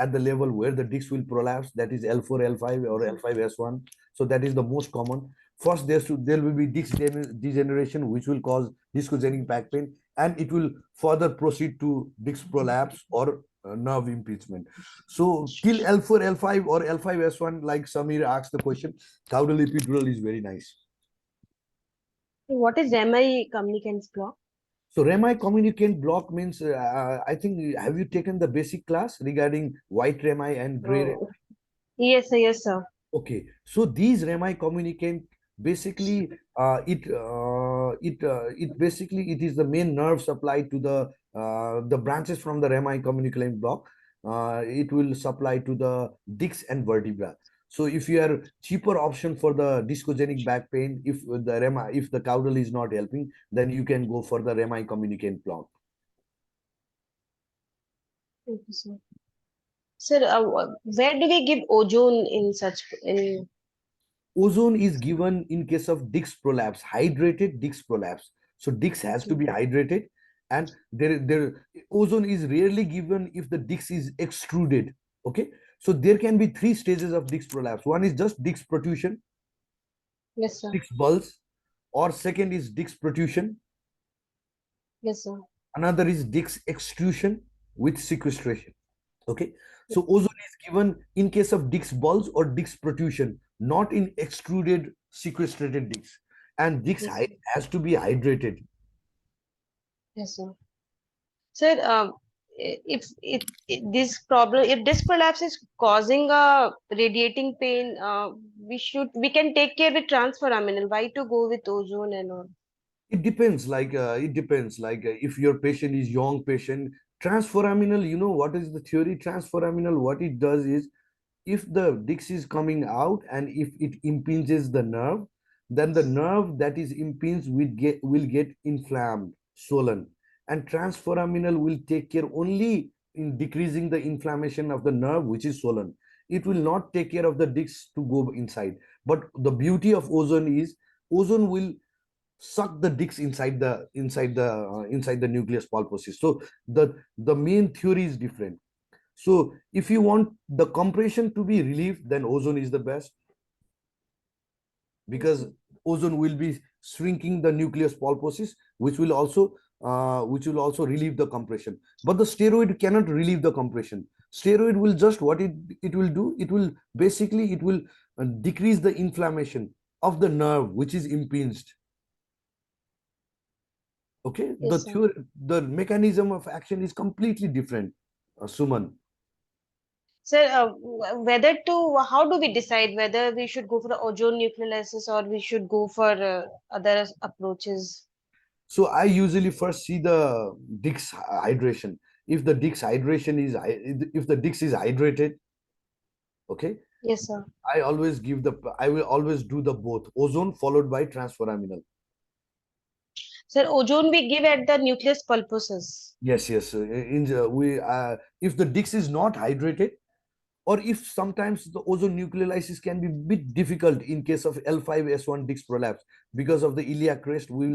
[SPEAKER 7] at the level where the disc will prolapse, that is L4, L5 or L5S1. So that is the most common. First, there will be disc degeneration, which will cause discogenic back pain, and it will further proceed to disc prolapse or nerve impeachment. So till L4, L5 or L5S1, like Samir asked the question, caudal epidural is very nice.
[SPEAKER 4] What is rami communicants block?
[SPEAKER 7] So rami communicant block means, I think, have you taken the basic class regarding white rami and gray rami?
[SPEAKER 4] Yes, sir. Yes, sir.
[SPEAKER 7] Okay, so these rami communicant basically it is the main nerve supply to the branches from the rami communicant block. It will supply to the discs and vertebra. So if you are cheaper option for the discogenic back pain, if the caudal is not helping, then you can go for the rami communicant block.
[SPEAKER 4] Thank you, sir. Sir, where do we give ozone in such
[SPEAKER 7] Ozone is given in case of disc prolapse, hydrated disc prolapse. So disc has to be hydrated, and ozone is rarely given if the disc is extruded. Okay, so there can be 3 stages of disc prolapse. One is just disc protrusion,
[SPEAKER 4] Yes, sir.
[SPEAKER 7] disc bulge, or second is disc protrusion.
[SPEAKER 4] Yes, sir.
[SPEAKER 7] Another is disc extrusion with sequestration. Okay, so ozone is given in case of disc bulge or disc protrusion, not in extruded sequestrated discs, and disc
[SPEAKER 4] Yes, sir.
[SPEAKER 7] has to be hydrated.
[SPEAKER 4] Yes, sir. Sir, if this problem, if this prolapse is causing a radiating pain, we can take care with transforaminal. Why to go with ozone and all?
[SPEAKER 7] It depends, if your patient is young patient, transforaminal, you know what is the theory? Transforaminal, what it does is, if the disc is coming out and if it impinges the nerve, then the nerve that is impinged will get inflamed, swollen, and transforaminal will take care only in decreasing the inflammation of the nerve which is swollen. It will not take care of the disc to go inside. But the beauty of ozone is, ozone will suck the discs inside the nucleus pulposus. So the main theory is different. So if you want the compression to be relieved, then ozone is the best, because ozone will be shrinking the nucleus pulposus, which will also relieve the compression. But the steroid cannot relieve the compression. Steroid will just, what it will do, it will decrease the inflammation of the nerve which is impinged. Okay,
[SPEAKER 4] Yes, sir.
[SPEAKER 7] the mechanism of action is completely different, Suman.
[SPEAKER 4] Sir, how do we decide whether we should go for the ozone nucleolysis or we should go for other approaches?
[SPEAKER 7] So I usually first see the disc hydration. If the disc hydration is if the disc is hydrated, okay,
[SPEAKER 4] Yes, sir.
[SPEAKER 7] I will always do the both ozone followed by transforaminal.
[SPEAKER 4] Sir, ozone we give at the nucleus pulposus.
[SPEAKER 7] Yes, yes. If the disc is not hydrated, or if sometimes the ozone nucleolysis can be a bit difficult in case of L5S1 disc prolapse, because of the iliac crest, we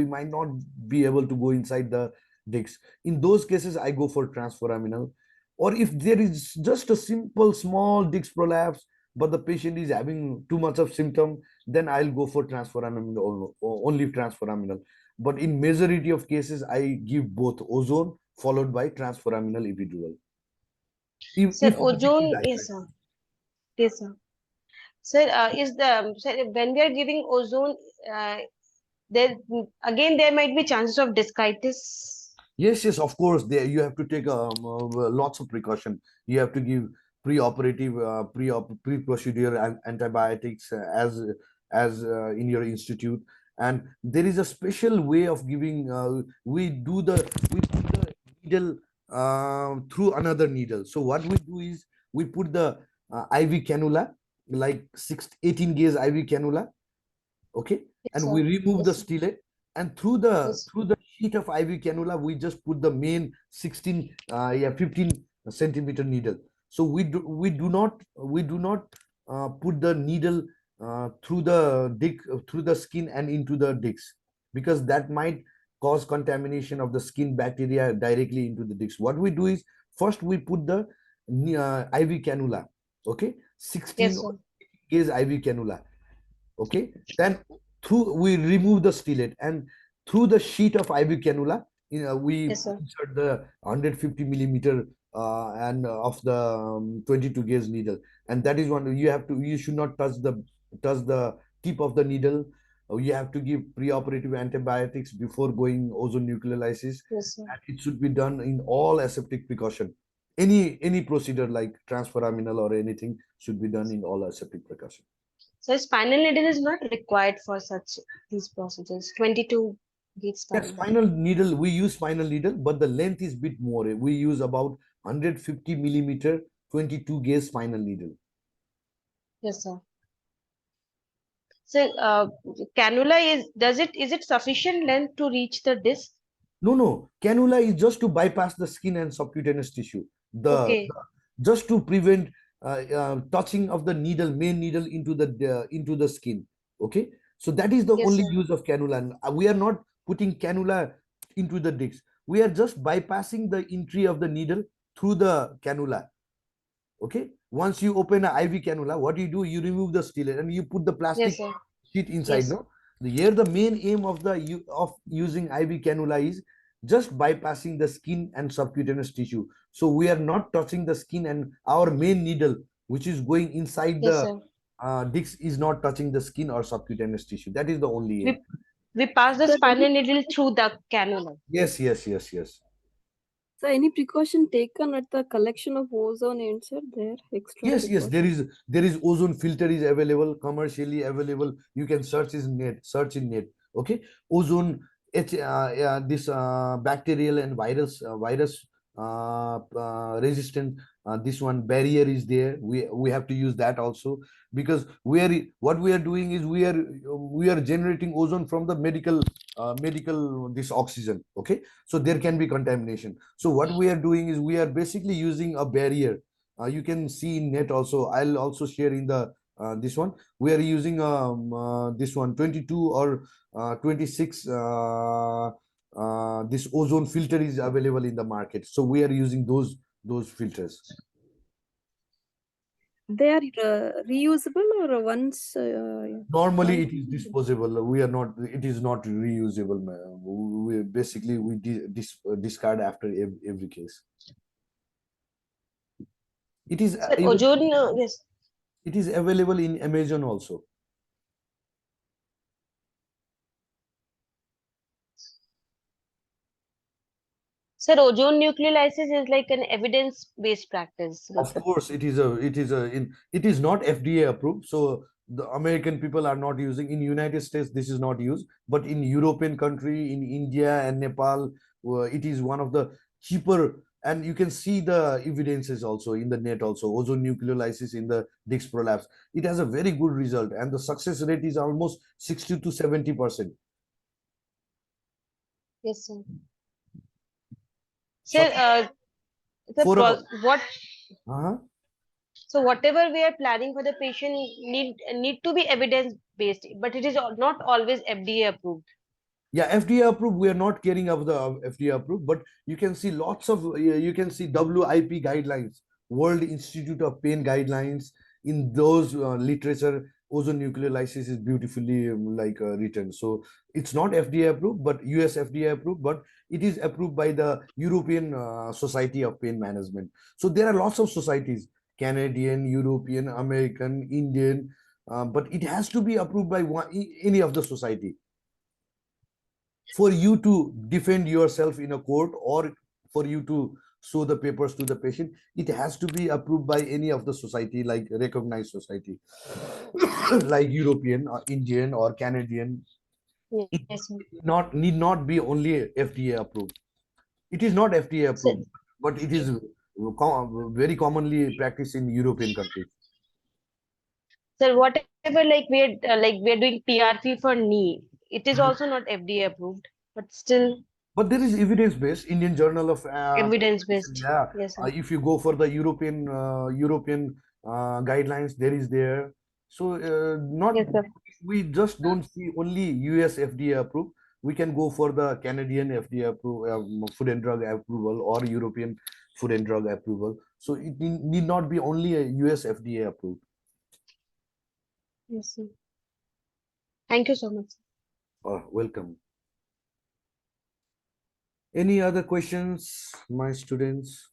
[SPEAKER 7] might not be able to go inside the disc. In those cases, I go for transforaminal. Or if there is just a simple small disc prolapse, but the patient is having too much of symptom, then I'll go for transforaminal, or only transforaminal. But in majority of cases, I give both ozone followed by transforaminal epidural.
[SPEAKER 4] Sir,
[SPEAKER 7] If the disc is
[SPEAKER 4] ozone,
[SPEAKER 7] hydrated.
[SPEAKER 4] yes, sir. Yes, sir. Sir, sir, when we are giving ozone, there there might be chances of discitis.
[SPEAKER 7] Yes, yes, of course. There you have to take lots of precaution. You have to give pre-operative, pre-procedure antibiotics as in your institute, and there is a special way of giving. We put the needle through another needle. So what we do is we put the IV cannula, like 18 gauge IV cannula, okay,
[SPEAKER 4] Yes,
[SPEAKER 7] and
[SPEAKER 4] sir.
[SPEAKER 7] we remove the
[SPEAKER 4] Yes, sir.
[SPEAKER 7] stellate, and through the
[SPEAKER 4] Yes.
[SPEAKER 7] sheet of IV cannula we just put the main 15 centimeter needle. So we do not put the needle through the skin and into the disc, because that might cause contamination of the skin bacteria directly into the disc. What we do is, first we put the IV cannula, okay, 16
[SPEAKER 4] Yes, sir.
[SPEAKER 7] gauge IV cannula, okay, then we remove the stellate, and through the sheet of IV cannula, we
[SPEAKER 4] Yes, sir.
[SPEAKER 7] insert the 150 millimeter and of the 22 gauge needle, and that is one you should not touch the tip of the needle. You have to give preoperative antibiotics before going ozone nucleolysis,
[SPEAKER 4] Yes, sir.
[SPEAKER 7] and it should be done in all aseptic precaution. Any procedure like transforaminal or anything should be done in all aseptic precaution.
[SPEAKER 4] So spinal needle is not required for such these procedures. 22 gauge
[SPEAKER 7] Yes,
[SPEAKER 4] spinal.
[SPEAKER 7] spinal needle, we use spinal needle, but the length is bit more. We use about 150 millimeter 22 gauge spinal needle.
[SPEAKER 4] Yes, sir. So cannula is it sufficient length to reach the disc?
[SPEAKER 7] No, cannula is just to bypass the skin and subcutaneous tissue.
[SPEAKER 4] Okay.
[SPEAKER 7] Just to prevent touching of the main needle into the skin. Okay, so that is the
[SPEAKER 4] Yes,
[SPEAKER 7] only
[SPEAKER 4] sir.
[SPEAKER 7] use of cannula. And we are not putting cannula into the disc. We are just bypassing the entry of the needle through the cannula. Okay, once you open an IV cannula, what do? You remove the stellate and you put the plastic
[SPEAKER 4] Yes, sir.
[SPEAKER 7] sheet inside.
[SPEAKER 4] Yes.
[SPEAKER 7] No, here the main aim of using IV cannula is just bypassing the skin and subcutaneous tissue. So we are not touching the skin, and our main needle, which is going inside
[SPEAKER 4] Yes,
[SPEAKER 7] the
[SPEAKER 4] sir.
[SPEAKER 7] disc, is not touching the skin or subcutaneous tissue. That is the only aim.
[SPEAKER 4] We pass the
[SPEAKER 13] Sir,
[SPEAKER 4] spinal needle through the cannula.
[SPEAKER 7] Yes, yes, yes, yes.
[SPEAKER 13] So any precaution taken at the collection of ozone insert there? Extra
[SPEAKER 7] Yes, yes,
[SPEAKER 13] precaution?
[SPEAKER 7] there is ozone filter is available, commercially available. You can search in net. Okay, ozone, this bacterial and virus resistant. This one barrier is there. We have to use that also, because what we are doing is we are generating ozone from the medical this oxygen. Okay, so there can be contamination. So what we are doing is we are basically using a barrier. You can see in net also. I'll also share in the this one. We are using this one 22 or 26 this ozone filter is available in the market, so we are using those filters.
[SPEAKER 13] They are reusable or once?
[SPEAKER 7] Normally
[SPEAKER 13] once
[SPEAKER 7] it is disposable. We are not, it is not reusable. We basically we discard after every case. It is
[SPEAKER 4] Sir, ozone, yes.
[SPEAKER 7] it is available in Amazon also.
[SPEAKER 4] Sir, ozone nucleolysis is like an evidence-based practice.
[SPEAKER 7] Of course, it is not FDA approved. So the American people are not using. In United States, this is not used, but in European country, in India and Nepal, it is one of the cheaper. And you can see the evidences also in the net also. Ozone nucleolysis in the disc prolapse. It has a very good result, and the success rate is almost 60 to 70%.
[SPEAKER 4] Yes, sir. Sir, what? So whatever we are planning for the patient need to be evidence based, but it is not always FDA approved.
[SPEAKER 7] Yeah, FDA approved. We are not caring of the FDA approved, but you can see lots of you can see WIP guidelines, World Institute of Pain guidelines. In those literature, ozone nucleolysis is beautifully written. So it's not FDA approved, but US FDA approved, but it is approved by the European Society of Pain Management. So there are lots of societies: Canadian, European, American, Indian, but it has to be approved by any of the society. For you to defend yourself in a court, or for you to show the papers to the patient, it has to be approved by any of the society, like recognized society, like European or Indian or Canadian.
[SPEAKER 4] Yes, sir.
[SPEAKER 7] Need not be only FDA approved. It is not FDA approved, but it is very commonly practiced in European countries.
[SPEAKER 4] Sir, whatever we are doing PRP for knee, it is also not FDA approved, but still.
[SPEAKER 7] But there is evidence-based Indian Journal of
[SPEAKER 4] Evidence-based.
[SPEAKER 7] yeah.
[SPEAKER 4] Yes, sir.
[SPEAKER 7] If you go for the European guidelines, there is there. So not
[SPEAKER 4] Yes, sir.
[SPEAKER 7] we just don't see only US FDA approved. We can go for the Canadian FDA food and drug approval, or European food and drug approval. So it need not be only a US FDA approved.
[SPEAKER 4] Yes, sir. Thank you so much.
[SPEAKER 7] Welcome. Any other questions, my students?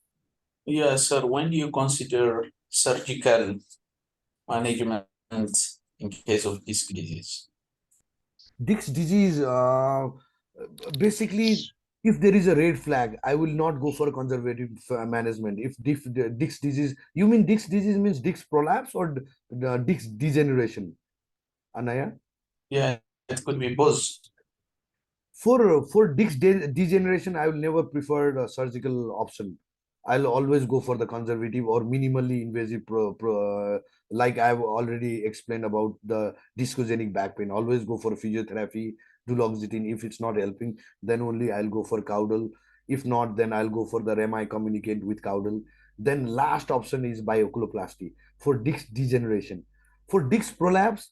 [SPEAKER 16] Yes, sir. When do you consider surgical management in case of disc disease?
[SPEAKER 7] Disc disease, basically, if there is a red flag, I will not go for conservative management. If disc disease, you mean disc disease means disc prolapse or the disc degeneration, Anaya?
[SPEAKER 16] Yeah, it could be both.
[SPEAKER 7] For disc degeneration, I will never prefer the surgical option. I'll always go for the conservative or minimally invasive like I've already explained about the discogenic back pain. Always go for physiotherapy, duloxetine. If it's not helping, then only I'll go for caudal. If not, then I'll go for the rami communicant with caudal. Then last option is bioculoplasty for disc degeneration. For disc prolapse,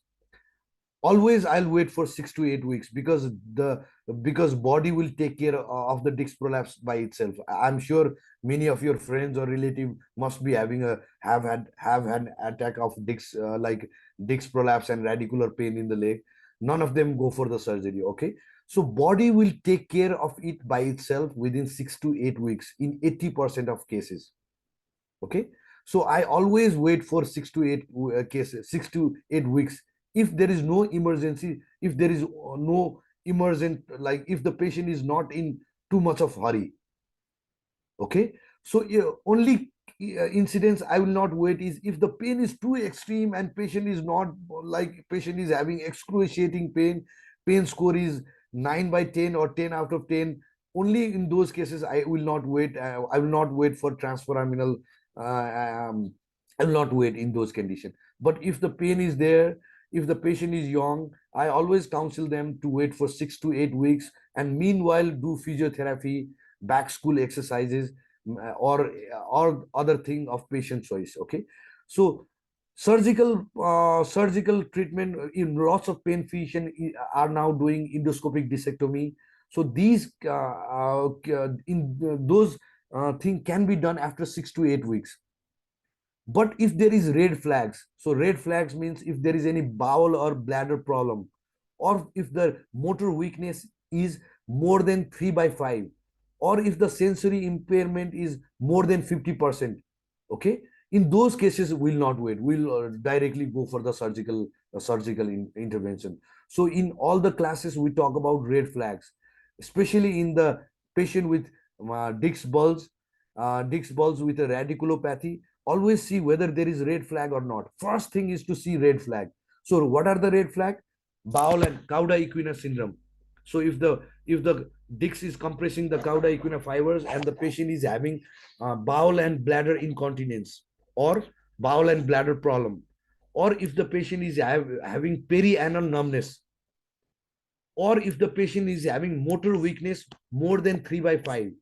[SPEAKER 7] always I'll wait for 6 to 8 weeks, because body will take care of the disc prolapse by itself. I'm sure many of your friends or relative must be have had attack of disc like disc prolapse and radicular pain in the leg. None of them go for the surgery. Okay, So body will take care of it by itself within 6 to 8 weeks in 80% of cases. Okay, so I always wait for 6 to 8 cases, 6 to 8 weeks. If there is no emergency, if there is no emergent, like if the patient is not in too much of hurry. Okay, so only incidents I will not wait is if the pain is too extreme and patient is not, like patient is having excruciating pain score is 9/10 or 10 out of 10. Only in those cases I will not wait. I will not wait for transforaminal. I will not wait in those conditions. But if the pain is there, if the patient is young, I always counsel them to wait for 6 to 8 weeks and meanwhile do physiotherapy, back school exercises, or other thing of patient choice. Okay, so surgical treatment in lots of pain physicians are now doing endoscopic discectomy. So these those thing can be done after 6 to 8 weeks. But if there is red flags, so red flags means if there is any bowel or bladder problem, or if the motor weakness is more than 3/5, or if the sensory impairment is more than 50%, okay, in those cases we'll not wait, we'll directly go for the surgical intervention. So in all the classes we talk about red flags, especially in the patient with disc bulge with a radiculopathy. Always see whether there is red flag or not. First thing is to see red flag. So what are the red flag? Bowel and cauda equina syndrome. So if the disc is compressing the cauda equina fibers and the patient is having bowel and bladder incontinence or bowel and bladder problem, or if the patient is having perianal numbness, or if the patient is having motor weakness more than 3/5,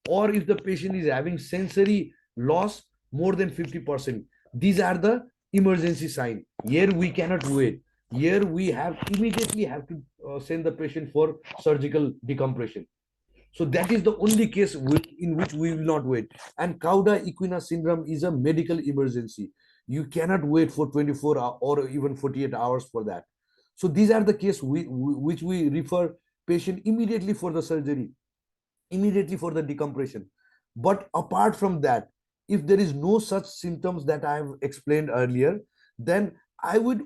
[SPEAKER 7] or if the patient is having sensory loss more than 50%, these are the emergency sign. Here we cannot wait. Here we immediately have to send the patient for surgical decompression. So that is the only case in which we will not wait. And cauda equina syndrome is a medical emergency. You cannot wait for 24 hours or even 48 hours for that. So these are the case which we refer patient immediately for the surgery, immediately for the decompression. But apart from that, if there is no such symptoms that I have explained earlier, then I would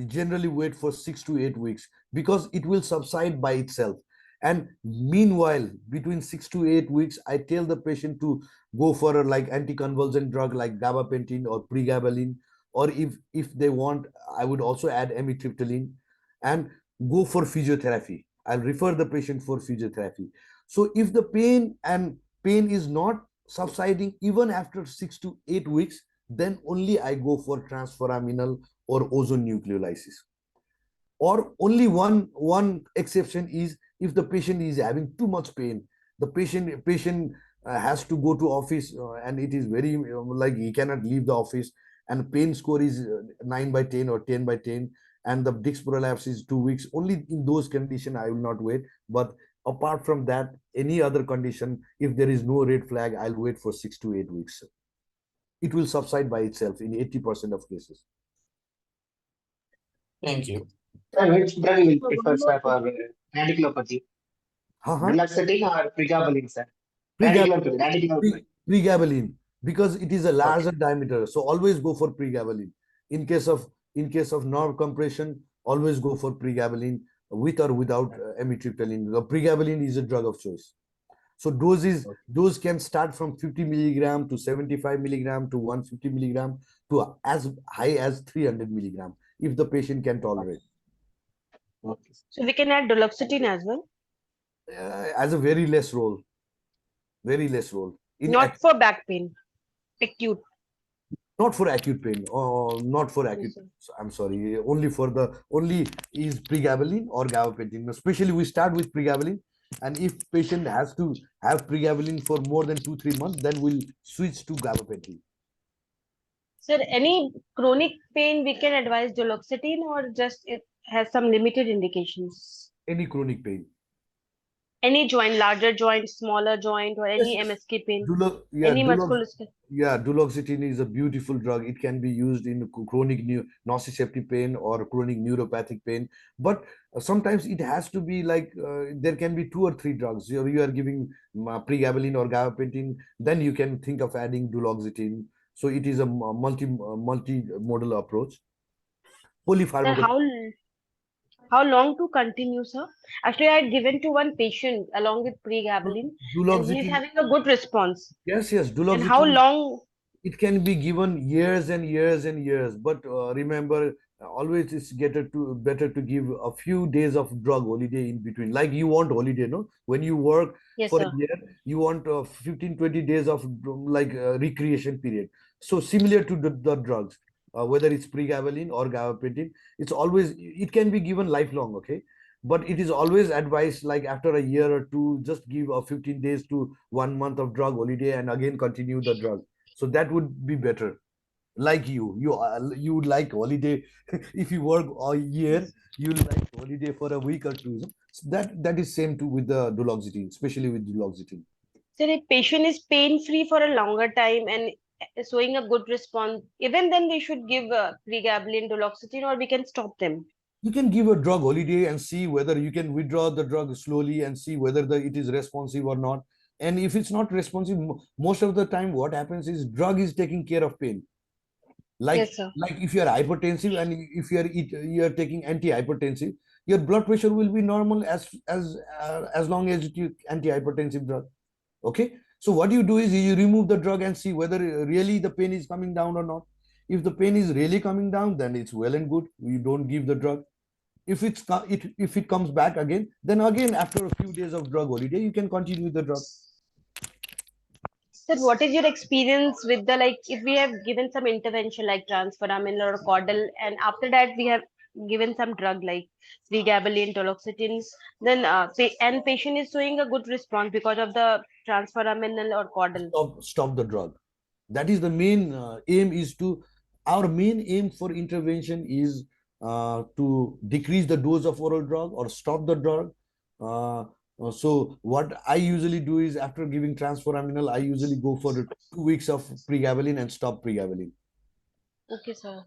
[SPEAKER 7] generally wait for 6 to 8 weeks because it will subside by itself. And meanwhile, between 6 to 8 weeks, I tell the patient to go for a like anticonvulsant drug like gabapentin or pregabalin, or if they want, I would also add amitriptyline and go for physiotherapy. I'll refer the patient for physiotherapy. So if the pain is not subsiding even after 6 to 8 weeks, then only I go for transforaminal or ozone nucleolysis. Or only one exception is if the patient is having too much pain. The patient has to go to office and it is very like he cannot leave the office, and pain score is 9/10 or 10/10, and the disc prolapse is 2 weeks. Only in those conditions I will not wait. But apart from that, any other condition, if there is no red flag, I'll wait for 6 to 8 weeks. It will subside by itself in 80% of cases.
[SPEAKER 16] Thank you.
[SPEAKER 10] Which drug you will prefer, sir, for radiculopathy? Lancinating or pregabalin, sir? Radiculopathy.
[SPEAKER 7] Pregabalin, because it is a larger diameter. So always go for pregabalin. In case of nerve compression, always go for pregabalin with or without amitriptyline. The pregabalin is a drug of choice. So dose can start from 50 milligram to 75 milligram to 150 milligram to as high as 300 milligram if the patient can tolerate.
[SPEAKER 4] So we can add duloxetine as well.
[SPEAKER 7] As a very less role. Very less role.
[SPEAKER 4] Not for back pain, acute.
[SPEAKER 7] Not for acute pain, not for acute. I'm sorry. Only is pregabalin or gabapentin. Especially we start with pregabalin, and if patient has to have pregabalin for more than 2-3 months, then we'll switch to gabapentin.
[SPEAKER 4] Sir, any chronic pain we can advise duloxetine, or just it has some limited indications?
[SPEAKER 7] Any chronic pain.
[SPEAKER 4] Any joint, larger joint, smaller joint, or any
[SPEAKER 7] Yes.
[SPEAKER 4] MSK pain,
[SPEAKER 7] Yeah,
[SPEAKER 4] any musculoskeletal.
[SPEAKER 7] yeah, duloxetine is a beautiful drug. It can be used in chronic nociceptive pain or chronic neuropathic pain. But sometimes it has to be like there can be 2 or 3 drugs. You are giving pregabalin or gabapentin, then you can think of adding duloxetine. So it is a multimodal approach.
[SPEAKER 4] Sir, how long to continue, sir? Actually, I had given to one patient along with pregabalin, and he's
[SPEAKER 7] Duloxetine,
[SPEAKER 4] having a good response.
[SPEAKER 7] yes,
[SPEAKER 4] And how
[SPEAKER 7] duloxetine.
[SPEAKER 4] long?
[SPEAKER 7] It can be given years and years and years, but remember, always it's better to give a few days of drug holiday in between. Like you want holiday, no? When you work
[SPEAKER 4] Yes,
[SPEAKER 7] for a
[SPEAKER 4] sir.
[SPEAKER 7] year, you want 15-20 days of like recreation period. So similar to the drugs, whether it's pregabalin or gabapentin, it can be given lifelong, okay? But it is always advised like after a year or two, just give a 15 days to 1 month of drug holiday and again continue the drug. So that would be better. Like you would like holiday. If you work a year, you like holiday for a week or two. So that is same too with the duloxetine, especially with duloxetine.
[SPEAKER 4] Sir, if patient is pain-free for a longer time and showing a good response, even then we should give pregabalin, duloxetine, or we can stop them.
[SPEAKER 7] You can give a drug holiday and see whether you can withdraw the drug slowly and see whether it is responsive or not. And if it's not responsive, most of the time what happens is drug is taking care of pain.
[SPEAKER 4] Yes, sir.
[SPEAKER 7] Like if you are hypertensive and if you are taking antihypertensive, your blood pressure will be normal as long as you take antihypertensive drug. Okay, so what you do is you remove the drug and see whether really the pain is coming down or not. If the pain is really coming down, then it's well and good, you don't give the drug. If if it comes back again, then again after a few days of drug holiday you can continue the drug.
[SPEAKER 4] Sir, what is your experience with the, like, if we have given some intervention like transforaminal or caudal, and after that we have given some drug like pregabalin, duloxetine, then and patient is showing a good response because of the transforaminal or caudal.
[SPEAKER 7] Stop the drug. That is the main aim. Our main aim for intervention is to decrease the dose of oral drug or stop the drug. So what I usually do is after giving transforaminal, I usually go for 2 weeks of pregabalin and stop pregabalin.
[SPEAKER 4] Okay, sir.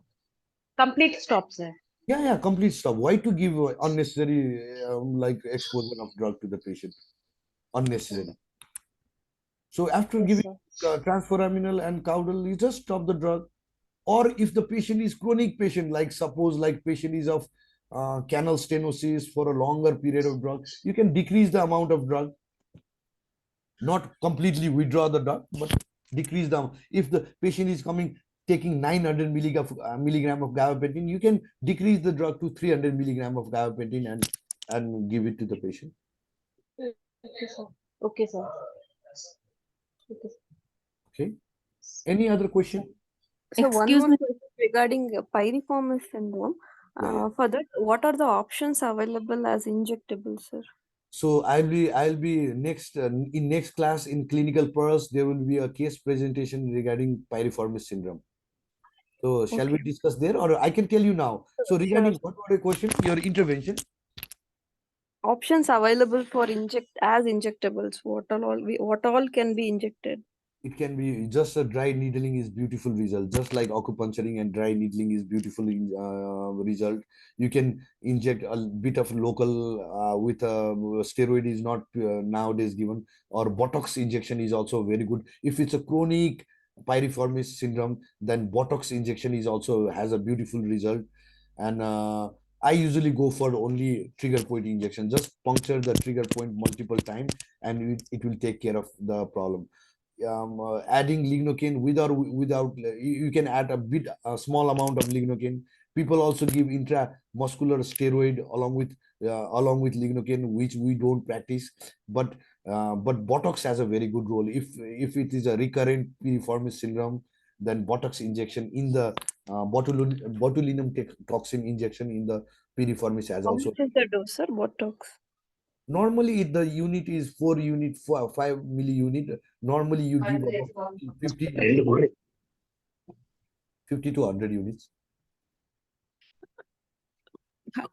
[SPEAKER 4] Complete stop, sir.
[SPEAKER 7] Yeah, complete stop. Why to give unnecessary like exposure of drug to the patient? Unnecessary. So after giving transforaminal and caudal, you just stop the drug. Or if the patient is chronic patient, like suppose like patient is of canal stenosis for a longer period of drug, you can decrease the amount of drug, not completely withdraw the drug, but decrease the amount. If the patient is taking 900 milligram of gabapentin, you can decrease the drug to 300 milligram of gabapentin and give it to the patient.
[SPEAKER 4] Okay, sir. Okay, sir. Okay.
[SPEAKER 7] Okay. Any other question?
[SPEAKER 13] So one more question regarding piriformis syndrome. For that, what are the options available as injectable, sir?
[SPEAKER 7] So I'll be next in next class in clinical pearls. There will be a case presentation regarding piriformis syndrome. So shall we discuss there, or I can tell you now? So regarding what was the question? Your intervention.
[SPEAKER 13] Options available for injectables. What all can be injected?
[SPEAKER 7] It can be just a dry needling is beautiful result, just like acupuncturing and dry needling is beautiful result. You can inject a bit of local with a steroid is not nowadays given, or botox injection is also very good. If it's a chronic piriformis syndrome, then botox injection is also has a beautiful result. And I usually go for only trigger point injection, just puncture the trigger point multiple times and it will take care of the problem. Adding lignocaine with or without, you can add a small amount of lignocaine. People also give intramuscular steroid along with lignocaine, which we don't practice. But botox has a very good role. If it is a recurrent piriformis syndrome, then botox injection in the botulinum toxin injection in the piriformis has
[SPEAKER 13] How
[SPEAKER 7] also.
[SPEAKER 13] much is the dose, sir? Botox?
[SPEAKER 7] Normally, the unit is 4 unit, 5 milli-unit. Normally, you give about 50 to 100 units.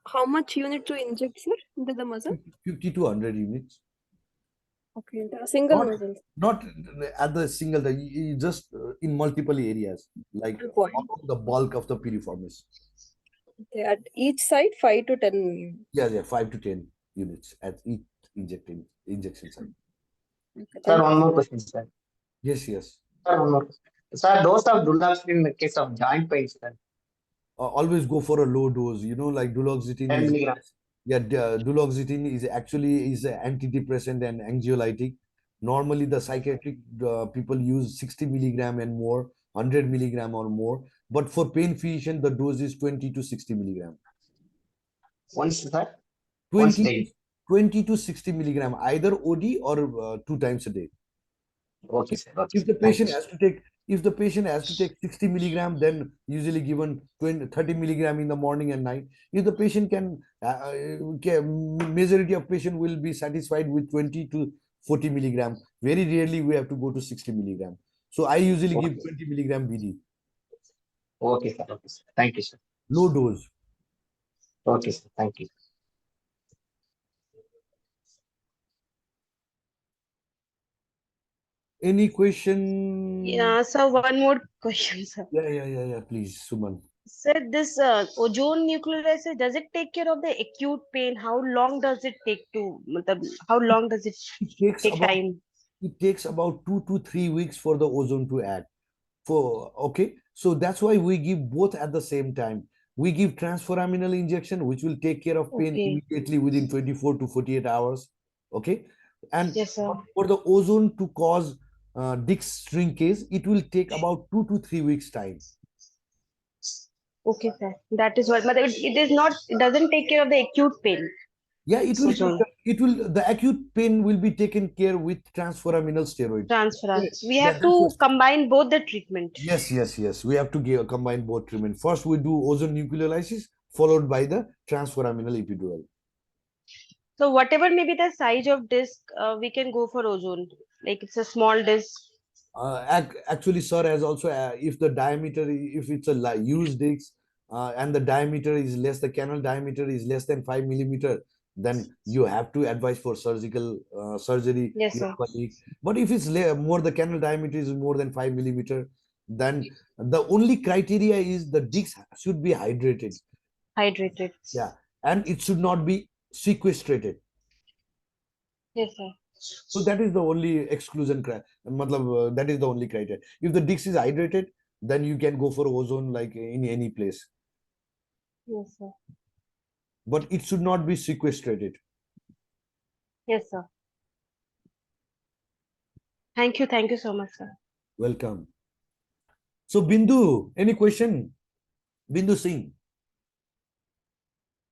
[SPEAKER 13] How much unit to inject, sir, into the muscle?
[SPEAKER 7] 50 to 100 units.
[SPEAKER 13] Okay, the single
[SPEAKER 7] Not,
[SPEAKER 13] muscles.
[SPEAKER 7] not at the single, just in multiple areas, like
[SPEAKER 13] Point.
[SPEAKER 7] along the bulk of the piriformis.
[SPEAKER 13] Okay, at each side, 5 to 10.
[SPEAKER 7] Yeah, 5 to 10 units at each injection site.
[SPEAKER 13] Okay,
[SPEAKER 10] Sir,
[SPEAKER 13] thank
[SPEAKER 10] one
[SPEAKER 13] you.
[SPEAKER 10] more question, sir.
[SPEAKER 7] Yes.
[SPEAKER 10] Sir, one more question. Sir, dose of duloxetine in the case of joint pain, sir.
[SPEAKER 7] Always go for a low dose, like duloxetine
[SPEAKER 10] 10
[SPEAKER 7] is,
[SPEAKER 10] milligrams.
[SPEAKER 7] duloxetine is actually is an antidepressant and anxiolytic. Normally the psychiatric people use 60 milligram and more, 100 milligram or more, but for pain physician the dose is 20 to 60 milligram.
[SPEAKER 10] Once, sir?
[SPEAKER 7] 20
[SPEAKER 10] Once daily.
[SPEAKER 7] 20 to 60 milligram, either OD or 2 times a day.
[SPEAKER 10] Okay, sir. Okay,
[SPEAKER 7] If
[SPEAKER 10] sir.
[SPEAKER 7] the
[SPEAKER 10] Thank you,
[SPEAKER 7] patient
[SPEAKER 10] sir.
[SPEAKER 7] has to take, if the patient has to take 60 milligram, then usually given 30 milligram in the morning and night. If the patient majority of patient will be satisfied with 20 to 40 milligram. Very rarely we have to go to 60 milligram. So I usually give 20 milligram BD.
[SPEAKER 10] Okay, sir. Okay, sir. Thank you, sir.
[SPEAKER 7] Low dose.
[SPEAKER 10] Okay, sir. Thank you.
[SPEAKER 7] Any question?
[SPEAKER 4] Yeah, so one more question, sir.
[SPEAKER 7] Yeah. Please, Suman.
[SPEAKER 4] Sir, this ozone nucleolysis, does it take care of the acute pain? How long does it take to, how long does it take time?
[SPEAKER 7] It takes about 2 to 3 weeks for the ozone to act. Okay, so that's why we give both at the same time. We give transforaminal injection, which will take care of pain
[SPEAKER 4] Okay.
[SPEAKER 7] immediately within 24 to 48 hours. Okay, and
[SPEAKER 4] Yes, sir.
[SPEAKER 7] for the ozone to cause disc shrinkage, it will take about 2 to 3 weeks time.
[SPEAKER 4] Okay, sir. That is what, but it is not, it doesn't take care of the acute pain.
[SPEAKER 7] Yeah, it will.
[SPEAKER 4] Ozone.
[SPEAKER 7] The acute pain will be taken care with transforaminal steroid.
[SPEAKER 4] We
[SPEAKER 7] Yeah,
[SPEAKER 4] have to combine both the treatment.
[SPEAKER 7] Yes. We have to combine both treatment. First, we do ozone nucleolysis, followed by the transforaminal epidural.
[SPEAKER 4] So whatever may be the size of disc, we can go for ozone. Like it's a small disc.
[SPEAKER 7] Actually, sir, as also if the diameter, if it's a used disc and the diameter is less, the canal diameter is less than 5 millimeter, then you have to advise for surgical surgery.
[SPEAKER 4] Yes, sir.
[SPEAKER 7] But if it's more, the canal diameter is more than 5 millimeter, then the only criteria is the disc should be hydrated.
[SPEAKER 4] Hydrated.
[SPEAKER 7] Yeah, and it should not be sequestrated.
[SPEAKER 4] Yes, sir.
[SPEAKER 7] So that is the only exclusion that is the only criteria. If the disc is hydrated, then you can go for ozone like in any place.
[SPEAKER 4] Yes, sir.
[SPEAKER 7] But it should not be sequestrated.
[SPEAKER 4] Yes, sir. Thank you so much, sir.
[SPEAKER 7] Welcome. So Bindu, any question? Bindu Singh.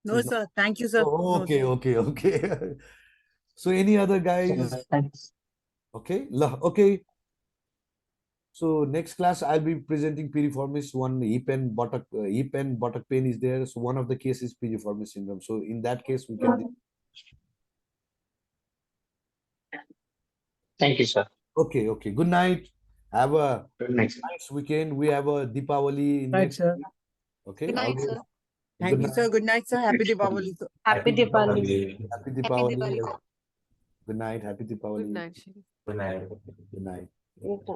[SPEAKER 15] No, sir. Thank you, sir.
[SPEAKER 7] Oh, okay. So any other guys?
[SPEAKER 10] Thanks.
[SPEAKER 7] Okay. Okay. So next class I'll be presenting piriformis. One hip and buttock pain is there. So one of the cases is piriformis syndrome. So in that case we can.
[SPEAKER 10] Thank you, sir.
[SPEAKER 7] Okay. Good night. Have a
[SPEAKER 10] Good night.
[SPEAKER 7] nice weekend. We have a Deepavali
[SPEAKER 14] Right, sir.
[SPEAKER 7] week. Okay.
[SPEAKER 15] Good night,
[SPEAKER 7] always.
[SPEAKER 15] sir. Thank you, sir. Good night, sir. Happy Deepavali, sir.
[SPEAKER 4] Happy Diwali.
[SPEAKER 7] Happy
[SPEAKER 15] Happy
[SPEAKER 7] Deepavali.
[SPEAKER 15] Diwali, sir.
[SPEAKER 7] Good night. Happy Deepavali.
[SPEAKER 12] Good night, Shri.
[SPEAKER 16] Good night.
[SPEAKER 7] Good night.
[SPEAKER 4] Okay.